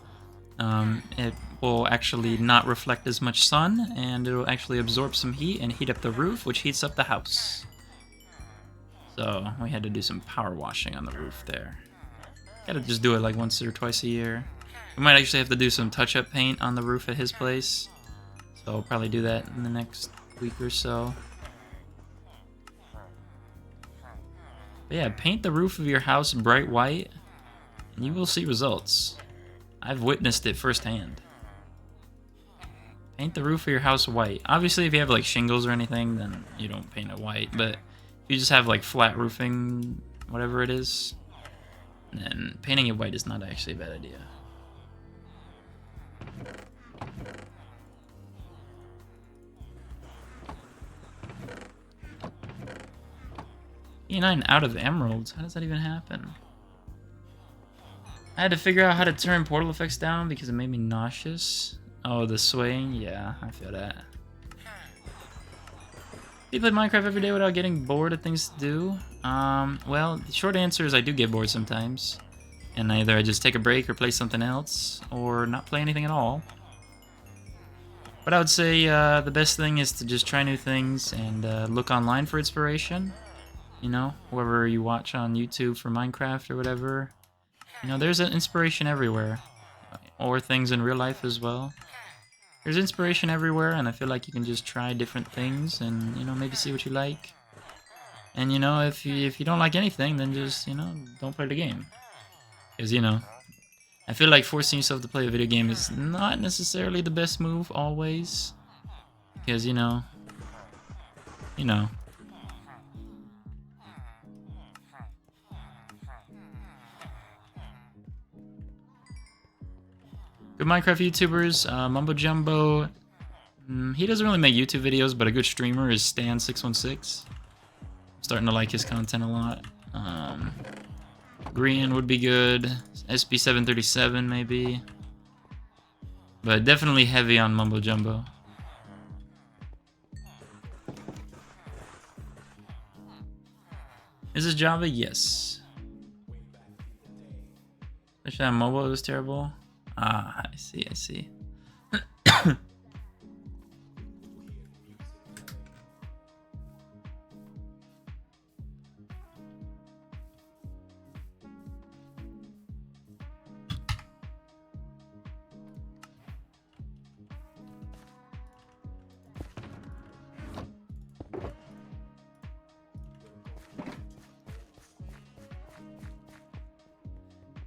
it will actually not reflect as much sun, and it'll actually absorb some heat and heat up the roof, which heats up the house. So we had to do some power washing on the roof there. Gotta just do it like once or twice a year. We might actually have to do some touch-up paint on the roof at his place, so I'll probably do that in the next week or so. But yeah, paint the roof of your house bright white, and you will see results. I've witnessed it firsthand. Paint the roof of your house white. Obviously, if you have like shingles or anything, then you don't paint it white. But if you just have like flat roofing, whatever it is, then painting it white is not actually a bad idea. E9 out of emeralds? How does that even happen? I had to figure out how to turn portal effects down because it made me nauseous. Oh, the swaying? Yeah, I feel that. Do you play Minecraft every day without getting bored of things to do? Well, the short answer is I do get bored sometimes. And either I just take a break or play something else, or not play anything at all. But I would say the best thing is to just try new things and look online for inspiration. You know, whoever you watch on YouTube for Minecraft or whatever. You know, there's an inspiration everywhere. Or things in real life as well. There's inspiration everywhere, and I feel like you can just try different things and, you know, maybe see what you like. And, you know, if you don't like anything, then just, you know, don't play the game. Because, you know, I feel like forcing yourself to play a video game is not necessarily the best move always. Because, you know. Good Minecraft YouTubers, Mumbo Jumbo. He doesn't really make YouTube videos, but a good streamer is Stan616. Starting to like his content a lot. Green would be good. SB737 maybe. But definitely heavy on Mumbo Jumbo. Is this Java? Yes. Especially on mobile, it was terrible. Ah, I see.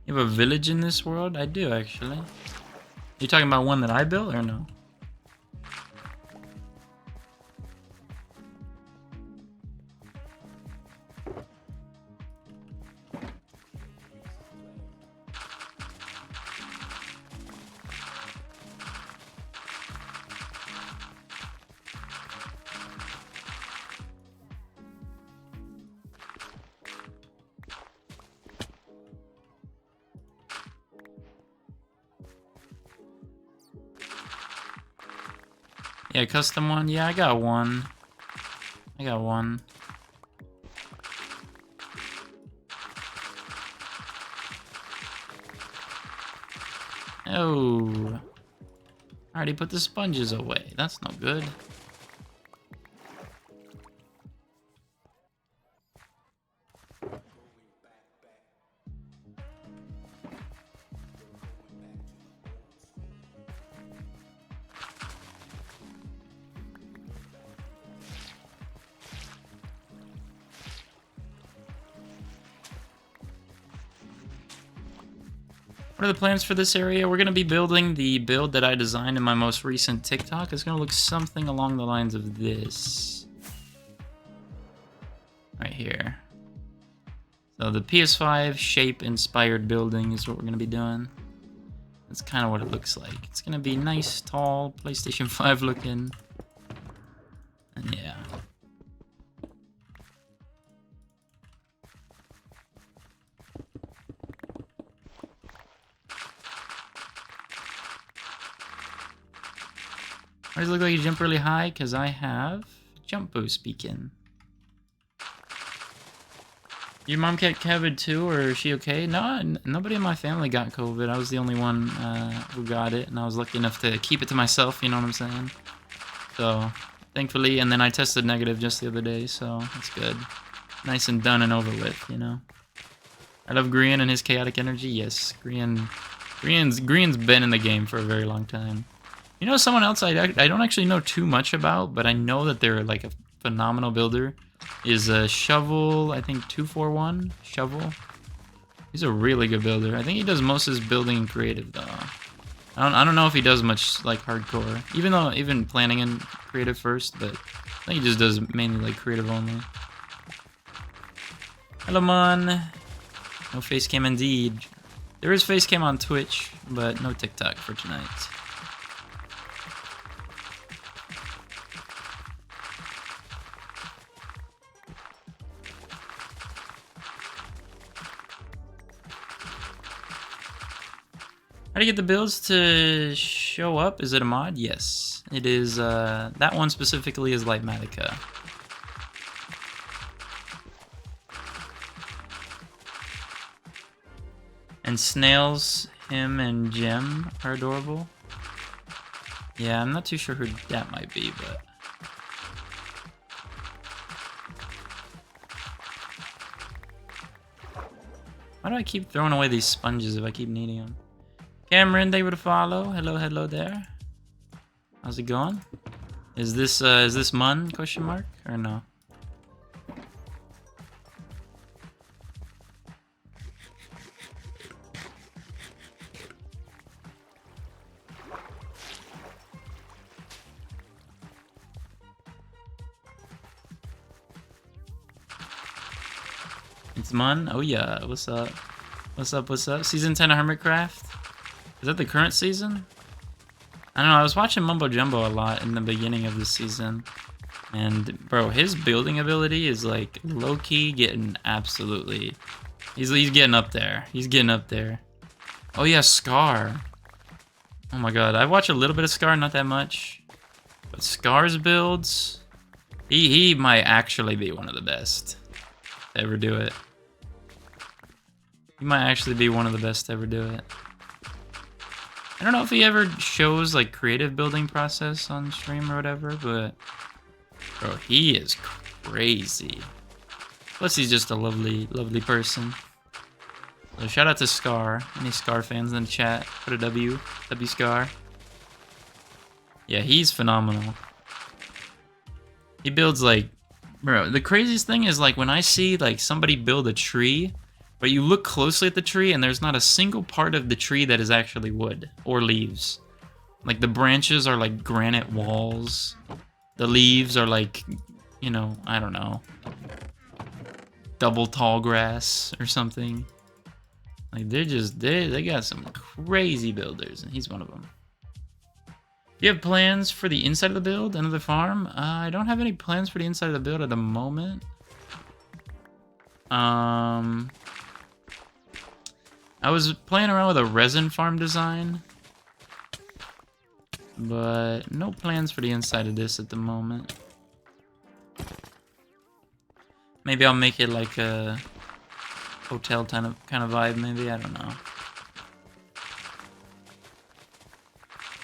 You have a village in this world? I do, actually. You talking about one that I built or no? Yeah, custom one? Yeah, I got one. Oh. I already put the sponges away. That's no good. What are the plans for this area? We're going to be building the build that I designed in my most recent TikTok. It's going to look something along the lines of this. Right here. So the PS5 shape inspired building is what we're going to be doing. That's kind of what it looks like. It's going to be nice, tall, PlayStation 5 looking. And yeah. Why does it look like you jump really high? Because I have jump boost beacon. Your mom got COVID too, or is she okay? No, nobody in my family got COVID. I was the only one who got it, and I was lucky enough to keep it to myself, you know what I'm saying? So, thankfully, and then I tested negative just the other day, so that's good. Nice and done and over with, you know? I love Grian and his chaotic energy. Yes, Grian's been in the game for a very long time. You know, someone else I don't actually know too much about, but I know that they're like a phenomenal builder. Is a Shovel, I think 241 Shovel. He's a really good builder. I think he does most of his building in creative though. I don't know if he does much like hardcore, even planning in creative first, but I think he just does mainly like creative only. Hello, man. No face cam indeed. There is face cam on Twitch, but no TikTok for tonight. How do you get the builds to show up? Is it a mod? Yes. It is, that one specifically is Lightmatica. And Snails, him, and Gem are adorable. Yeah, I'm not too sure who that might be, but... Why do I keep throwing away these sponges if I keep needing them? Cameron, thank you for the follow. Hello there. How's it going? Is this Mun, question mark, or no? It's Mun? Oh yeah, what's up? What's up? Season 10 of Hermitcraft? Is that the current season? I don't know, I was watching Mumbo Jumbo a lot in the beginning of this season. And, bro, his building ability is, like, low-key getting absolutely... He's getting up there. He's getting up there. Oh, yeah, Scar. Oh, my God. I watch a little bit of Scar, not that much. But Scar's builds... He might actually be one of the best to ever do it. He might actually be one of the best to ever do it. I don't know if he ever shows like creative building process on stream or whatever, but bro, he is crazy. Plus he's just a lovely person. So shout out to Scar. Any Scar fans in the chat, put a W Scar. Yeah, he's phenomenal. He builds like, bro, the craziest thing is like when I see like somebody build a tree, but you look closely at the tree and there's not a single part of the tree that is actually wood or leaves. Like the branches are like granite walls. The leaves are like, you know, I don't know, double tall grass or something. Like they got some crazy builders and he's one of them. Do you have plans for the inside of the build, another farm? I don't have any plans for the inside of the build at the moment. I was playing around with a resin farm design, but no plans for the inside of this at the moment. Maybe I'll make it like a hotel kind of vibe, maybe, I don't know.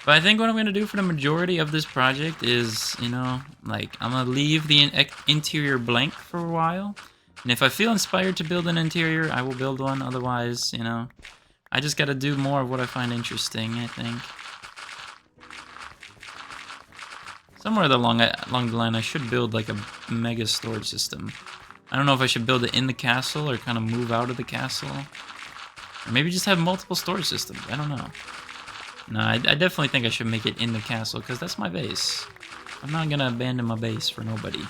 But I think what I'm going to do for the majority of this project is, you know, like, I'm going to leave the interior blank for a while. And if I feel inspired to build an interior, I will build one. Otherwise, you know, I just got to do more of what I find interesting, I think. Somewhere along the line, I should build, like, a mega storage system. I don't know if I should build it in the castle or kind of move out of the castle. Or maybe just have multiple storage systems. I don't know. No, I definitely think I should make it in the castle, because that's my base. I'm not going to abandon my base for nobody.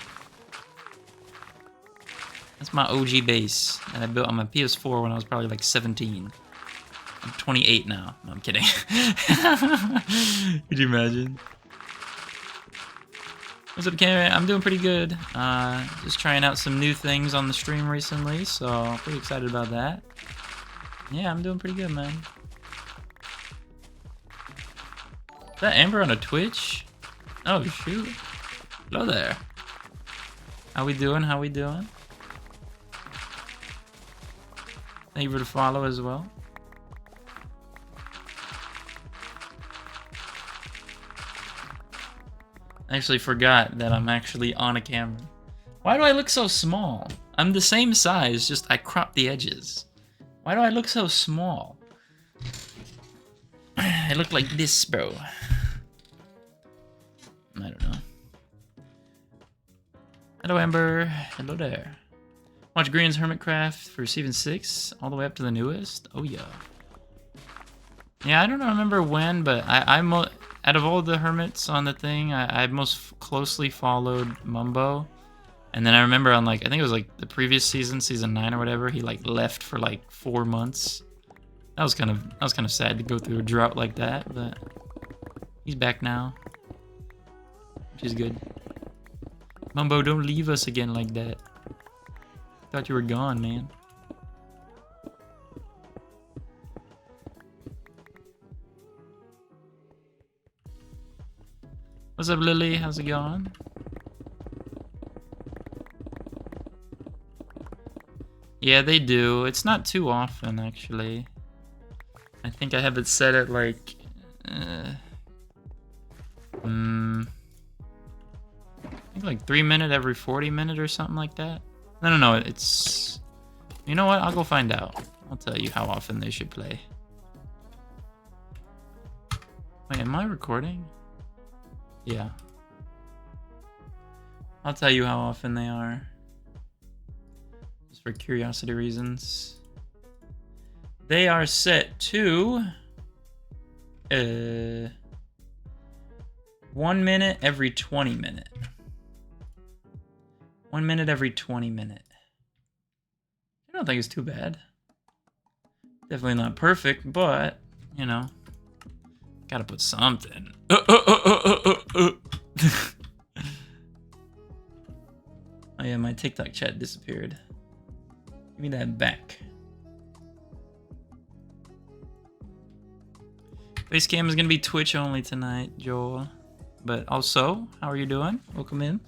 That's my OG base that I built on my PS4 when I was probably like 17. I'm 28 now. No, I'm kidding. Could you imagine? What's up, Cameron? I'm doing pretty good. Just trying out some new things on the stream recently, so I'm pretty excited about that. Yeah, I'm doing pretty good, man. Is that Amber on a Twitch? Oh shoot. Hello there. How we doing? How we doing? Thank you for the follow as well. I actually forgot that I'm actually on a camera. Why do I look so small? I'm the same size, just I cropped the edges. Why do I look so small? I look like this, bro. I don't know. Hello, Amber. Hello there. Watch Green's Hermitcraft for Season 6, all the way up to the newest. Oh, yeah. Yeah, I don't remember when, but I'm out of all the hermits on the thing, I most closely followed Mumbo. And then I remember on, like, I think it was, like, the previous season, Season 9 or whatever, he, like, left for, like, 4 months. That was kind of sad to go through a drought like that, but he's back now, which is good. Mumbo, don't leave us again like that. Thought you were gone, man. What's up, Lily? How's it going? Yeah, they do. It's not too often, actually. I think I have it set at like... I think like 3 minute every 40 minute or something like that. No, it's... You know what? I'll go find out. I'll tell you how often they should play. Wait, am I recording? Yeah. I'll tell you how often they are. Just for curiosity reasons. They are set to... 1 minute every 20 minute. 1 minute every 20 minute. I don't think it's too bad. Definitely not perfect, but, you know, gotta put something. Oh yeah, my TikTok chat disappeared. Give me that back. Facecam is gonna be Twitch only tonight, Joel. But also, how are you doing? Welcome in.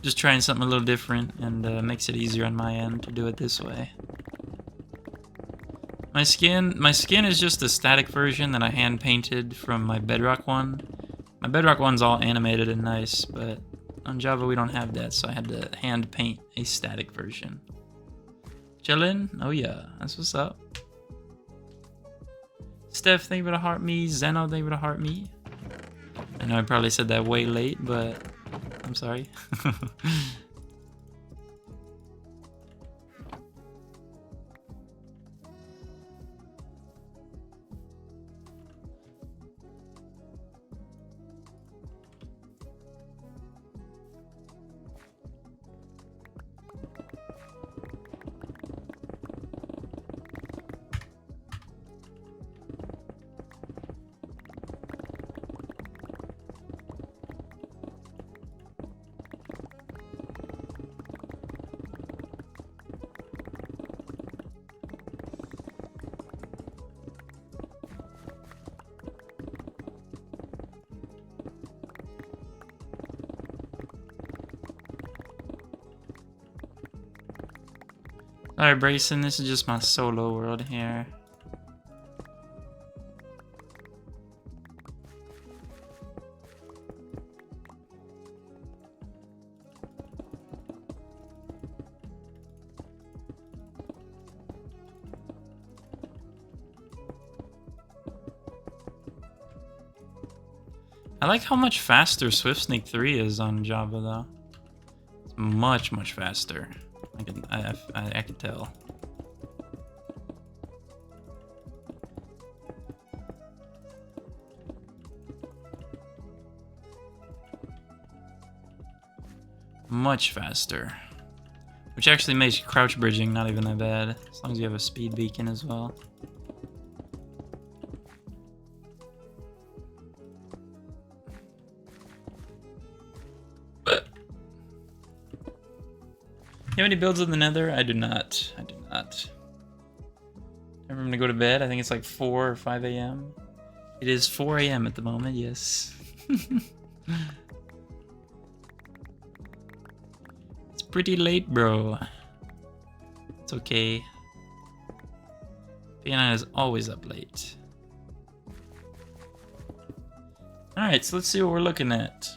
Just trying something a little different, and makes it easier on my end to do it this way. My skin is just a static version that I hand painted from my Bedrock one. My Bedrock one's all animated and nice, but on Java we don't have that, so I had to hand paint a static version. Chillin'? Oh yeah, that's what's up. Steph, thank you for the heart me. Zeno, thank you for the heart me. I know I probably said that way late, but I'm sorry. Alright, Brayson, this is just my solo world here. I like how much faster SwiftSneak 3 is on Java, though. It's much, much faster. I can tell. Much faster. Which actually makes crouch bridging not even that bad, as long as you have a speed beacon as well. You have any builds in the Nether? I do not. I do not. Time for him to go to bed. I think it's like 4 or 5 a.m. It is 4 a.m. at the moment, yes. It's pretty late, bro. It's okay. Piano is always up late. Alright, so let's see what we're looking at.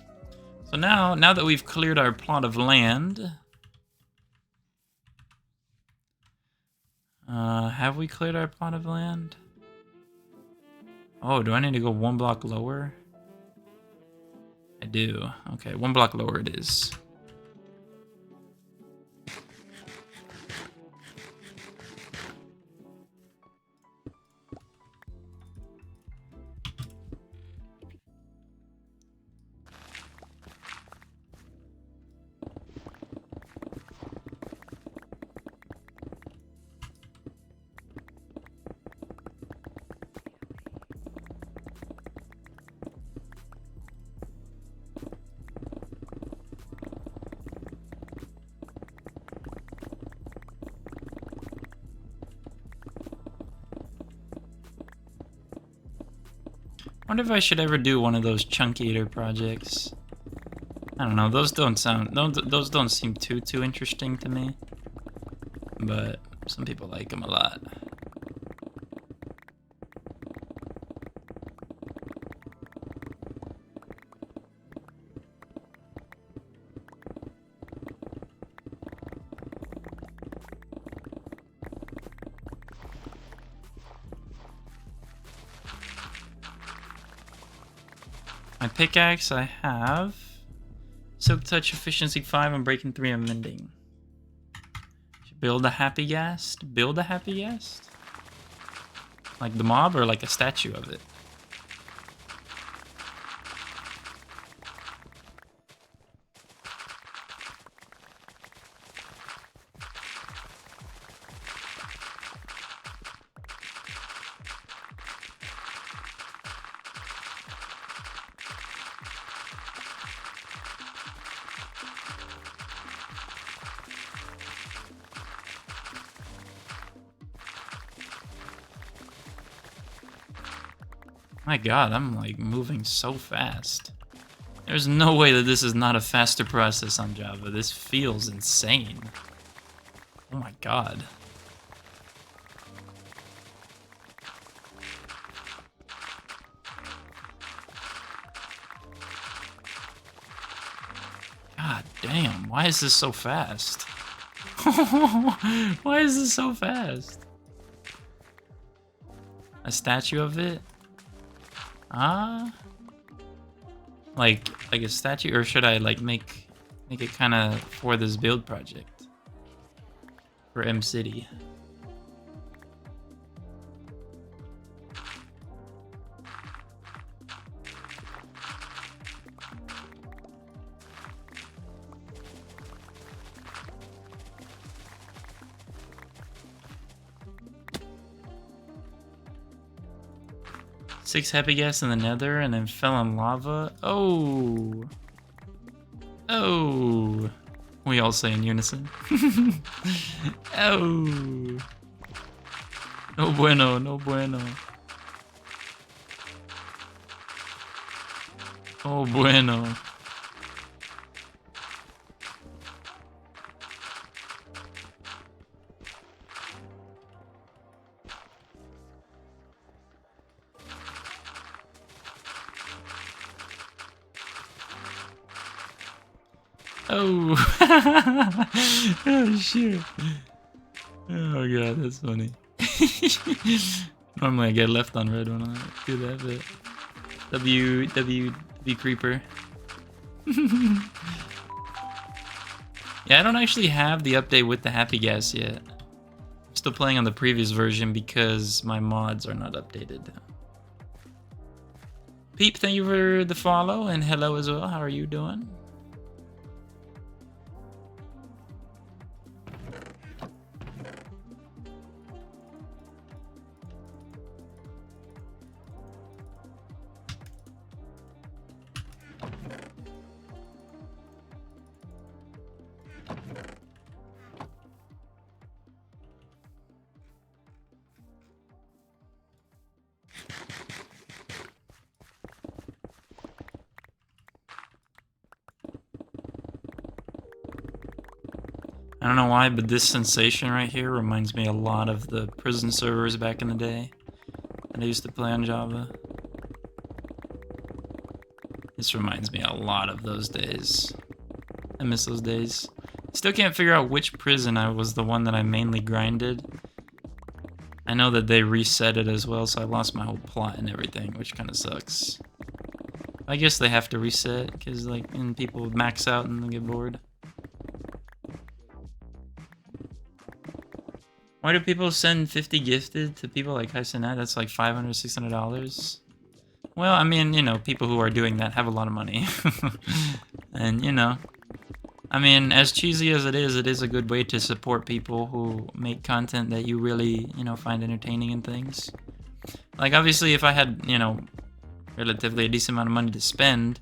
So now that we've cleared our plot of land... have we cleared our plot of land? Oh, do I need to go one block lower? I do. Okay, one block lower it is. I wonder if I should ever do one of those chunkier projects. I don't know, those don't seem too interesting to me. But some people like them a lot. My pickaxe I have Silk Touch Efficiency 5 and Breaking 3 and Mending. Should build a happy guest? Build a happy guest? Like the mob or like a statue of it? My god, I'm like moving so fast. There's no way that this is not a faster process on Java. This feels insane. Oh my god. God damn, why is this so fast? Why is this so fast? A statue of it? Like a statue, or should I like make it kind of for this build project for M City? Six happy guests in the nether and then fell in lava. Oh. Oh. We all say in unison. Oh. No bueno, no bueno. Oh bueno. Oh. Oh shit. Oh god, that's funny. Normally I get left on red when I do that, but W creeper. Yeah, I don't actually have the update with the happy gas yet. I'm still playing on the previous version because my mods are not updated. Peep, thank you for the follow, and hello as well. How are you doing? I don't know why, but this sensation right here reminds me a lot of the prison servers back in the day that I used to play on Java. This reminds me a lot of those days. I miss those days. Still can't figure out which prison I was the one that I mainly grinded. I know that they reset it as well, so I lost my whole plot and everything, which kind of sucks. I guess they have to reset, because like, and people max out and they get bored. Why do people send 50 gifted to people like Hysenat? That's like $500, $600. Well, I mean, you know, people who are doing that have a lot of money. And, you know, I mean, as cheesy as it is a good way to support people who make content that you really, you know, find entertaining and things. Like, obviously, if I had, you know, relatively a decent amount of money to spend,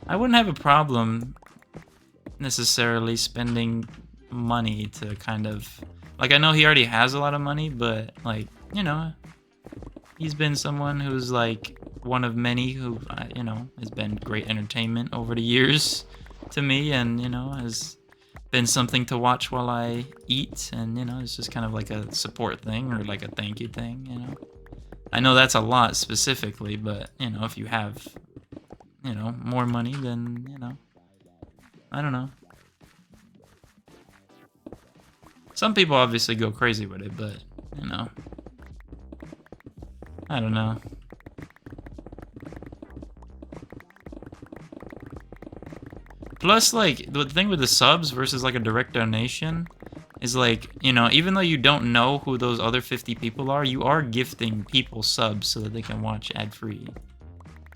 I wouldn't have a problem necessarily spending money to kind of... Like, I know he already has a lot of money, but, like, you know, he's been someone who's, like, one of many who, you know, has been great entertainment over the years to me, and, you know, has been something to watch while I eat, and, you know, it's just kind of like a support thing, or like a thank you thing, you know. I know that's a lot specifically, but, you know, if you have, you know, more money, then, you know, I don't know. Some people obviously go crazy with it, but, you know, I don't know. Plus, like, the thing with the subs versus, like, a direct donation is, like, you know, even though you don't know who those other 50 people are, you are gifting people subs so that they can watch ad-free.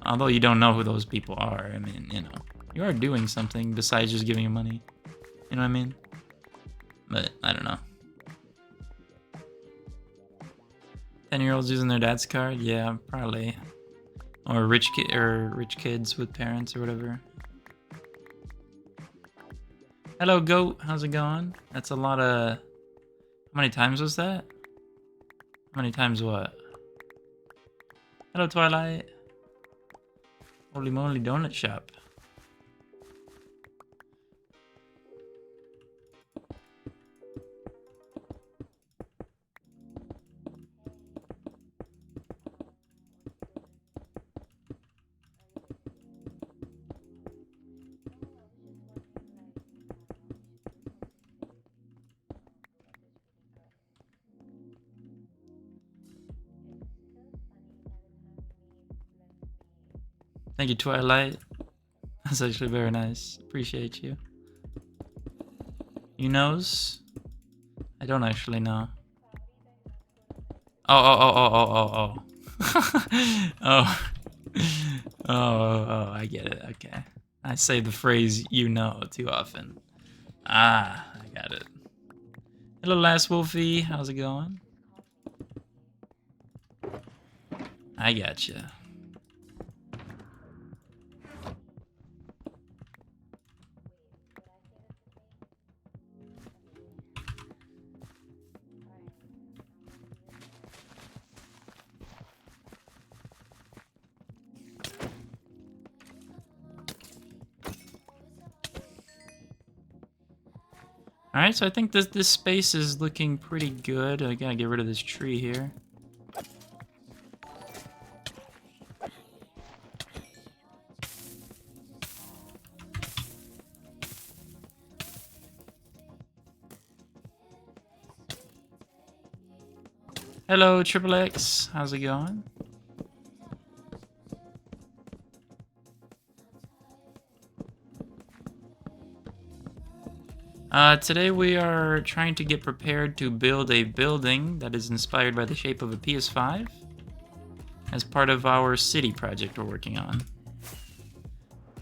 Although you don't know who those people are, I mean, you know, you are doing something besides just giving them money. You know what I mean? But, I don't know. 10-year-olds using their dad's card? Yeah, probably. Or rich kids with parents or whatever. Hello, goat. How's it going? That's a lot of... How many times was that? How many times what? Hello, Twilight. Holy moly, donut shop. Thank you, Twilight. That's actually very nice. Appreciate you. You knows? I don't actually know. Oh. Oh. Oh, I get it. Okay. I say the phrase "you know" too often. Ah, I got it. Hello, Last Wolfie. How's it going? I gotcha. Alright, so I think this space is looking pretty good. I gotta get rid of this tree here. Hello, Triple X. How's it going? Today we are trying to get prepared to build a building that is inspired by the shape of a PS5 as part of our city project we're working on.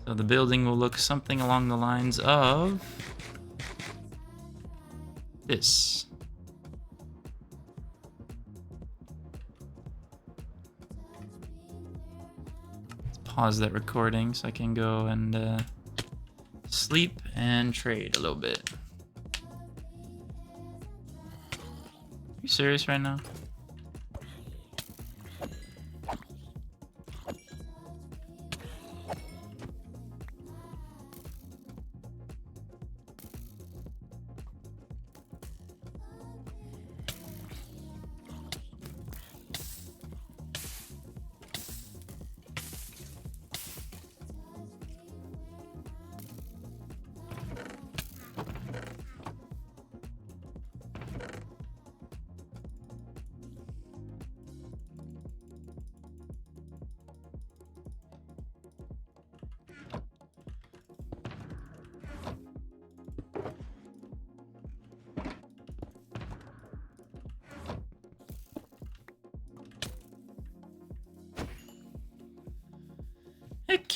So the building will look something along the lines of this. Let's pause that recording so I can go and sleep and trade a little bit. You serious right now?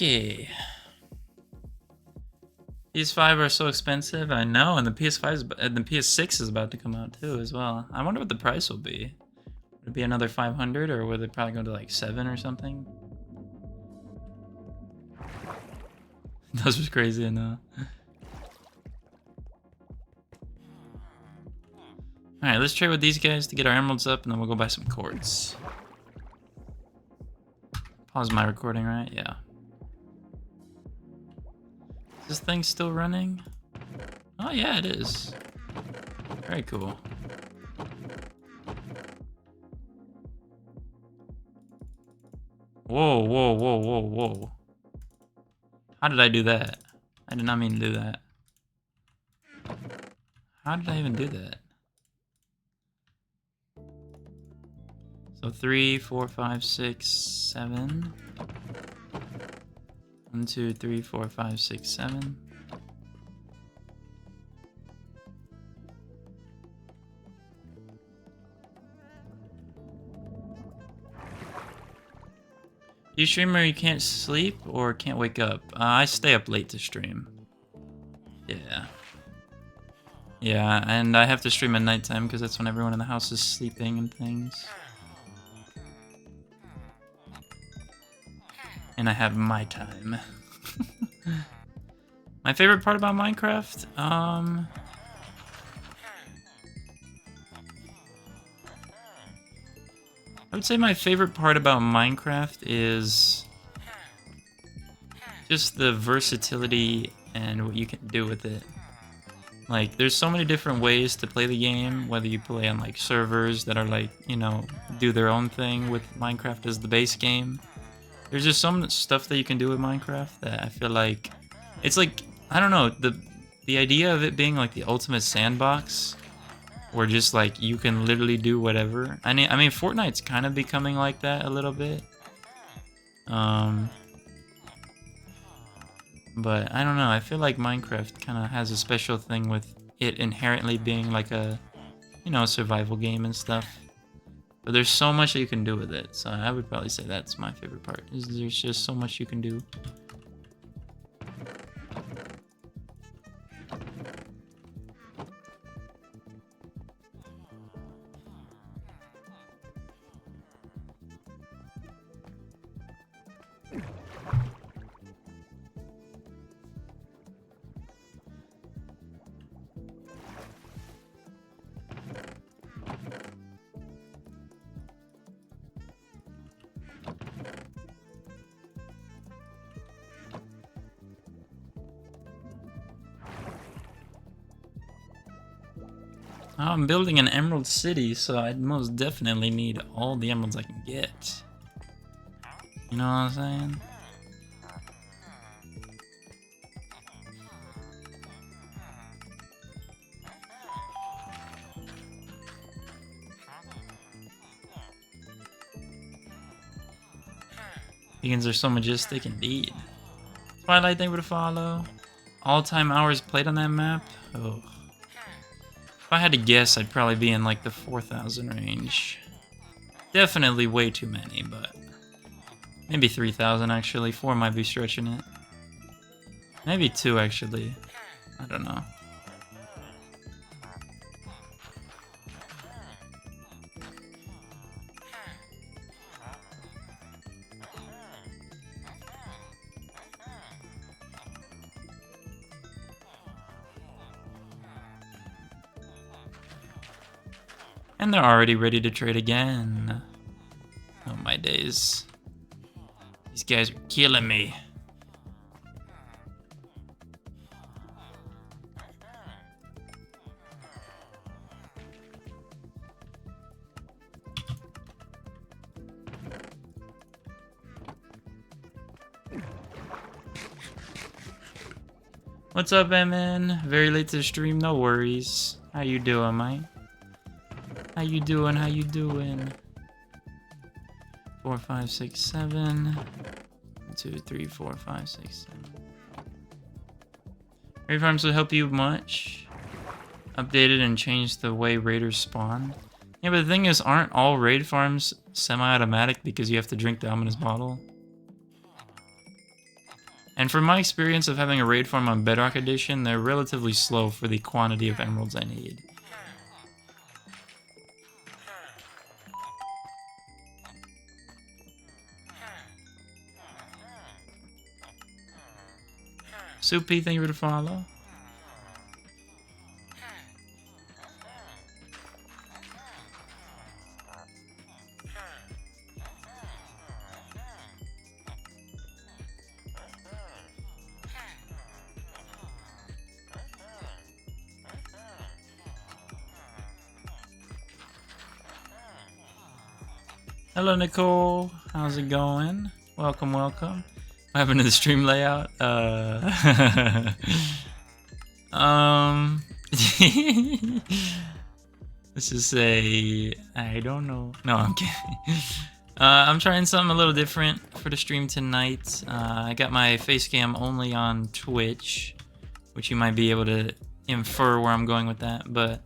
Okay. PS5 are so expensive, I know, and the PS6 is about to come out too as well. I wonder what the price will be. Would it be another 500, or would it probably go to like 7 or something? That was crazy, I know. Alright, let's trade with these guys to get our emeralds up, and then we'll go buy some quartz. Pause my recording, right? Yeah. Is this thing still running? Oh yeah, it is. Very cool. Whoa, whoa, whoa, whoa, whoa. How did I do that? I did not mean to do that. How did I even do that? So 3, 4, 5, 6, 7. 1, 2, 3, 4, 5, 6, 7. You stream or you can't sleep or can't wake up? I stay up late to stream. Yeah. Yeah, and I have to stream at nighttime because that's when everyone in the house is sleeping and things. And I have my time. My favorite part about Minecraft? I would say my favorite part about Minecraft is just the versatility and what you can do with it. Like, there's so many different ways to play the game, whether you play on like servers that are like, you know, do their own thing with Minecraft as the base game. There's just some stuff that you can do with Minecraft that I feel like it's like, I don't know, the idea of it being like the ultimate sandbox where just like you can literally do whatever. I mean Fortnite's kind of becoming like that a little bit. But I don't know, I feel like Minecraft kind of has a special thing with it inherently being like a, you know, survival game and stuff. But there's so much that you can do with it, so I would probably say that's my favorite part, is there's just so much you can do. I'm building an emerald city, so I'd most definitely need all the emeralds I can get. You know what I'm saying? Beacons are so majestic indeed. Twilight, thank you for the follow. All-time hours played on that map? Oh. If I had to guess, I'd probably be in like the 4,000 range. Definitely way too many, but maybe 3,000 actually. 4 might be stretching it. Maybe 2 actually. I don't know. And they're already ready to trade again. Oh my days. These guys are killing me. What's up, MN? Very late to the stream, no worries. How you doing, mate? How you doing? How you doing? 4, 5, 6, 7. 1, 2, 3, 4, 5, 6, 7. Raid farms will help you much. Updated and changed the way raiders spawn. Yeah, but the thing is, aren't all raid farms semi-automatic because you have to drink the ominous bottle? And from my experience of having a raid farm on Bedrock Edition, they're relatively slow for the quantity of emeralds I need. Soupy, thank you for the follow. Hello, Nicole. How's it going? Welcome, welcome. What happened to the stream layout? Let's just say I don't know. No, I'm kidding. I'm trying something a little different for the stream tonight. I got my face cam only on Twitch, which you might be able to infer where I'm going with that, but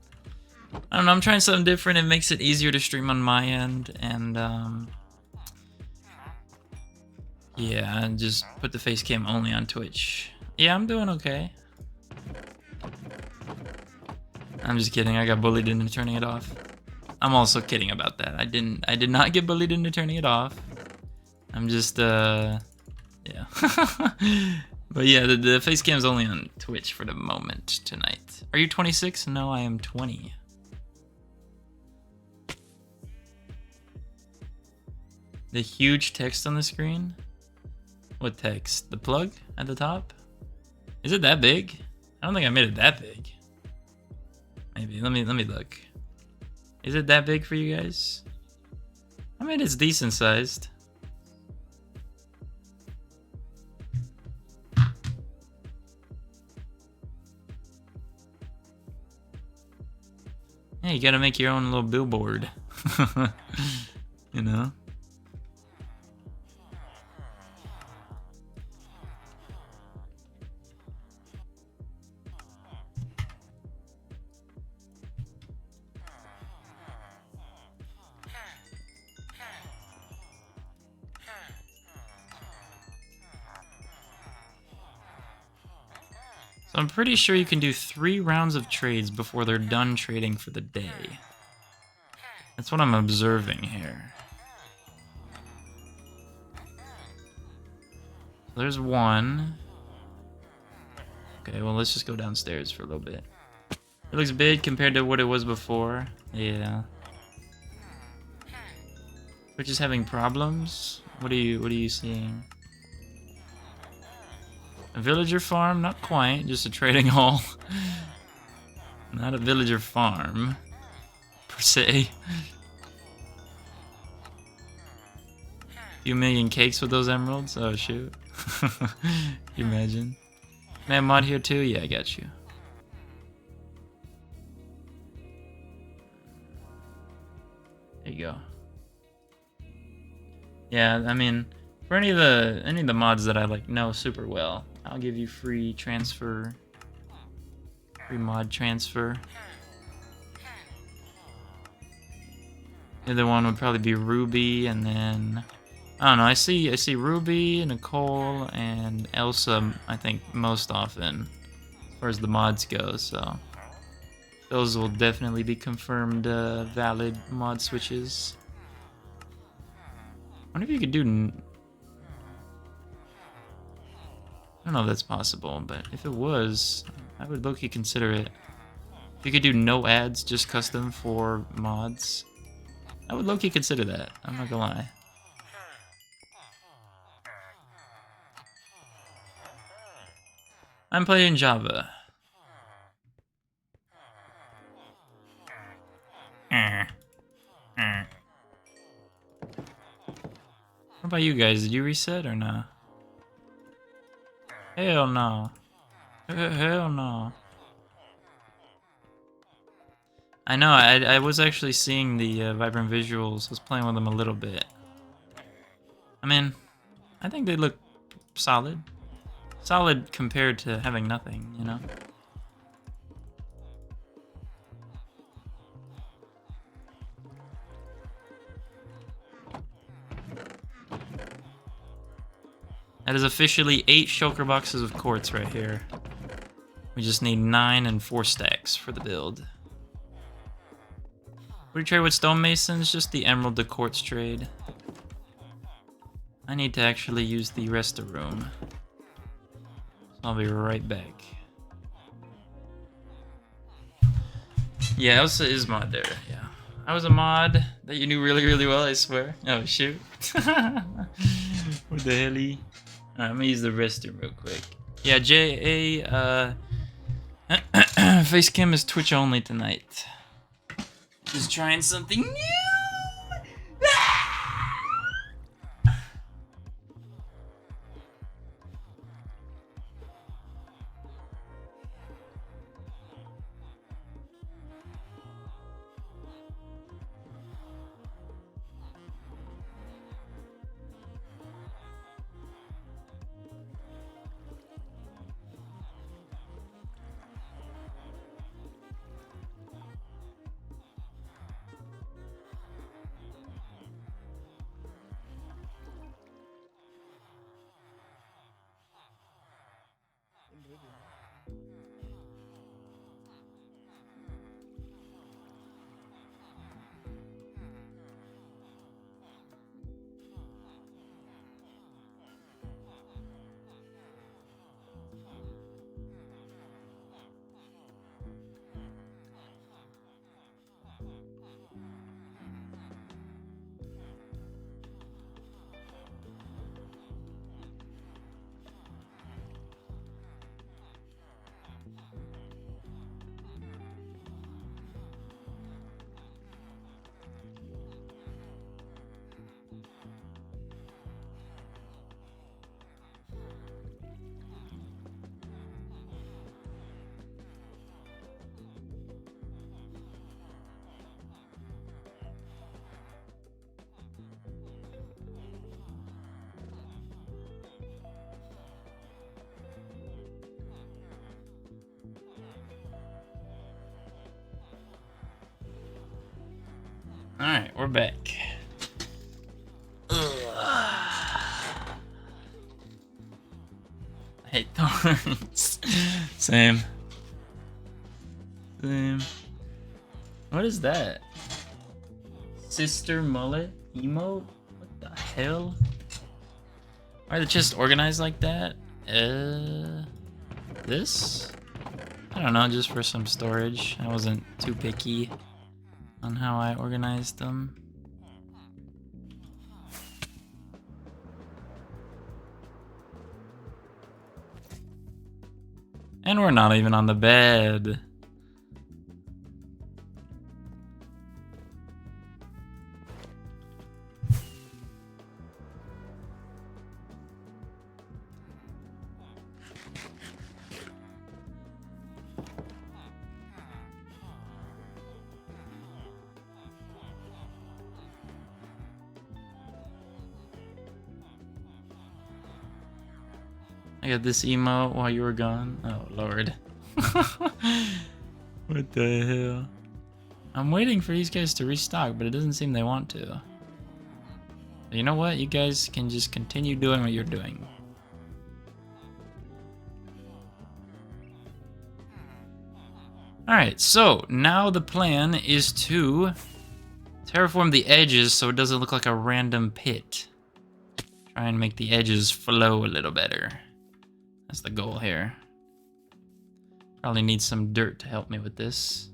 I don't know, I'm trying something different. It makes it easier to stream on my end, and yeah, and just put the face cam only on Twitch. Yeah, I'm doing okay. I'm just kidding. I got bullied into turning it off. I'm also kidding about that. I did not get bullied into turning it off. I'm just yeah. But yeah, the face cam's only on Twitch for the moment tonight. Are you 26? No, I am 20. The huge text on the screen? What text? The plug at the top? Is it that big? I don't think I made it that big. Maybe. Let me look. Is it that big for you guys? I mean, it's decent sized. Yeah, you gotta make your own little billboard. You know? So I'm pretty sure you can do 3 rounds of trades before they're done trading for the day. That's what I'm observing here. There's one. Okay, well, let's just go downstairs for a little bit. It looks big compared to what it was before. Yeah. Which is having problems? What are you seeing? A villager farm? Not quite, just a trading hall. Not a villager farm, per se. Few million cakes with those emeralds? Oh, shoot. Can you imagine? Can I have mod here too? Yeah, I got you. There you go. Yeah, I mean, for any of the mods that I like know super well, I'll give you free transfer, free mod transfer. The other one would probably be Ruby, and then I don't know. I see Ruby, Nicole, and Elsa. I think most often, as far as the mods go. So those will definitely be confirmed valid mod switches. I wonder if you could do. I don't know if that's possible, but if it was, I would low-key consider it. If you could do no ads, just custom for mods, I would low-key consider that. I'm not gonna lie. I'm playing Java. What about you guys? Did you reset or no? Hell no. Hell no. I know, I was actually seeing the vibrant visuals. I was playing with them a little bit. I mean, I think they look solid. Solid compared to having nothing, you know? That is officially 8 shulker boxes of quartz right here. We just need 9 and 4 stacks for the build. What do you trade with stonemasons? Just the emerald to quartz trade. I need to actually use the rest of room. So I'll be right back. Yeah, Elsa is mod there, yeah. I was a mod that you knew really, really well, I swear. Oh, shoot. What the hell-y? Alright, I'm gonna use the restroom real quick. Yeah, Facecam is Twitch only tonight. Just trying something new! Alright, we're back. Ugh. I hate thorns. Same. What is that? Sister mullet emote? What the hell? Why are the chests organized like that? This? I don't know, just for some storage. I wasn't too picky on how I organized them. And we're not even on the bed. I got this emote while you were gone. Oh, Lord. What the hell? I'm waiting for these guys to restock, but it doesn't seem they want to. You know what? You guys can just continue doing what you're doing. Alright, so now the plan is to terraform the edges so it doesn't look like a random pit. Try and make the edges flow a little better. That's the goal here. Probably need some dirt to help me with this.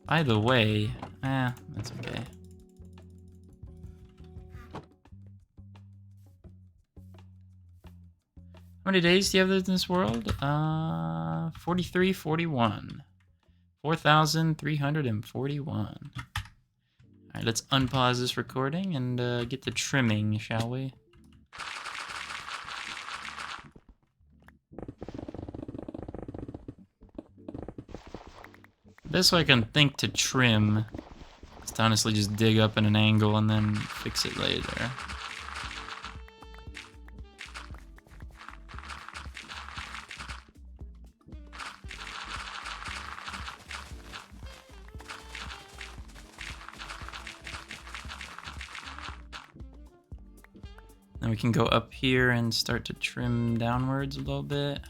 By the way, that's okay. How many days do you have in this world? 43, 41. 4,341. Alright, let's unpause this recording and get the trimming, shall we? Best way I can think to trim is to honestly just dig up at an angle and then fix it later. And we can go up here and start to trim downwards a little bit.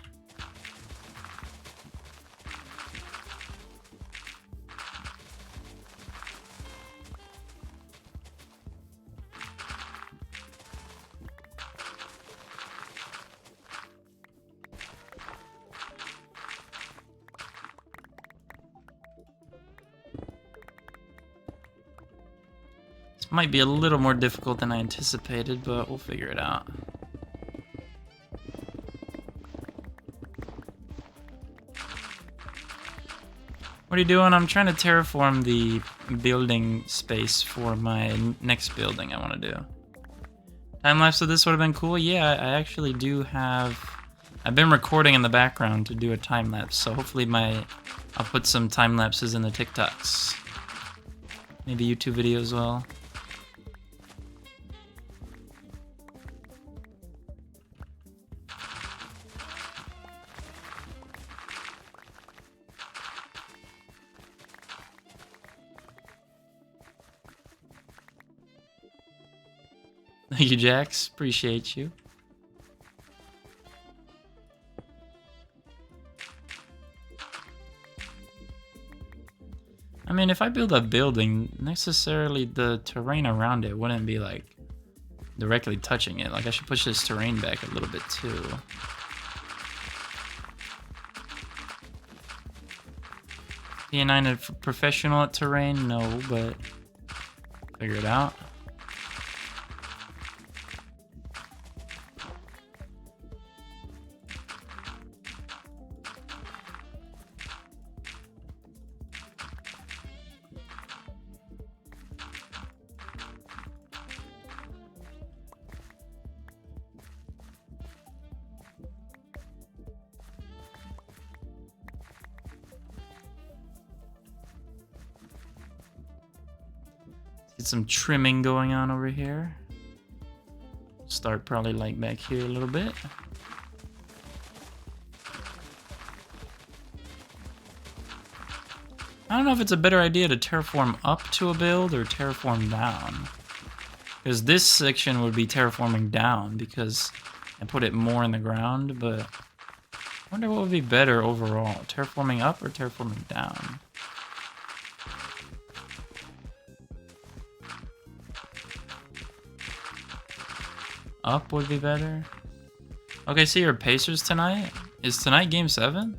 Might be a little more difficult than I anticipated, but we'll figure it out. What are you doing? I'm trying to terraform the building space for my next building I want to do. Time-lapse of this would have been cool. Yeah, I actually do have... I've been recording in the background to do a time-lapse, so hopefully I'll put some time-lapses in the TikToks. Maybe YouTube video as well. Thank you, Jax. Appreciate you. I mean, if I build a building, necessarily the terrain around it wouldn't be like directly touching it. Like I should push this terrain back a little bit too. P9 a professional at terrain? No, but figure it out. Get some trimming going on over here. Start probably like back here a little bit. I don't know if it's a better idea to terraform up to a build or terraform down. Because this section would be terraforming down because I put it more in the ground, but I wonder what would be better overall. Terraforming up or terraforming down? Up would be better. Okay, so your Pacers tonight? Is tonight game 7?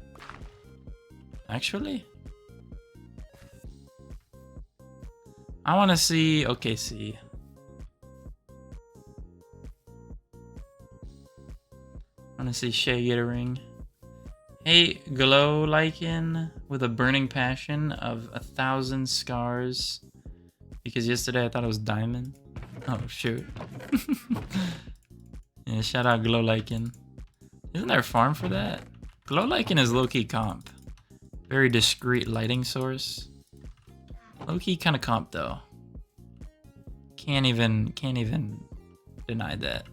Actually? I want to see OKC. I want to see Shea get a ring. Hey, Glow Lycan with a burning passion of 1,000 scars. Because yesterday I thought it was diamond. Oh, shoot. Yeah, shout out Glow Lycan. Isn't there a farm for that? Glow Lycan is low-key comp. Very discreet lighting source. Low-key kind of comp though. Can't even deny that.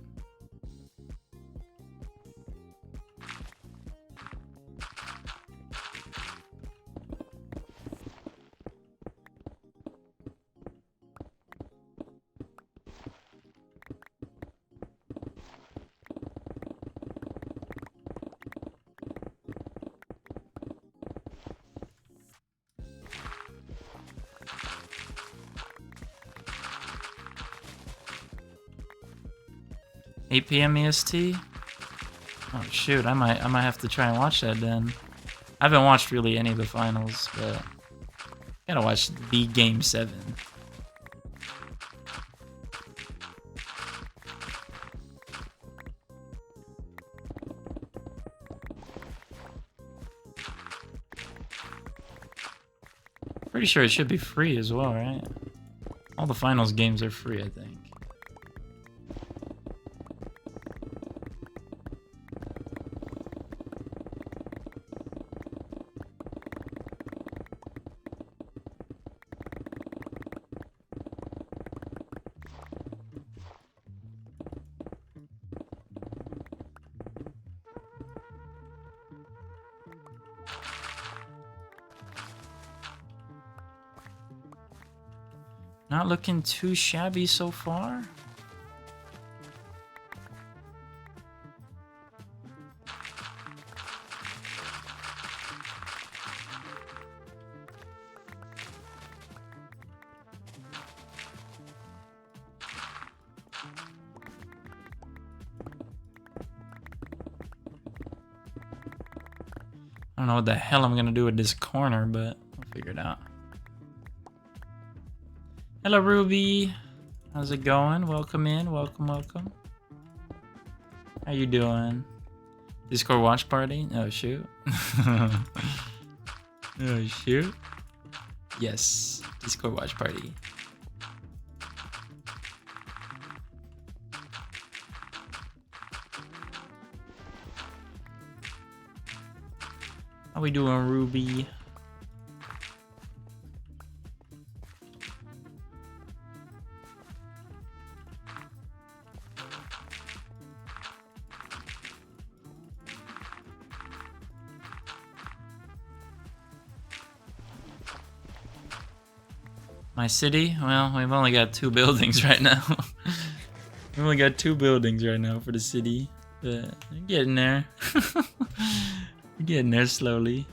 $8 p.m. EST? Oh shoot, I might have to try and watch that then. I haven't watched really any of the finals, but gotta watch the game 7. Pretty sure it should be free as well, right? All the finals games are free, I think. Not looking too shabby so far. I don't know what the hell I'm gonna do with this corner, but we'll figure it out. Hello, Ruby. How's it going? Welcome in. Welcome, welcome. How you doing? Discord watch party? Oh, shoot. Oh, shoot. Yes. Discord watch party. How we doing, Ruby? My city? Well, we've only got 2 buildings right now. We've only got 2 buildings right now for the city. But we're getting there. We're getting there slowly.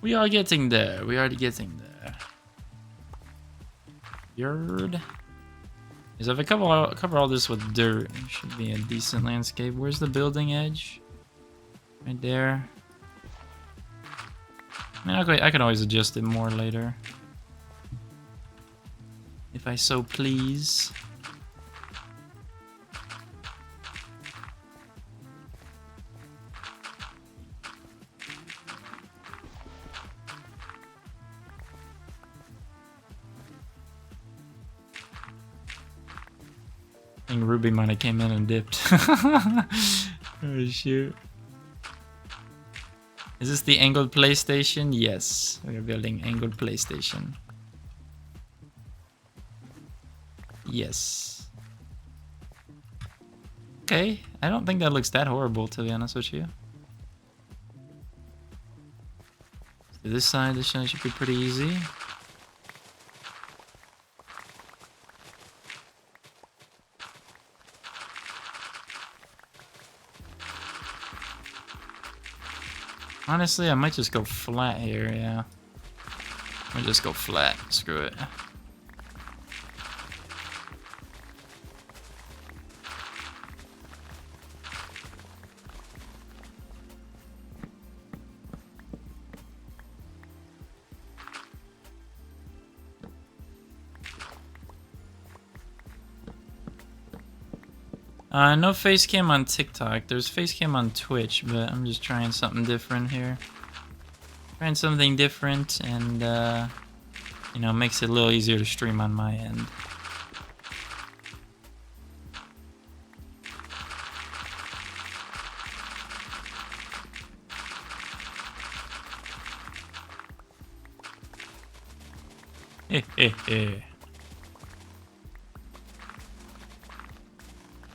We are getting there. We are getting there. Yard. Is if I cover all this with dirt, it should be a decent landscape. Where's the building edge? Right there. I mean, I can always adjust it more later, if I so please. I think Ruby might have came in and dipped. Oh shoot. Is this the angled PlayStation? Yes, we're building angled PlayStation. Yes. Okay, I don't think that looks that horrible, to be honest with you. To this side should be pretty easy. Honestly, I might just go flat here, yeah. I might just go flat, screw it. No face cam on TikTok. There's face cam on Twitch, but I'm just trying something different here. Trying something different and, you know, makes it a little easier to stream on my end.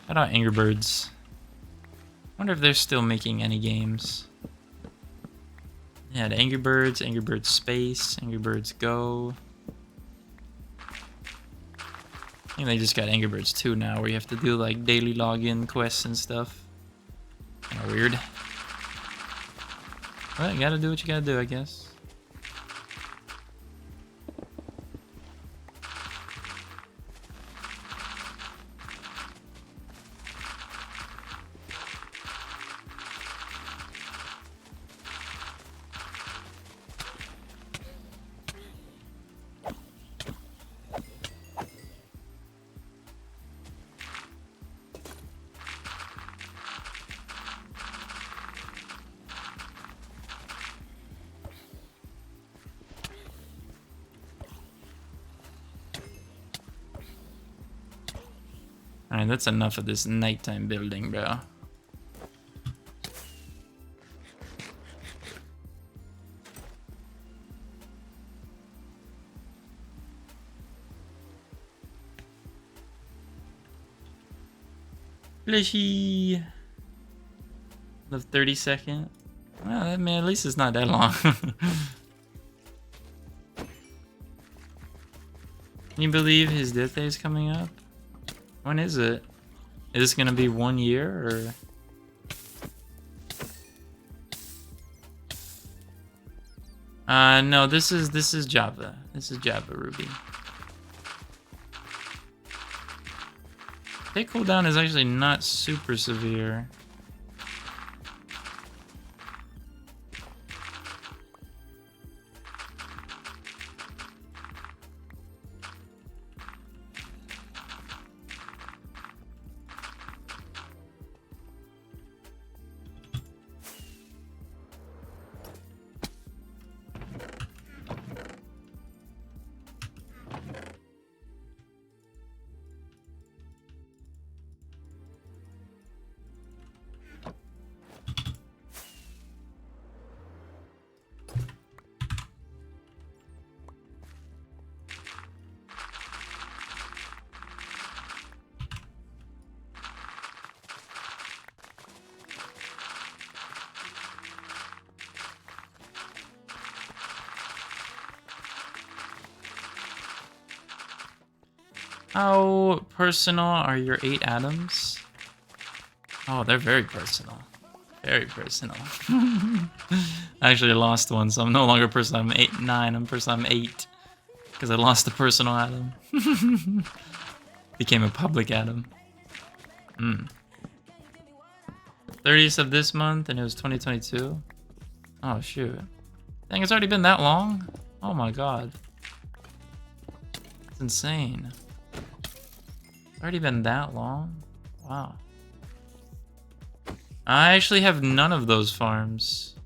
Shout out Angry Birds. Wonder if they're still making any games. Yeah, the Angry Birds Space, Angry Birds Go. I think they just got Angry Birds 2 now, where you have to do like daily login quests and stuff. Kinda weird. But you gotta do what you gotta do, I guess. Alright, that's enough of this nighttime building, bro. Fleshy. The 32nd. Well, I mean, at least it's not that long. Can you believe his death day is coming up? When is it? Is this gonna be 1 year or? No. This is Java. This is Java Ruby. Take cooldown is actually not super severe. How personal are your 8 atoms? Oh, they're very personal. Very personal. I actually lost one, so I'm no longer personal. I'm 8, 9. I'm personal. I'm 8. Because I lost the personal atom. Became a public atom. 30th of this month, and it was 2022. Oh, shoot. Dang, it's already been that long? Oh my god. It's insane. It's already been that long? Wow. I actually have none of those farms.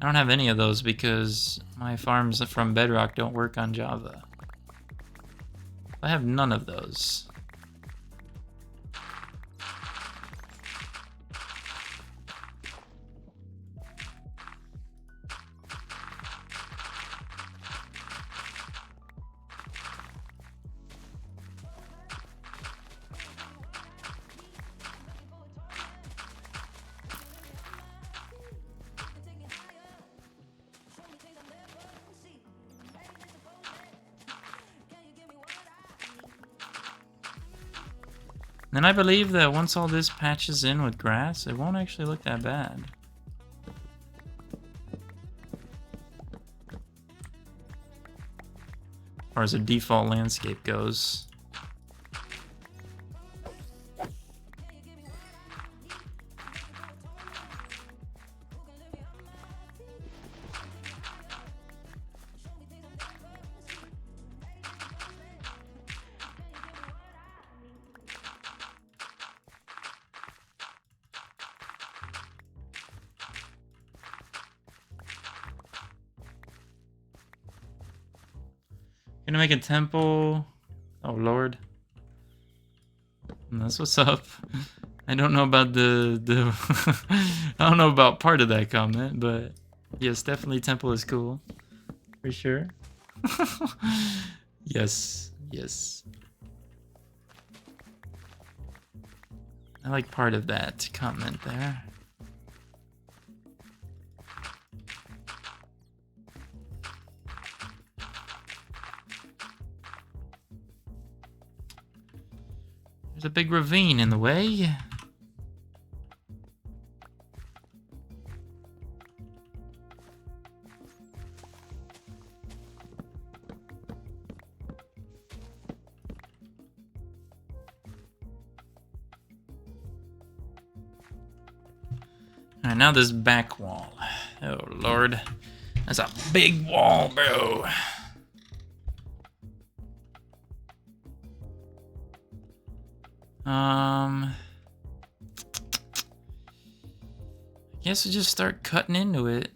I don't have any of those because my farms from Bedrock don't work on Java. I have none of those. And I believe that once all this patches in with grass, it won't actually look that bad. As far as the default landscape goes. Gonna make a temple. Oh lord. That's what's up. I don't know about the I don't know about part of that comment, but yes, definitely temple is cool. For sure. Yes, yes. I like part of that comment there. There's a big ravine in the way. Alright, now this back wall. Oh lord. That's a big wall, bro. I guess we just start cutting into it.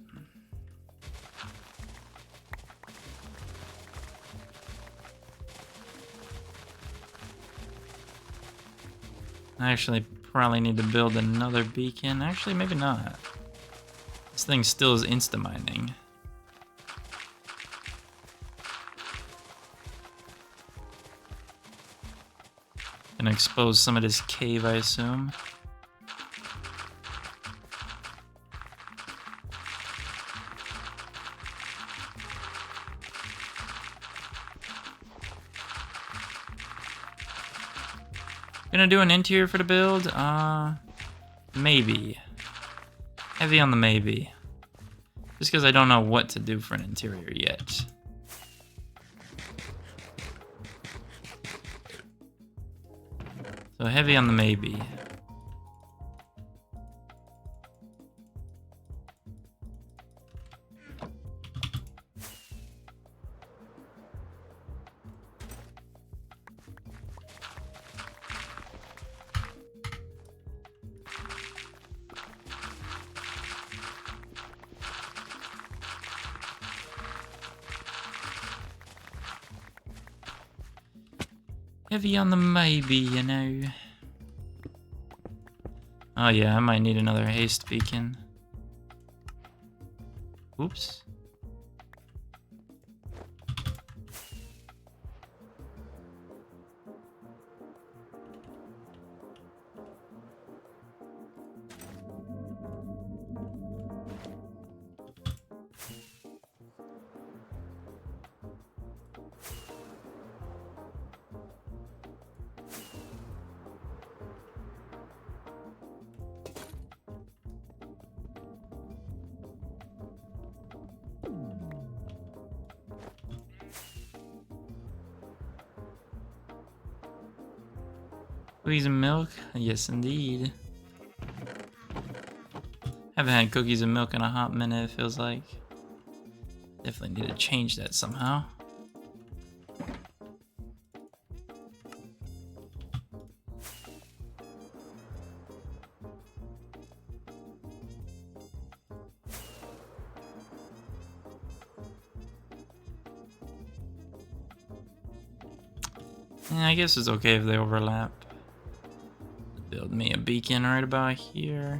I actually probably need to build another beacon. Actually, maybe not. This thing still is insta-mining. Gonna expose some of this cave, I assume. Gonna do an interior for the build? Maybe. Heavy on the maybe. Just because I don't know what to do for an interior yet. So heavy on the maybe. Heavy on the maybe, you know. Oh yeah, I might need another haste beacon. Oops. Cookies and milk? Yes, indeed. Haven't had cookies and milk in a hot minute, it feels like. Definitely need to change that somehow. Yeah, I guess it's okay if they overlap. Build me a beacon right about here.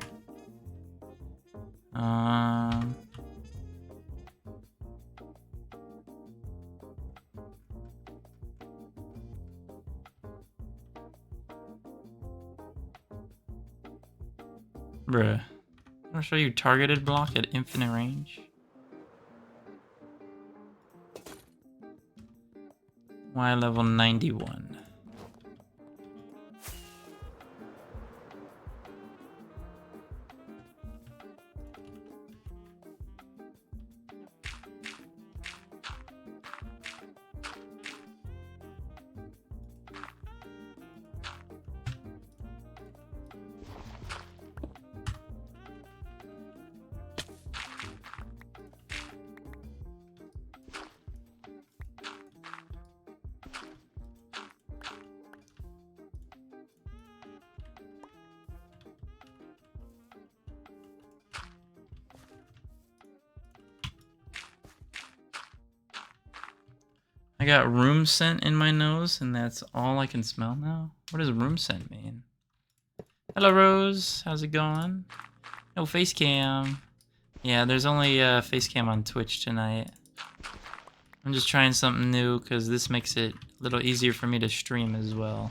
Bruh. I'll show you targeted block at infinite range. Y level 91. I got room scent in my nose, and that's all I can smell now? What does room scent mean? Hello, Rose. How's it going? No face cam. Yeah, there's only face cam on Twitch tonight. I'm just trying something new, because this makes it a little easier for me to stream as well.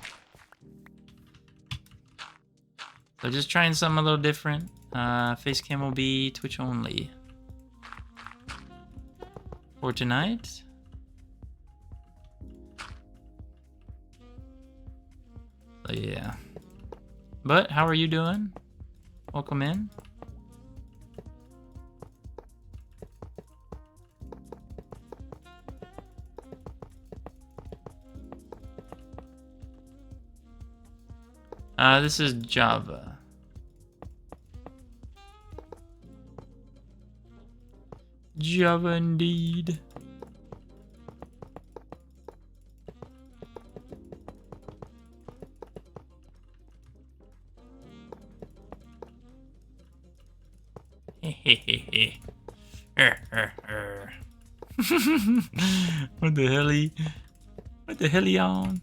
So just trying something a little different. Face cam will be Twitch only. For tonight. So yeah. But how are you doing? Welcome in. This is Java. Java indeed. What the hell-y? What the hell-y on?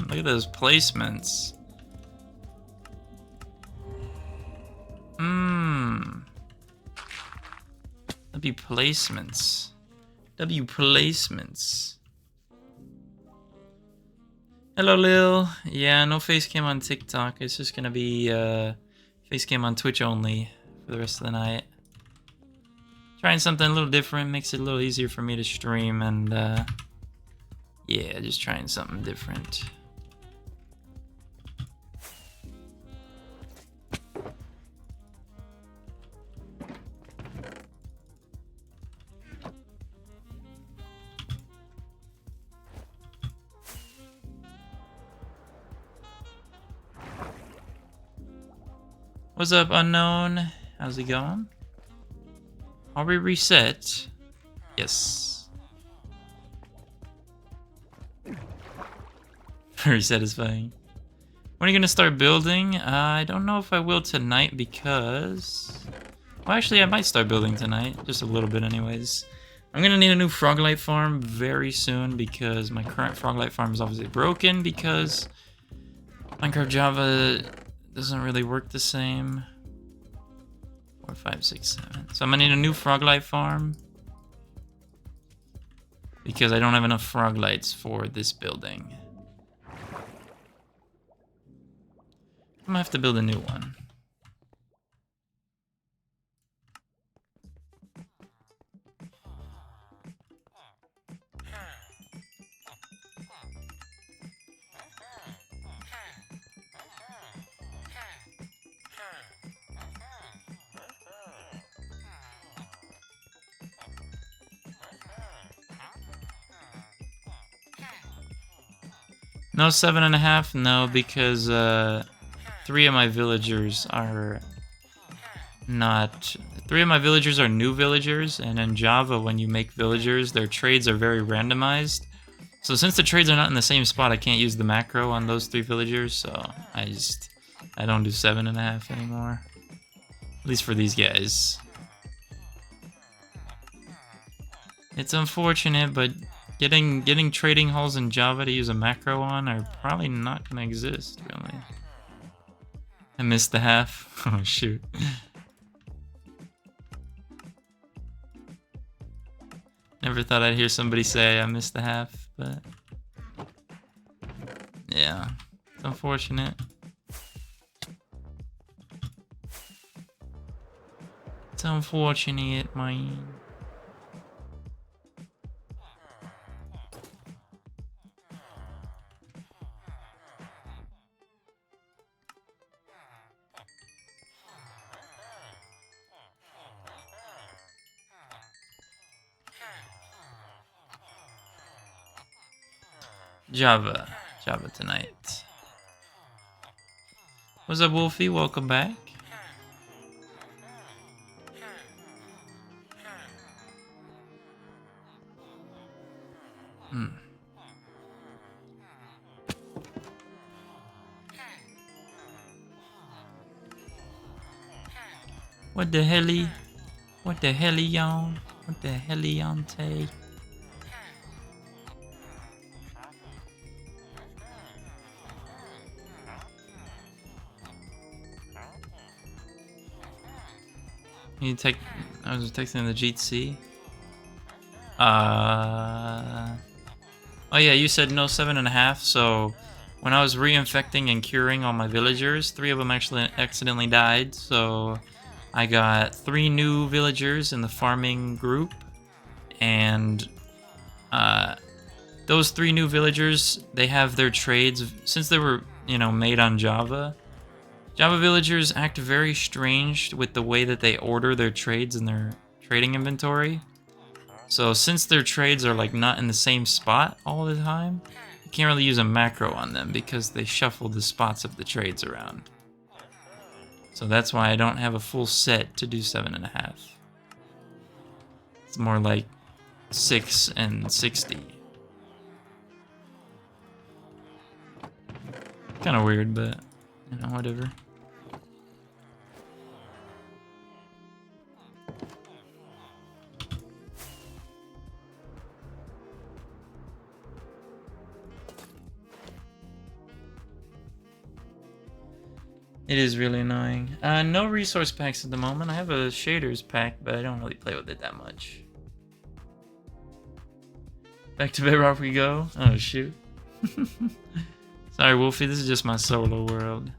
Look at those placements. W placements. W placements. Hello, Lil. Yeah, no face cam on TikTok. It's just gonna be face cam on Twitch only for the rest of the night. Trying something a little different, makes it a little easier for me to stream, and yeah, just trying something different. What's up, Unknown? How's it going? Are we reset? Yes. Very satisfying. When are you gonna start building? I don't know if I will tonight because... Well, actually, I might start building tonight. Just a little bit anyways. I'm gonna need a new Froglight farm very soon because my current Froglight farm is obviously broken because Minecraft Java doesn't really work the same. 4, 5, 6, 7. So I'm gonna need a new Froglight farm because I don't have enough Froglights for this building. I'm gonna have to build a new one. No 7.5, no, because 3 of my villagers are not... 3 of my villagers are new villagers, and in Java, when you make villagers, their trades are very randomized. So since the trades are not in the same spot, I can't use the macro on those 3 villagers, so I don't do 7.5 anymore. At least for these guys. It's unfortunate, but getting trading halls in Java to use a macro on are probably not gonna exist, really. I missed the half. Oh shoot. Never thought I'd hear somebody say I missed the half, but yeah, it's unfortunate. It's unfortunate, man. Java tonight. What's up, Wolfie? Welcome back. What the helly? What the hellion? What the hellionte? You take. I was texting the GTC. Oh yeah, you said no 7.5. So when I was reinfecting and curing all my villagers, 3 of them actually accidentally died. So I got 3 new villagers in the farming group, and those 3 new villagers, they have their trades since they were, made on Java. Java villagers act very strange with the way that they order their trades in their trading inventory. So since their trades are like not in the same spot all the time, you can't really use a macro on them because they shuffle the spots of the trades around. So that's why I don't have a full set to do 7.5. It's more like 6 and 60. Kind of weird, but whatever. It is really annoying. No resource packs at the moment. I have a shaders pack, but I don't really play with it that much. Back to bedrock we go. Oh shoot. Sorry, Wolfie, this is just my solo world.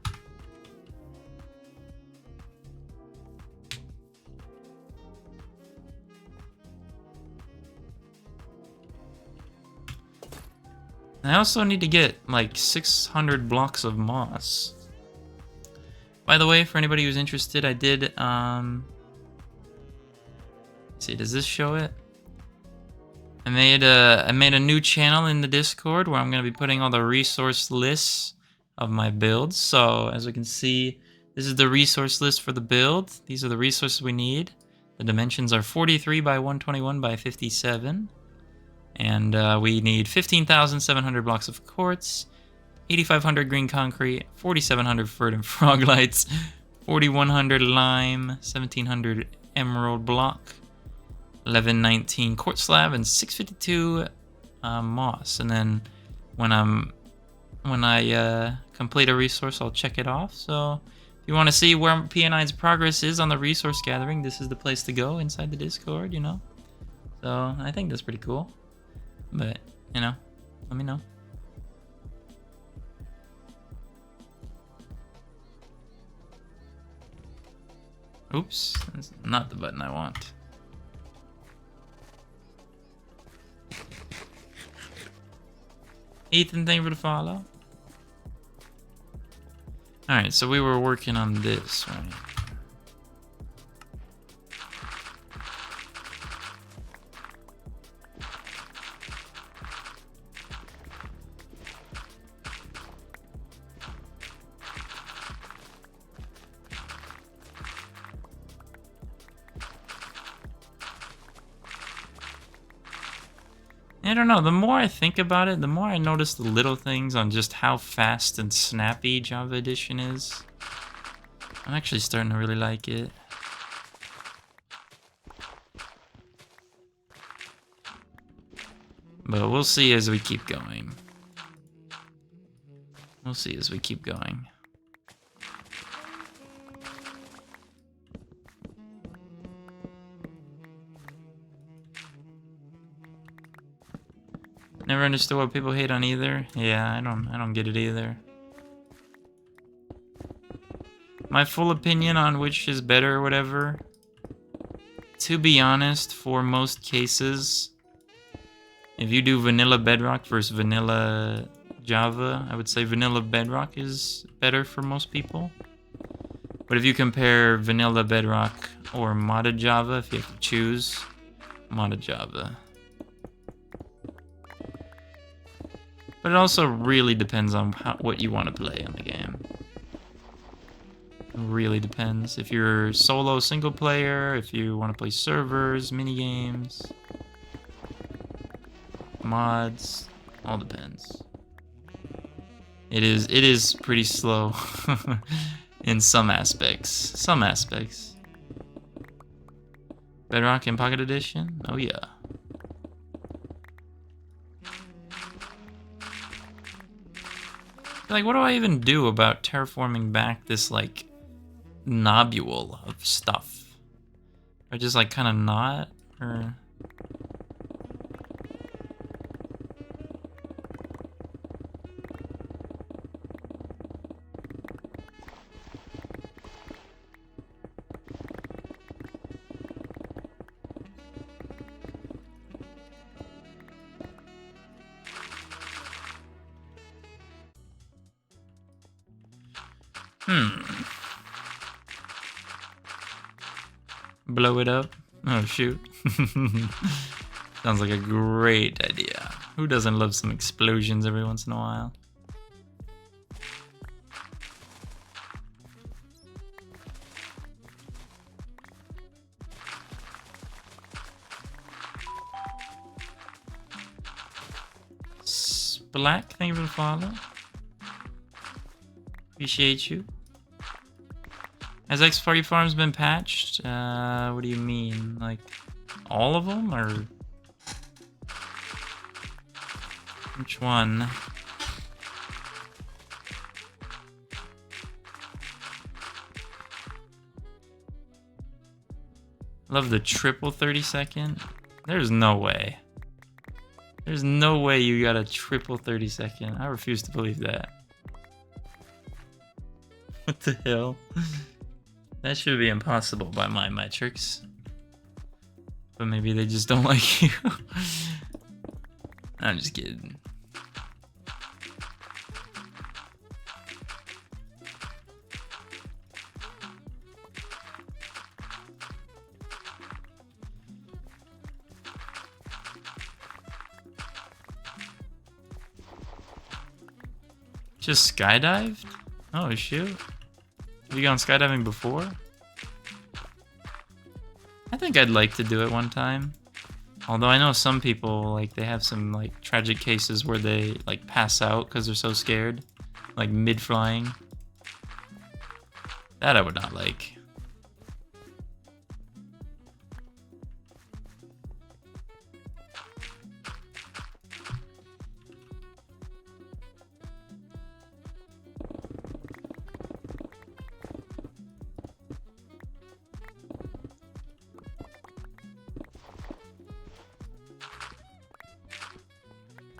I also need to get like 600 blocks of moss. By the way, for anybody who's interested, I did, let's see, does this show it? I made a new channel in the Discord where I'm going to be putting all the resource lists of my builds. So, as we can see, this is the resource list for the build. These are the resources we need. The dimensions are 43 by 121 by 57. And we need 15,700 blocks of quartz, 8,500 green concrete, 4,700 verdant frog lights, 4,100 lime, 1,700 emerald block, 1,119 quartz slab, and 652 moss. And then when I complete a resource, I'll check it off. So if you want to see where PN9's progress is on the resource gathering, this is the place to go inside the Discord, you know. So I think that's pretty cool. But, you know, let me know. Oops, that's not the button I want. Ethan, thank you for the follow. Alright, so we were working on this, right? I don't know, the more I think about it, the more I notice the little things on just how fast and snappy Java Edition is. I'm actually starting to really like it. But we'll see as we keep going. We'll see as we keep going. Never understood what people hate on either. Yeah, I don't get it either. My full opinion on which is better or whatever. To be honest, for most cases, if you do vanilla Bedrock versus vanilla Java, I would say vanilla Bedrock is better for most people. But if you compare vanilla Bedrock or modded Java, if you have to choose, modded Java. But it also really depends on what you want to play in the game. It really depends. If you're solo single player, if you want to play servers, minigames, mods, all depends. It is pretty slow in some aspects. Some aspects. Bedrock and Pocket Edition? Oh yeah. Like, what do I even do about terraforming back this, like, nobule of stuff? Or just, like, kind of not? Or... Blow it up? Oh, shoot. Sounds like a great idea. Who doesn't love some explosions every once in a while? Black, thank you for the follow. Appreciate you. Has X40 Farms been patched? What do you mean? Like, all of them, or? Which one? Love the triple 30-second. There's no way. There's no way you got a triple 30-second. I refuse to believe that. What the hell? That should be impossible by my metrics. But maybe they just don't like you. I'm just kidding. Just skydived? Oh shoot. Have you gone skydiving before? I think I'd like to do it one time. Although I know some people, like, they have some, like, tragic cases where they, like, pass out because they're so scared. Like, mid-flying. That I would not like.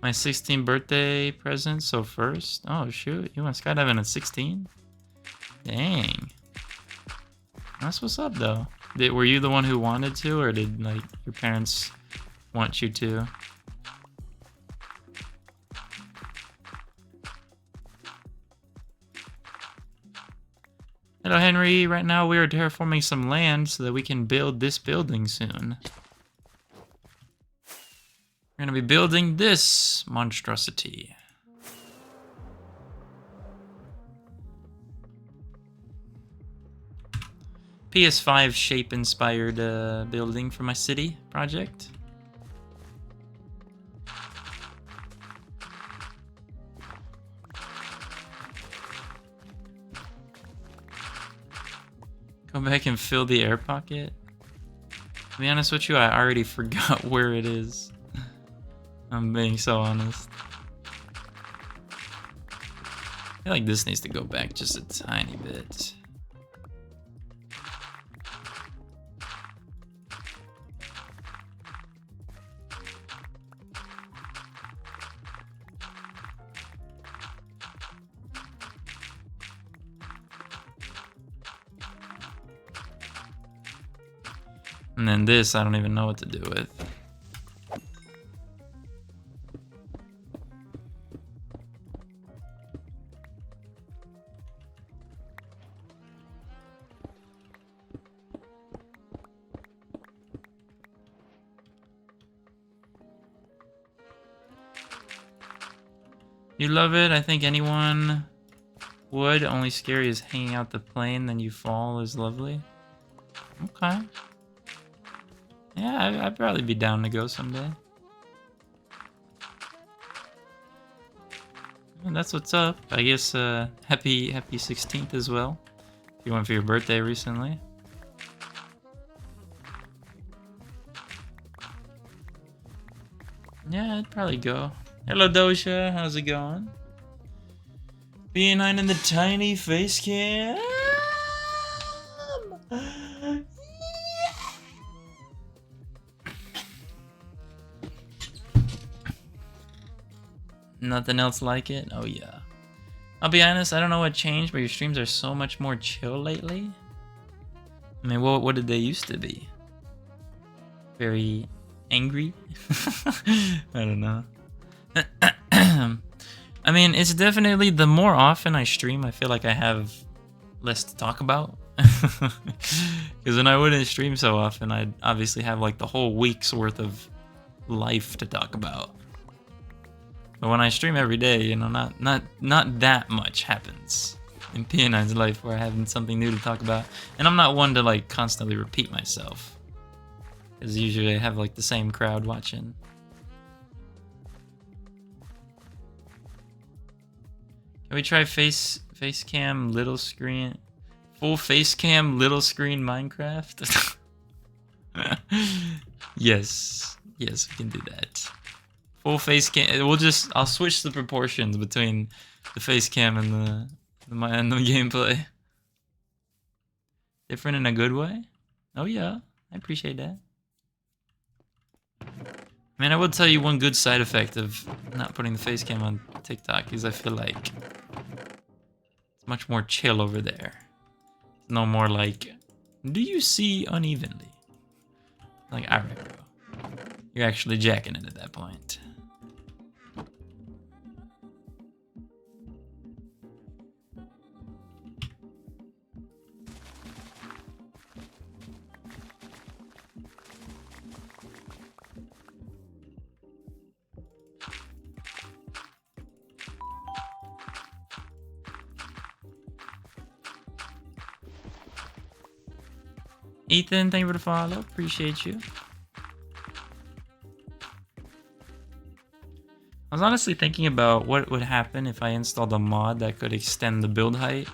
My 16th birthday present, so first? Oh shoot, you went skydiving at 16? Dang. That's what's up though. Were you the one who wanted to, or did like your parents want you to? Hello Henry, right now we are terraforming some land so that we can build this building soon. We're gonna be building this monstrosity. PS5 shape inspired building for my city project. Go back and fill the air pocket. To be honest with you, I already forgot where it is. I'm being so honest. I feel like this needs to go back just a tiny bit. And then this, I don't even know what to do with. You love it? I think anyone would. Only scary is hanging out the plane, then you fall is lovely. Okay. Yeah, I'd probably be down to go someday. And that's what's up. I guess happy 16th as well. If you went for your birthday recently. Yeah, I'd probably go. Hello Dosha, how's it going? B9 in the tiny face cam. Nothing else like it? Oh yeah. I'll be honest, I don't know what changed, but your streams are so much more chill lately. I mean, what did they used to be? Very angry? I don't know. I mean, it's definitely, the more often I stream, I feel like I have less to talk about. Because when I wouldn't stream so often, I'd obviously have like the whole week's worth of life to talk about. But when I stream every day, you know, not that much happens in P9's life where I have something new to talk about. And I'm not one to like constantly repeat myself, because usually I have like the same crowd watching. Can we try face cam little screen, full face cam little screen Minecraft? Yes, we can do that. Full face cam. I'll switch the proportions between the face cam and the gameplay. Different in a good way? Oh yeah, I appreciate that. Man, I will tell you one good side effect of not putting the face cam on TikTok is I feel like It's much more chill over there. No more like, do you see unevenly? Like, alright, bro. You're actually jacking it at that point. Ethan, thank you for the follow. Appreciate you. I was honestly thinking about what would happen if I installed a mod that could extend the build height.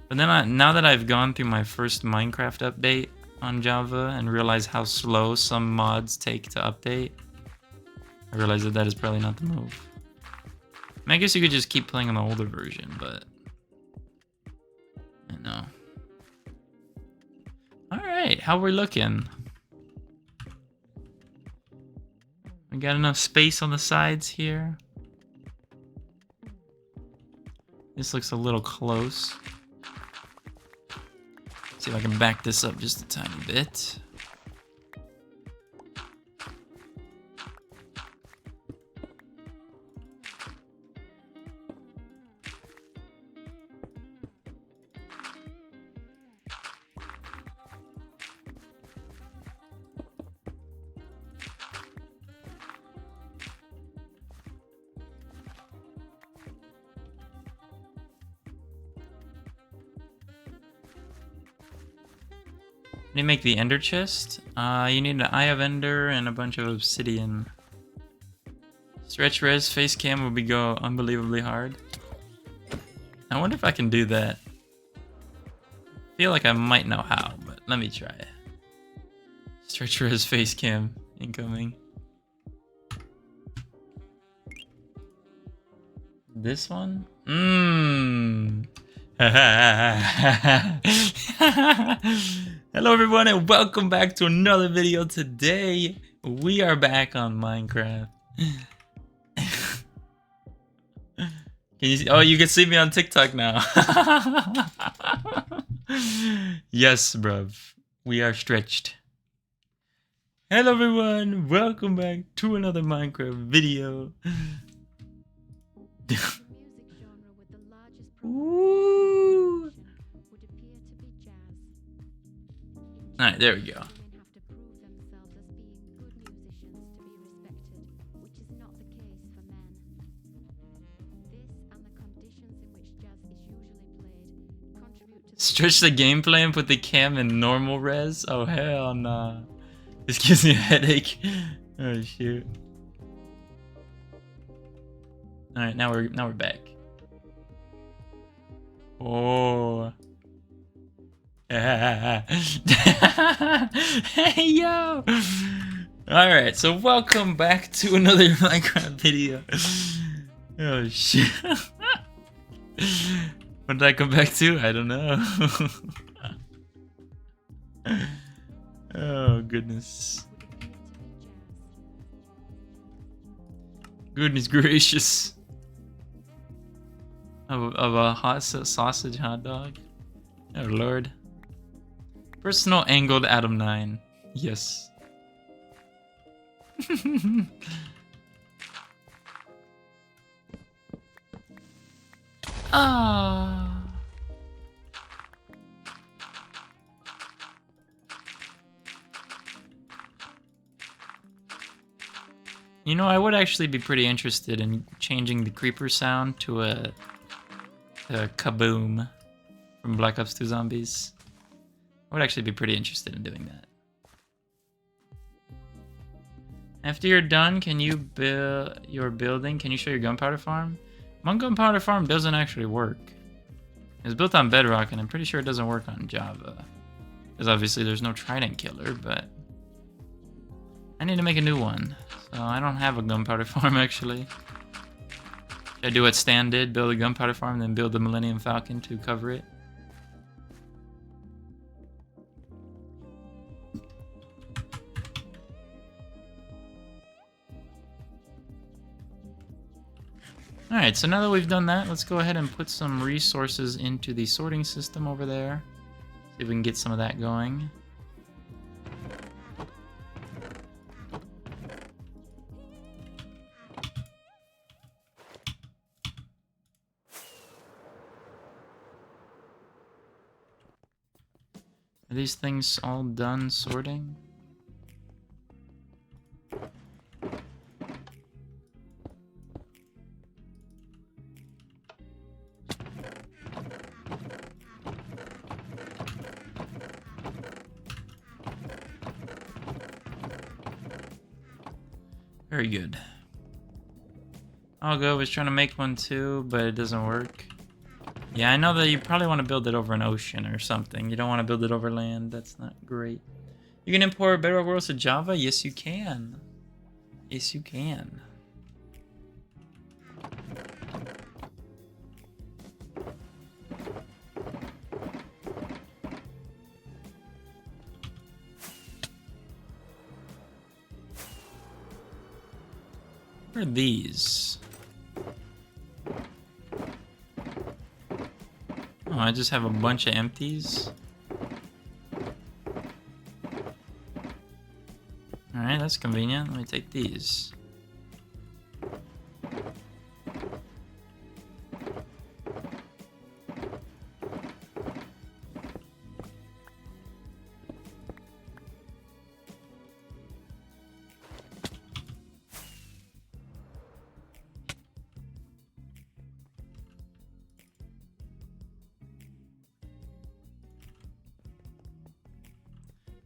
But then now that I've gone through my first Minecraft update on Java and realized how slow some mods take to update, I realized that is probably not the move. I mean, I guess you could just keep playing on the older version, but I know. Alright, how we looking? We got enough space on the sides here. This looks a little close. See if I can back this up just a tiny bit. To make the ender chest, you need an eye of ender and a bunch of obsidian. Stretch res face cam will go unbelievably hard. I wonder if I can do that. I feel like I might know how, but let me try. Stretch res face cam incoming. This one? Hello everyone and welcome back to another video. Today we are back on Minecraft. Can you see? Oh, you can see me on TikTok now. Yes, bruv. We are stretched. Hello everyone, welcome back to another Minecraft video. Ooh. Alright, there we go. Stretch the gameplay and put the cam in normal res? Oh hell nah. This gives me a headache. Oh shoot. Alright, now we're back. Oh. Hey yo! Alright, so welcome back to another Minecraft video. Oh shit. What did I come back to? I don't know. Oh goodness. Goodness gracious. Of a hot sausage hot dog? Oh lord. Personal angled Adam 9. Yes. Ah. You know, I would actually be pretty interested in changing the creeper sound to a kaboom from Black Ops 2 Zombies. I would actually be pretty interested in doing that. After you're done, can you build your building? Can you show your gunpowder farm? My gunpowder farm doesn't actually work. It's built on Bedrock, and I'm pretty sure it doesn't work on Java. Because obviously there's no trident killer, but I need to make a new one. So I don't have a gunpowder farm actually. Should I do what Stan did, build a gunpowder farm, then build the Millennium Falcon to cover it? Alright, Alright, so now that we've done that, let's go ahead and put some resources into the sorting system over there. See if we can get some of that going. Are these things all done sorting? Very good. Algo was trying to make one too, but it doesn't work. Yeah, I know that you probably want to build it over an ocean or something. You don't want to build it over land. That's not great. You can import Bedrock Worlds to Java? Yes, you can. Yes, you can. What are these? Oh, I just have a bunch of empties. Alright, that's convenient. Let me take these.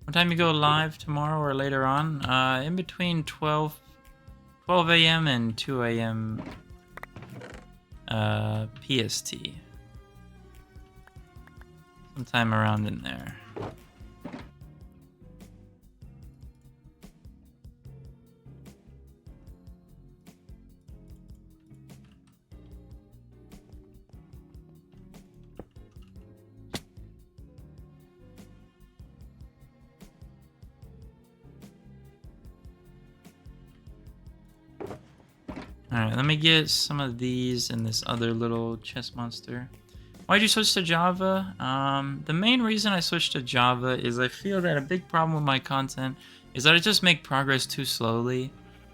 What time you go live tomorrow or later on? In between 12 a.m. and 2 a.m. PST. Sometime around in there. Alright, let me get some of these and this other little chest monster. Why'd you switch to Java? The main reason I switched to Java is I feel that a big problem with my content is that I just make progress too slowly.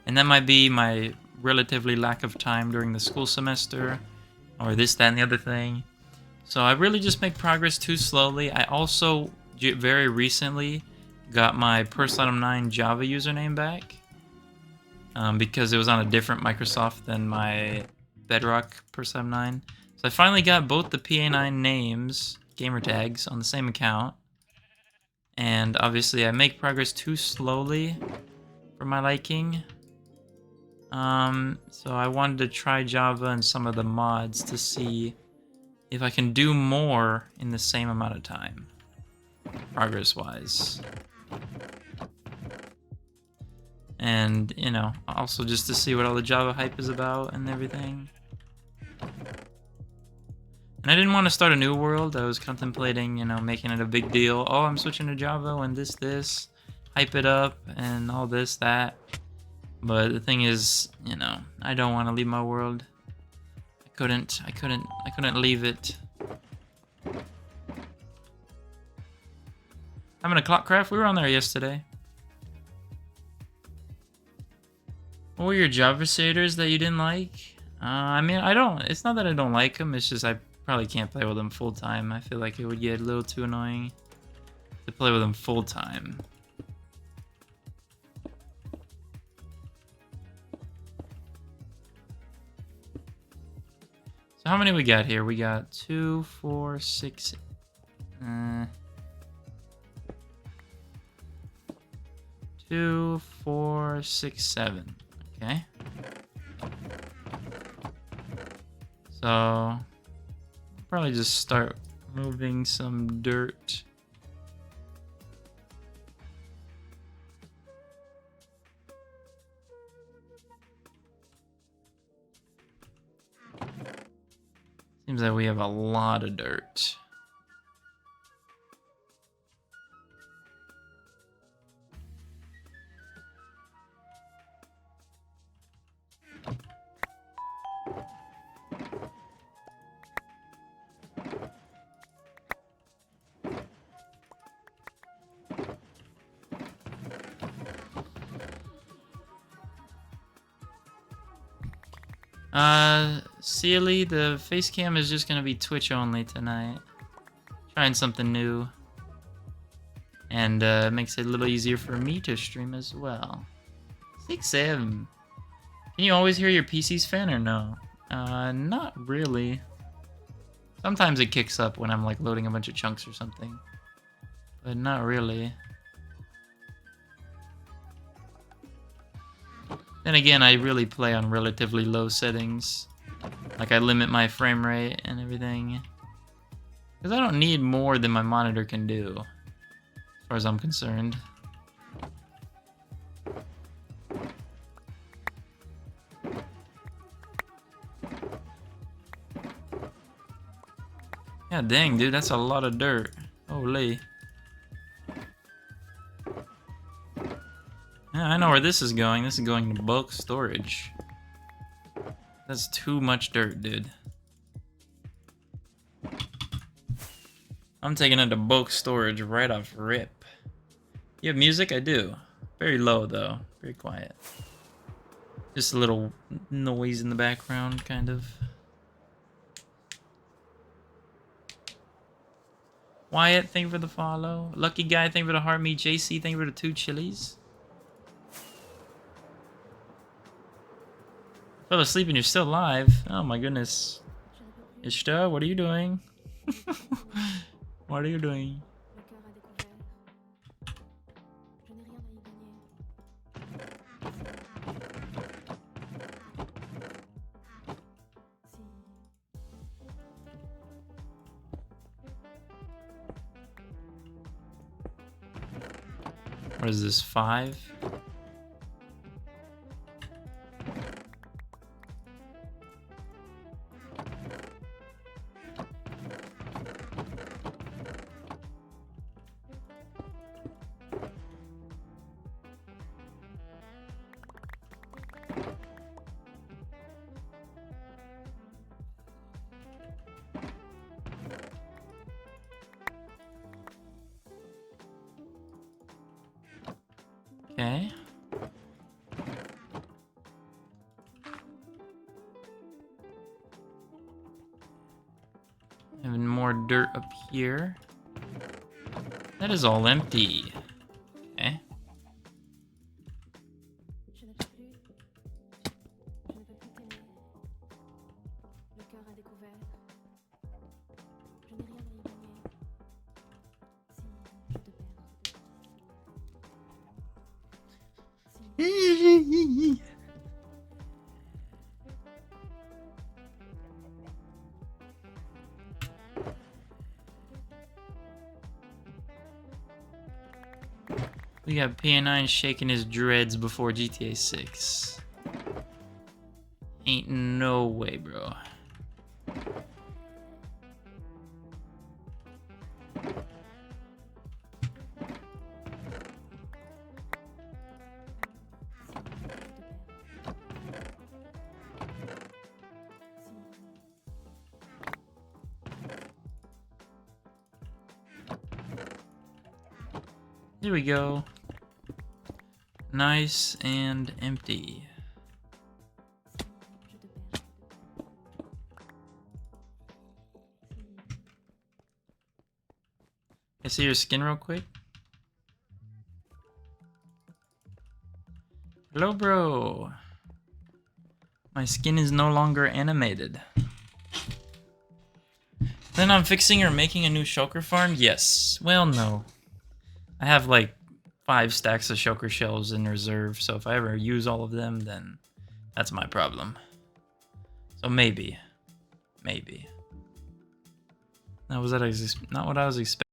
And that might be my relatively lack of time during the school semester, or this, that, and the other thing. So I really just make progress too slowly. I also very recently got my Perslam 9 Java username back. Because it was on a different Microsoft than my Bedrock Perslam 9. So I finally got both the PA9 names, gamer tags, on the same account. And obviously I make progress too slowly for my liking. So I wanted to try Java and some of the mods to see if I can do more in the same amount of time, progress-wise. And, you know, also just to see what all the Java hype is about and everything. And I didn't want to start a new world. I was contemplating, you know, making it a big deal. Oh, I'm switching to Java when this, hype it up, and all this, that. But the thing is, you know, I don't want to leave my world. I couldn't leave it. Having a clock craft? We were on there yesterday. What were your Java shaders that you didn't like? I mean, it's not that I don't like them, it's just I probably can't play with them full time. I feel like it would get a little too annoying to play with them full time. So how many we got here? We got 2, 4, 6, 2, 4, 6, 7. Okay. So probably just start moving some dirt. Seems like we have a lot of dirt. Sealy, the face cam is just gonna be Twitch only tonight. Trying something new. And it makes it a little easier for me to stream as well. 6-7. Can you always hear your PC's fan or no? Not really. Sometimes it kicks up when I'm like loading a bunch of chunks or something. But not really. Then again, I really play on relatively low settings. Like I limit my frame rate and everything. Because I don't need more than my monitor can do. As far as I'm concerned. Yeah, dang, dude, that's a lot of dirt. Holy. Yeah, I know where this is going. This is going to bulk storage. That's too much dirt, dude. I'm taking it to bulk storage right off rip. You have music? I do. Very low, though. Very quiet. Just a little noise in the background, kind of. Wyatt, thank you for the follow. Lucky Guy, thank you for the heart. Me, JC, thank you for the 2 chilies. Fell asleep and you're still live. Oh my goodness. Ishta, what are you doing? What are you doing? What is this, 5? Okay. Having more dirt up here. That is all empty. Okay. We got PN9 shaking his dreads before GTA 6. Ain't no way, bro. Here we go. Nice and empty. Can I see your skin real quick? Hello, bro. My skin is no longer animated. Then I'm fixing or making a new shulker farm? Yes. Well, no. I have like 5 stacks of shulker shells in reserve, so if I ever use all of them, then that's my problem. So maybe. Maybe. That was not what I was expecting.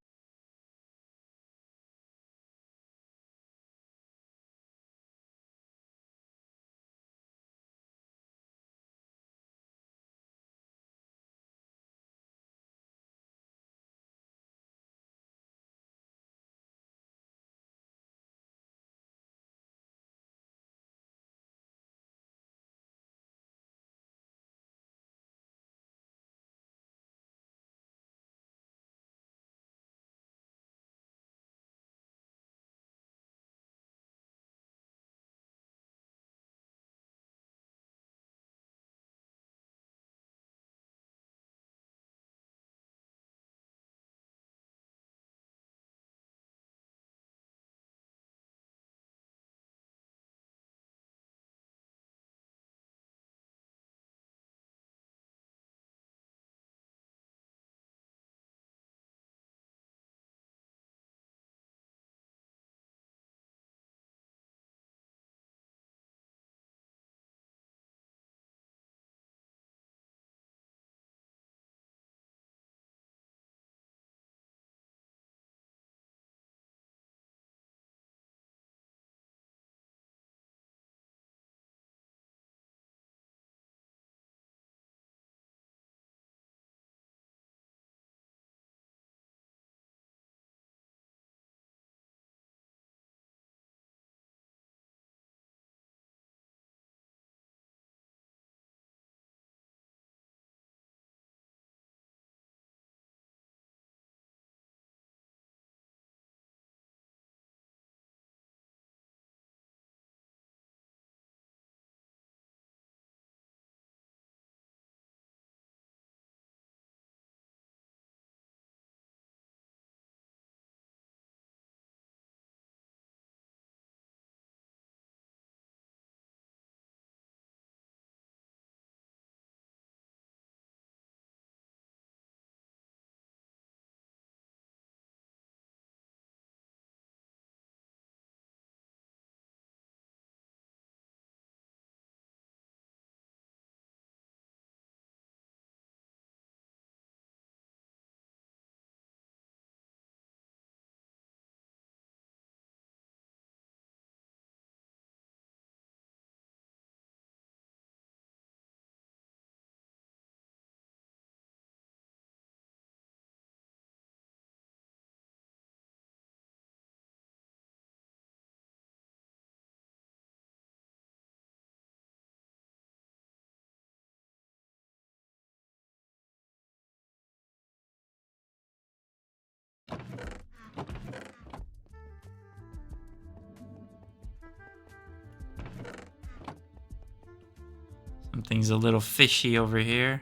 Something's a little fishy over here.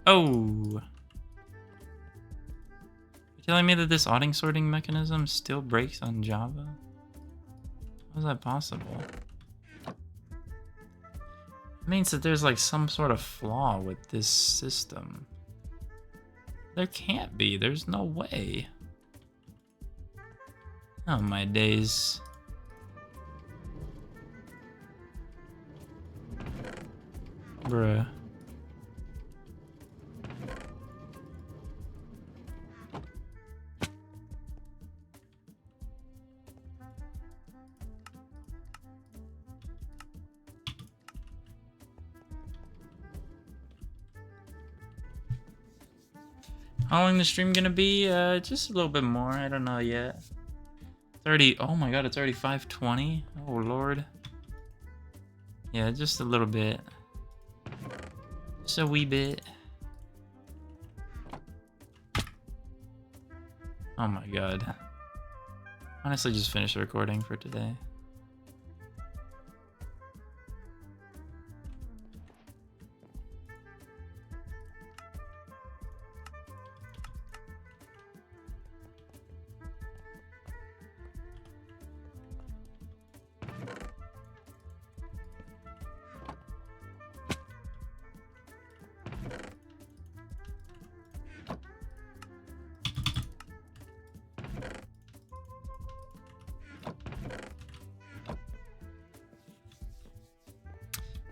Oh! You're telling me that this auto sorting mechanism still breaks on Java? How is that possible? It means that there's like some sort of flaw with this system. There can't be. There's no way. Oh my days. Bruh. How long the stream gonna be? Just a little bit more. I don't know yet. 30. Oh my god, it's already 5:20. Oh lord. Yeah, just a little bit. Just a wee bit. Oh my god. Honestly, just finished the recording for today.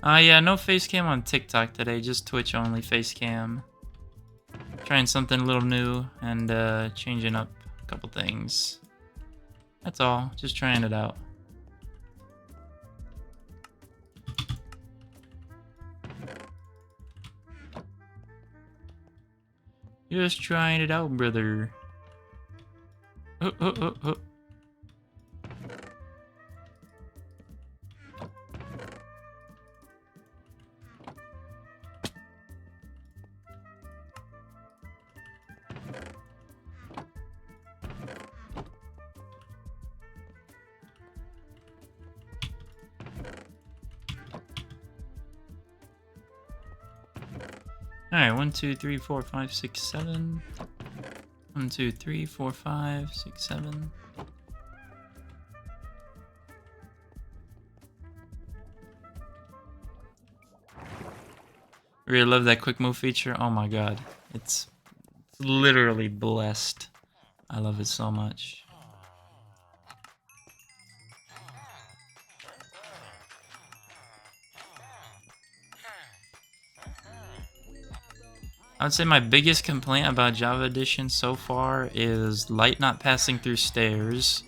Yeah, no face cam on TikTok today, just Twitch only face cam. Trying something a little new and changing up a couple things. That's all, just trying it out. Just trying it out, brother. Oh. Alright, 1, 2, 3, 4, 5, 6, 7. 1, 2, 3, 4, 5, 6, 7. Really love that quick move feature. Oh my god. It's literally blessed. I love it so much. I would say my biggest complaint about Java Edition so far is light not passing through stairs,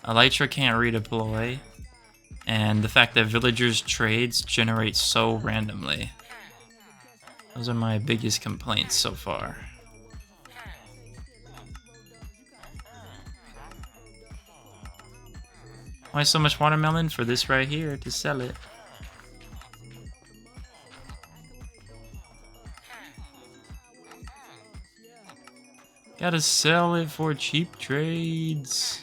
Elytra can't redeploy, and the fact that villagers' trades generate so randomly. Those are my biggest complaints so far. Why so much watermelon? For this right here, to sell it. Gotta sell it for cheap trades.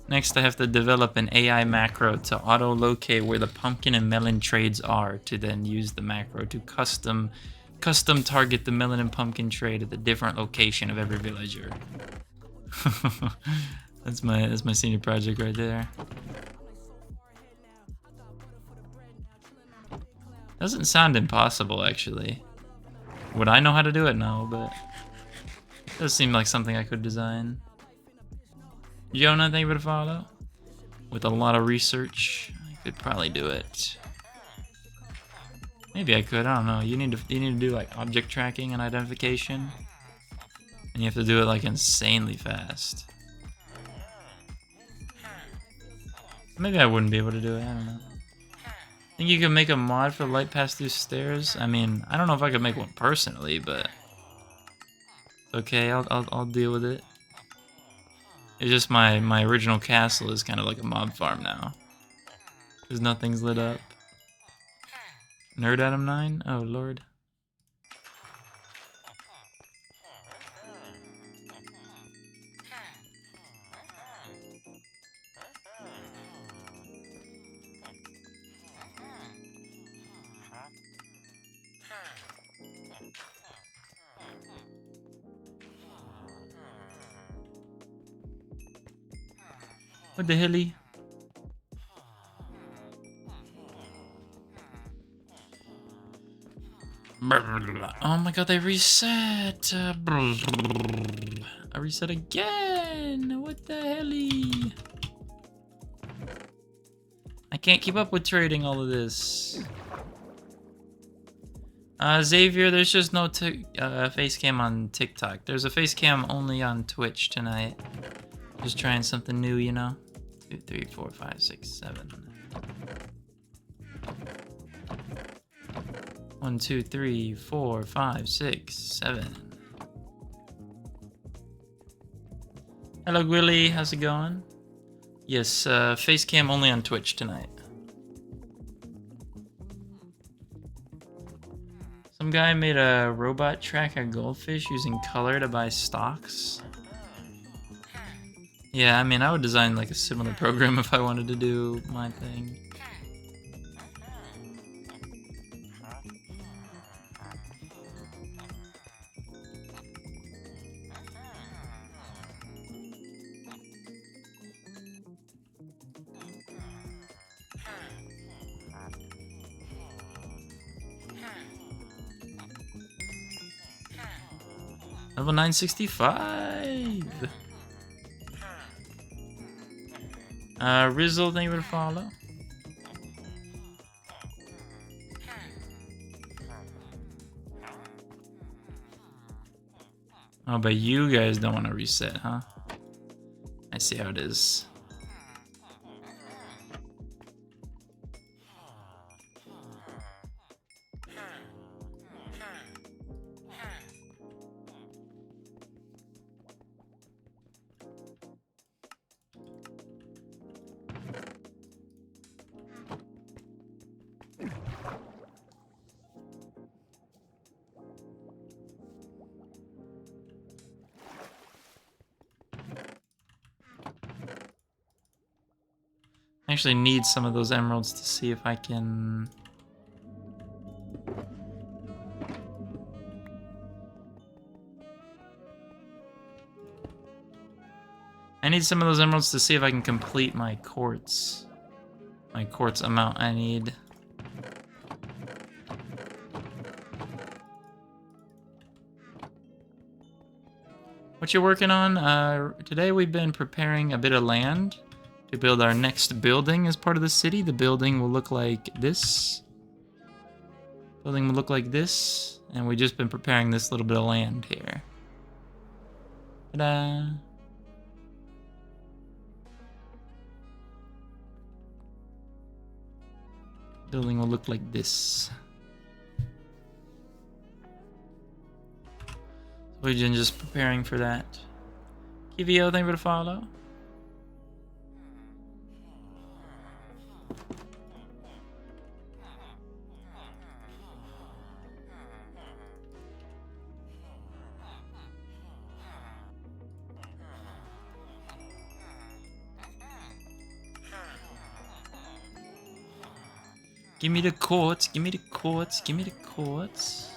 Next, I have to develop an AI macro to auto-locate where the pumpkin and melon trades are, to then use the macro to custom target the melon and pumpkin trade at the different location of every villager. That's my senior project right there. Doesn't sound impossible, actually. Would I know how to do it? No, but it does seem like something I could design. Jonah, thank you for the follow. With a lot of research, I could probably do it. Maybe I could. I don't know. You need to do like object tracking and identification, and you have to do it like insanely fast. Maybe I wouldn't be able to do it. I don't know. Think you can make a mod for light pass through stairs? I mean, I don't know if I could make one personally, but okay, I'll deal with it. It's just my original castle is kind of like a mob farm now, because nothing's lit up. Nerd Adam 9? Oh lord. What the helly? Oh my god, they reset. I reset again. What the helly? I can't keep up with trading all of this. Xavier, there's just no face cam on TikTok. There's a face cam only on Twitch tonight. Just trying something new, you know? 2, 3, 4, 5, 6, 7. 1, 2, 3, 4, 5, 6, 7. Hello, Willie. How's it going? Yes, face cam only on Twitch tonight. Some guy made a robot track a goldfish using color to buy stocks. Yeah, I mean, I would design like a similar program if I wanted to do my thing. Level 965. Rizzle, thank you for the follow. Oh, but you guys don't want to reset, huh? I see how it is. I actually need some of those emeralds to see if I can... I need some of those emeralds to see if I can complete my quartz. My quartz amount I need. What you working on? Today we've been preparing a bit of land to build our next building as part of the city. The building will look like this. Building will look like this. And we've just been preparing this little bit of land here. Ta-da! Building will look like this. So we've been just preparing for that. Kivio, thank you for the follow. Give me the quartz, give me the quartz, give me the quartz.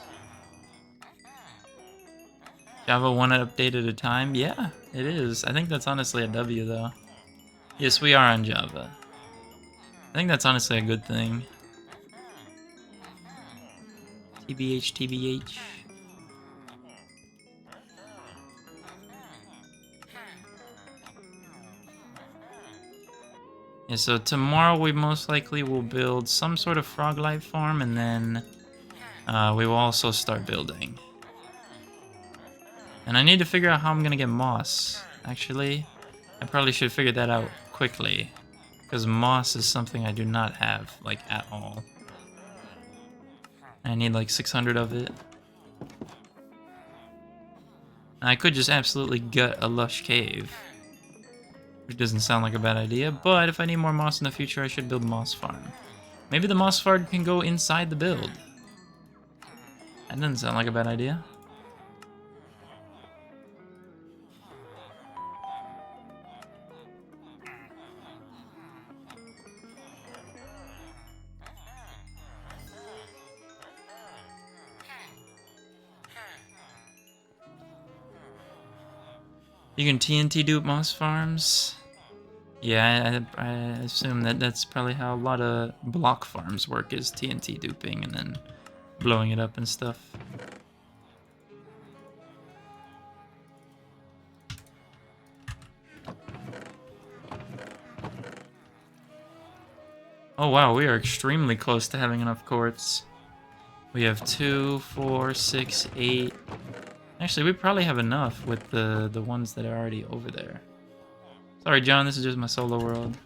Java 1 update at a time? Yeah, it is. I think that's honestly a W though. Yes, we are on Java. I think that's honestly a good thing. TBH, TBH. Yeah, so tomorrow we most likely will build some sort of frog life farm, and then we will also start building. And I need to figure out how I'm gonna get moss. Actually, I probably should figure that out quickly, because moss is something I do not have, like, at all. I need like 600 of it. And I could just absolutely gut a lush cave, which doesn't sound like a bad idea, but if I need more moss in the future, I should build moss farm. Maybe the moss farm can go inside the build. That doesn't sound like a bad idea. You can TNT dupe moss farms. Yeah, I assume that that's probably how a lot of block farms work, is TNT duping and then blowing it up and stuff. Oh wow, we are extremely close to having enough quartz. We have 2, 4, 6, 8. Actually, we probably have enough with the ones that are already over there. Sorry, John, this is just my solo world.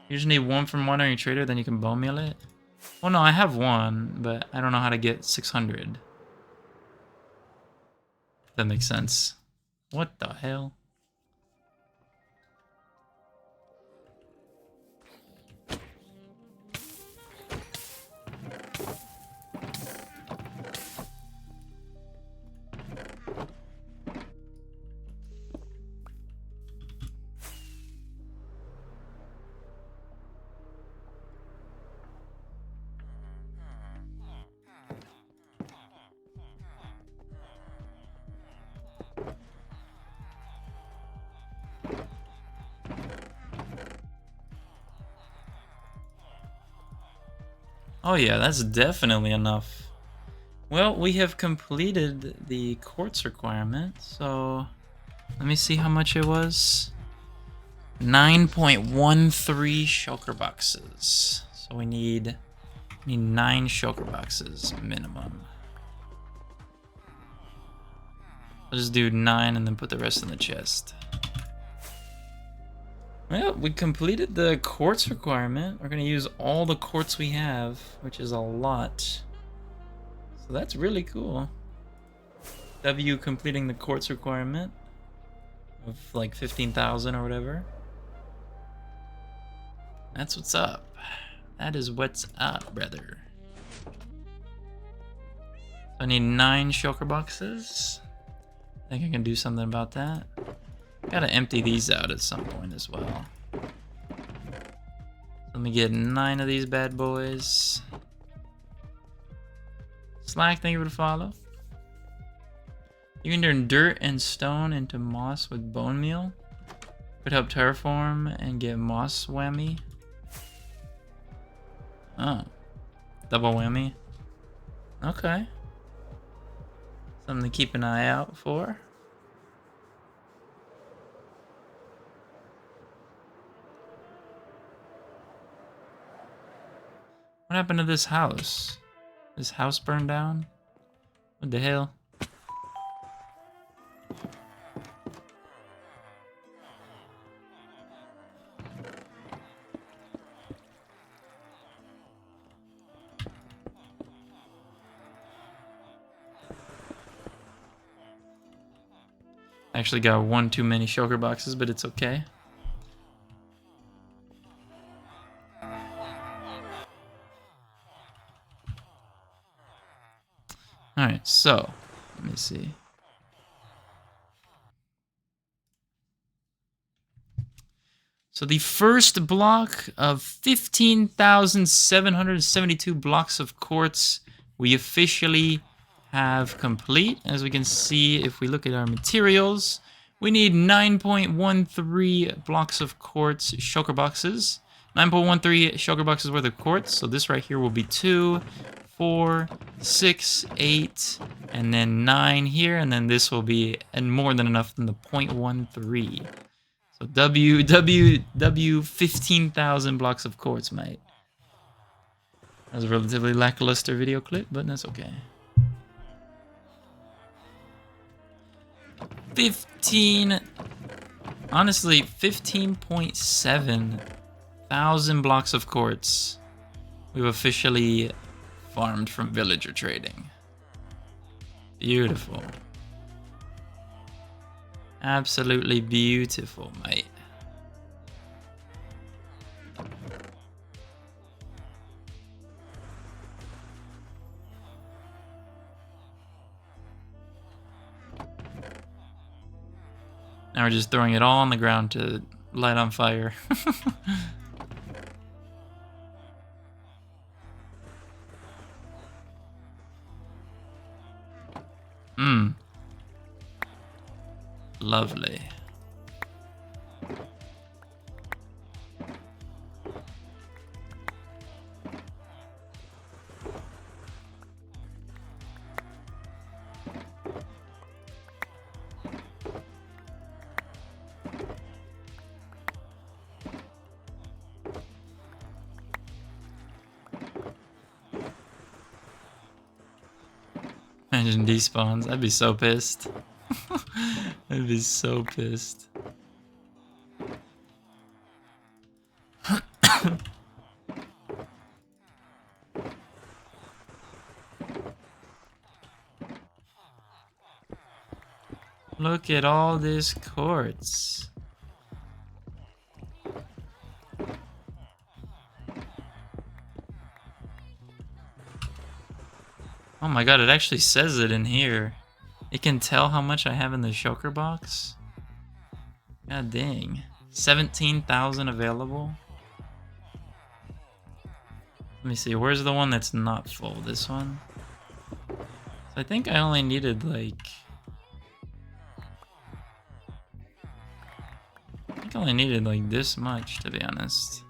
You just need one from one on your trader, then you can bone meal it? Well, no, I have one, but I don't know how to get 600. That makes sense. What the hell? Oh yeah, that's definitely enough. Well, we have completed the quartz requirement, so let me see how much it was. 9.13 shulker boxes. So we need 9 shulker boxes minimum. I'll just do 9 and then put the rest in the chest. Well, we completed the quartz requirement. We're going to use all the quartz we have, which is a lot. So that's really cool. W completing the quartz requirement of like 15,000 or whatever. That's what's up. That is what's up, brother. So I need 9 shulker boxes. I think I can do something about that. Gotta empty these out at some point as well. Let me get 9 of these bad boys. Slack, thank you for the follow. You can turn dirt and stone into moss with bone meal. Could help terraform and get moss whammy. Oh. Double whammy. Okay. Something to keep an eye out for. What happened to this house? This house burned down? What the hell? I actually got one too many shulker boxes, but it's okay. Alright, so, let me see. So the first block of 15,772 blocks of quartz we officially have complete. As we can see, if we look at our materials, we need 9.13 blocks of quartz shulker boxes. 9.13 shulker boxes worth of quartz. So this right here will be 2, 4, 6, 8, and then 9 here. And then this will be more than enough than the 0.13. So W 15,000 blocks of quartz, mate. That was a relatively lackluster video clip, but that's okay. 15.7 thousand blocks of quartz we've officially farmed from villager trading. Beautiful. Absolutely beautiful, mate. Now we're just throwing it all on the ground to light on fire. Lovely. Imagine despawns. I'd be so pissed. I'd be so pissed. Look at all this quartz. Oh my god, it actually says it in here. It can tell how much I have in the shulker box. God dang. 17,000 available. Let me see, where's the one that's not full? This one? So I think I only needed like... I think I only needed like this much, to be honest.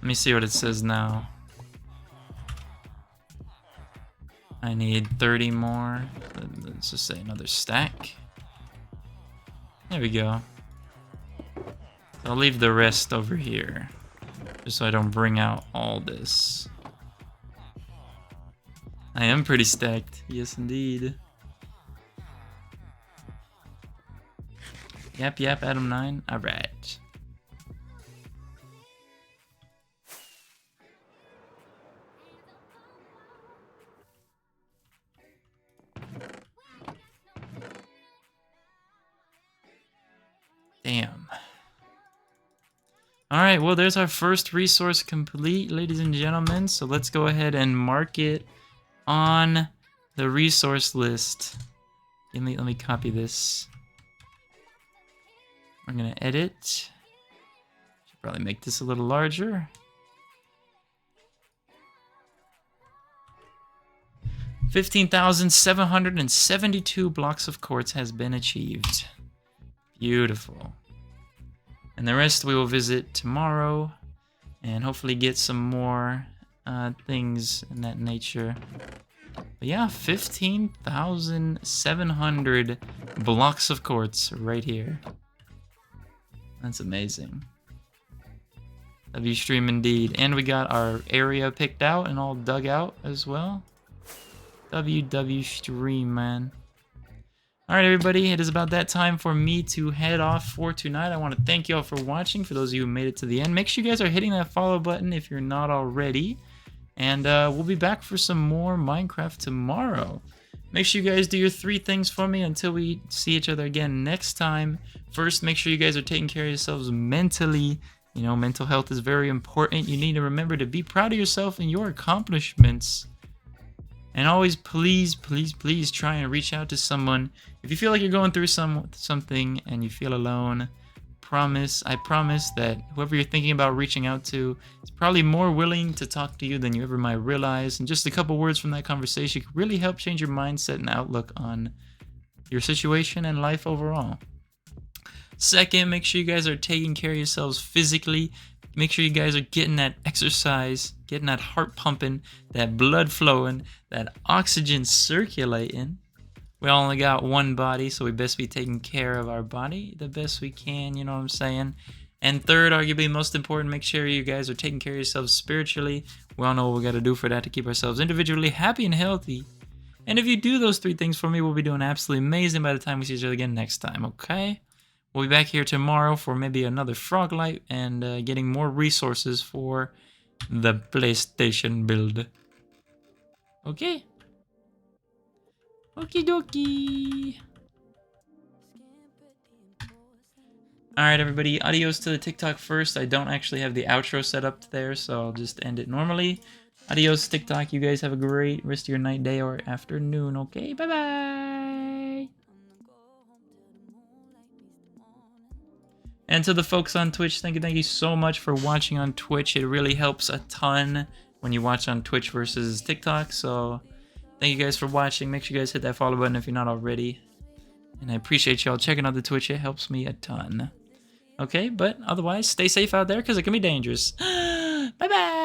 Let me see what it says now. I need 30 more. Let's just say another stack. There we go. I'll leave the rest over here, just so I don't bring out all this. I am pretty stacked. Yes, indeed. Yep, Adam 9. Alright. Damn. Alright, well, there's our first resource complete, ladies and gentlemen. So let's go ahead and mark it on the resource list. Let me copy this. We're gonna edit. Should probably make this a little larger. 15,772 blocks of quartz has been achieved. Beautiful. And the rest we will visit tomorrow and hopefully get some more things in that nature. But yeah, 15,700 blocks of quartz right here. That's amazing. W stream indeed. And we got our area picked out and all dug out as well. WW stream, man. Alright, everybody, it is about that time for me to head off for tonight. I want to thank you all for watching. For those of you who made it to the end, make sure you guys are hitting that follow button if you're not already. And we'll be back for some more Minecraft tomorrow. Make sure you guys do your 3 things for me until we see each other again next time. First, make sure you guys are taking care of yourselves mentally. You know, mental health is very important. You need to remember to be proud of yourself and your accomplishments. And always, please, please, please try and reach out to someone. If you feel like you're going through something and you feel alone, I promise that whoever you're thinking about reaching out to is probably more willing to talk to you than you ever might realize. And just a couple words from that conversation could really help change your mindset and outlook on your situation and life overall. Second, make sure you guys are taking care of yourselves physically. Make sure you guys are getting that exercise, getting that heart pumping, that blood flowing, that oxygen circulating. We all only got one body, so we best be taking care of our body the best we can, you know what I'm saying? And third, arguably most important, make sure you guys are taking care of yourselves spiritually. We all know what we got to do for that to keep ourselves individually happy and healthy. And if you do those 3 things for me, we'll be doing absolutely amazing by the time we see each other again next time, okay? We'll be back here tomorrow for maybe another frog light and getting more resources for the PlayStation build. Okay? Okie dokie. Alright, everybody. Adios to the TikTok first. I don't actually have the outro set up there, so I'll just end it normally. Adios, TikTok. You guys have a great rest of your night, day, or afternoon, okay? Bye-bye. And to the folks on Twitch, thank you so much for watching on Twitch. It really helps a ton when you watch on Twitch versus TikTok. So thank you guys for watching. Make sure you guys hit that follow button if you're not already. And I appreciate y'all checking out the Twitch. It helps me a ton. Okay, but otherwise, stay safe out there because it can be dangerous. Bye-bye.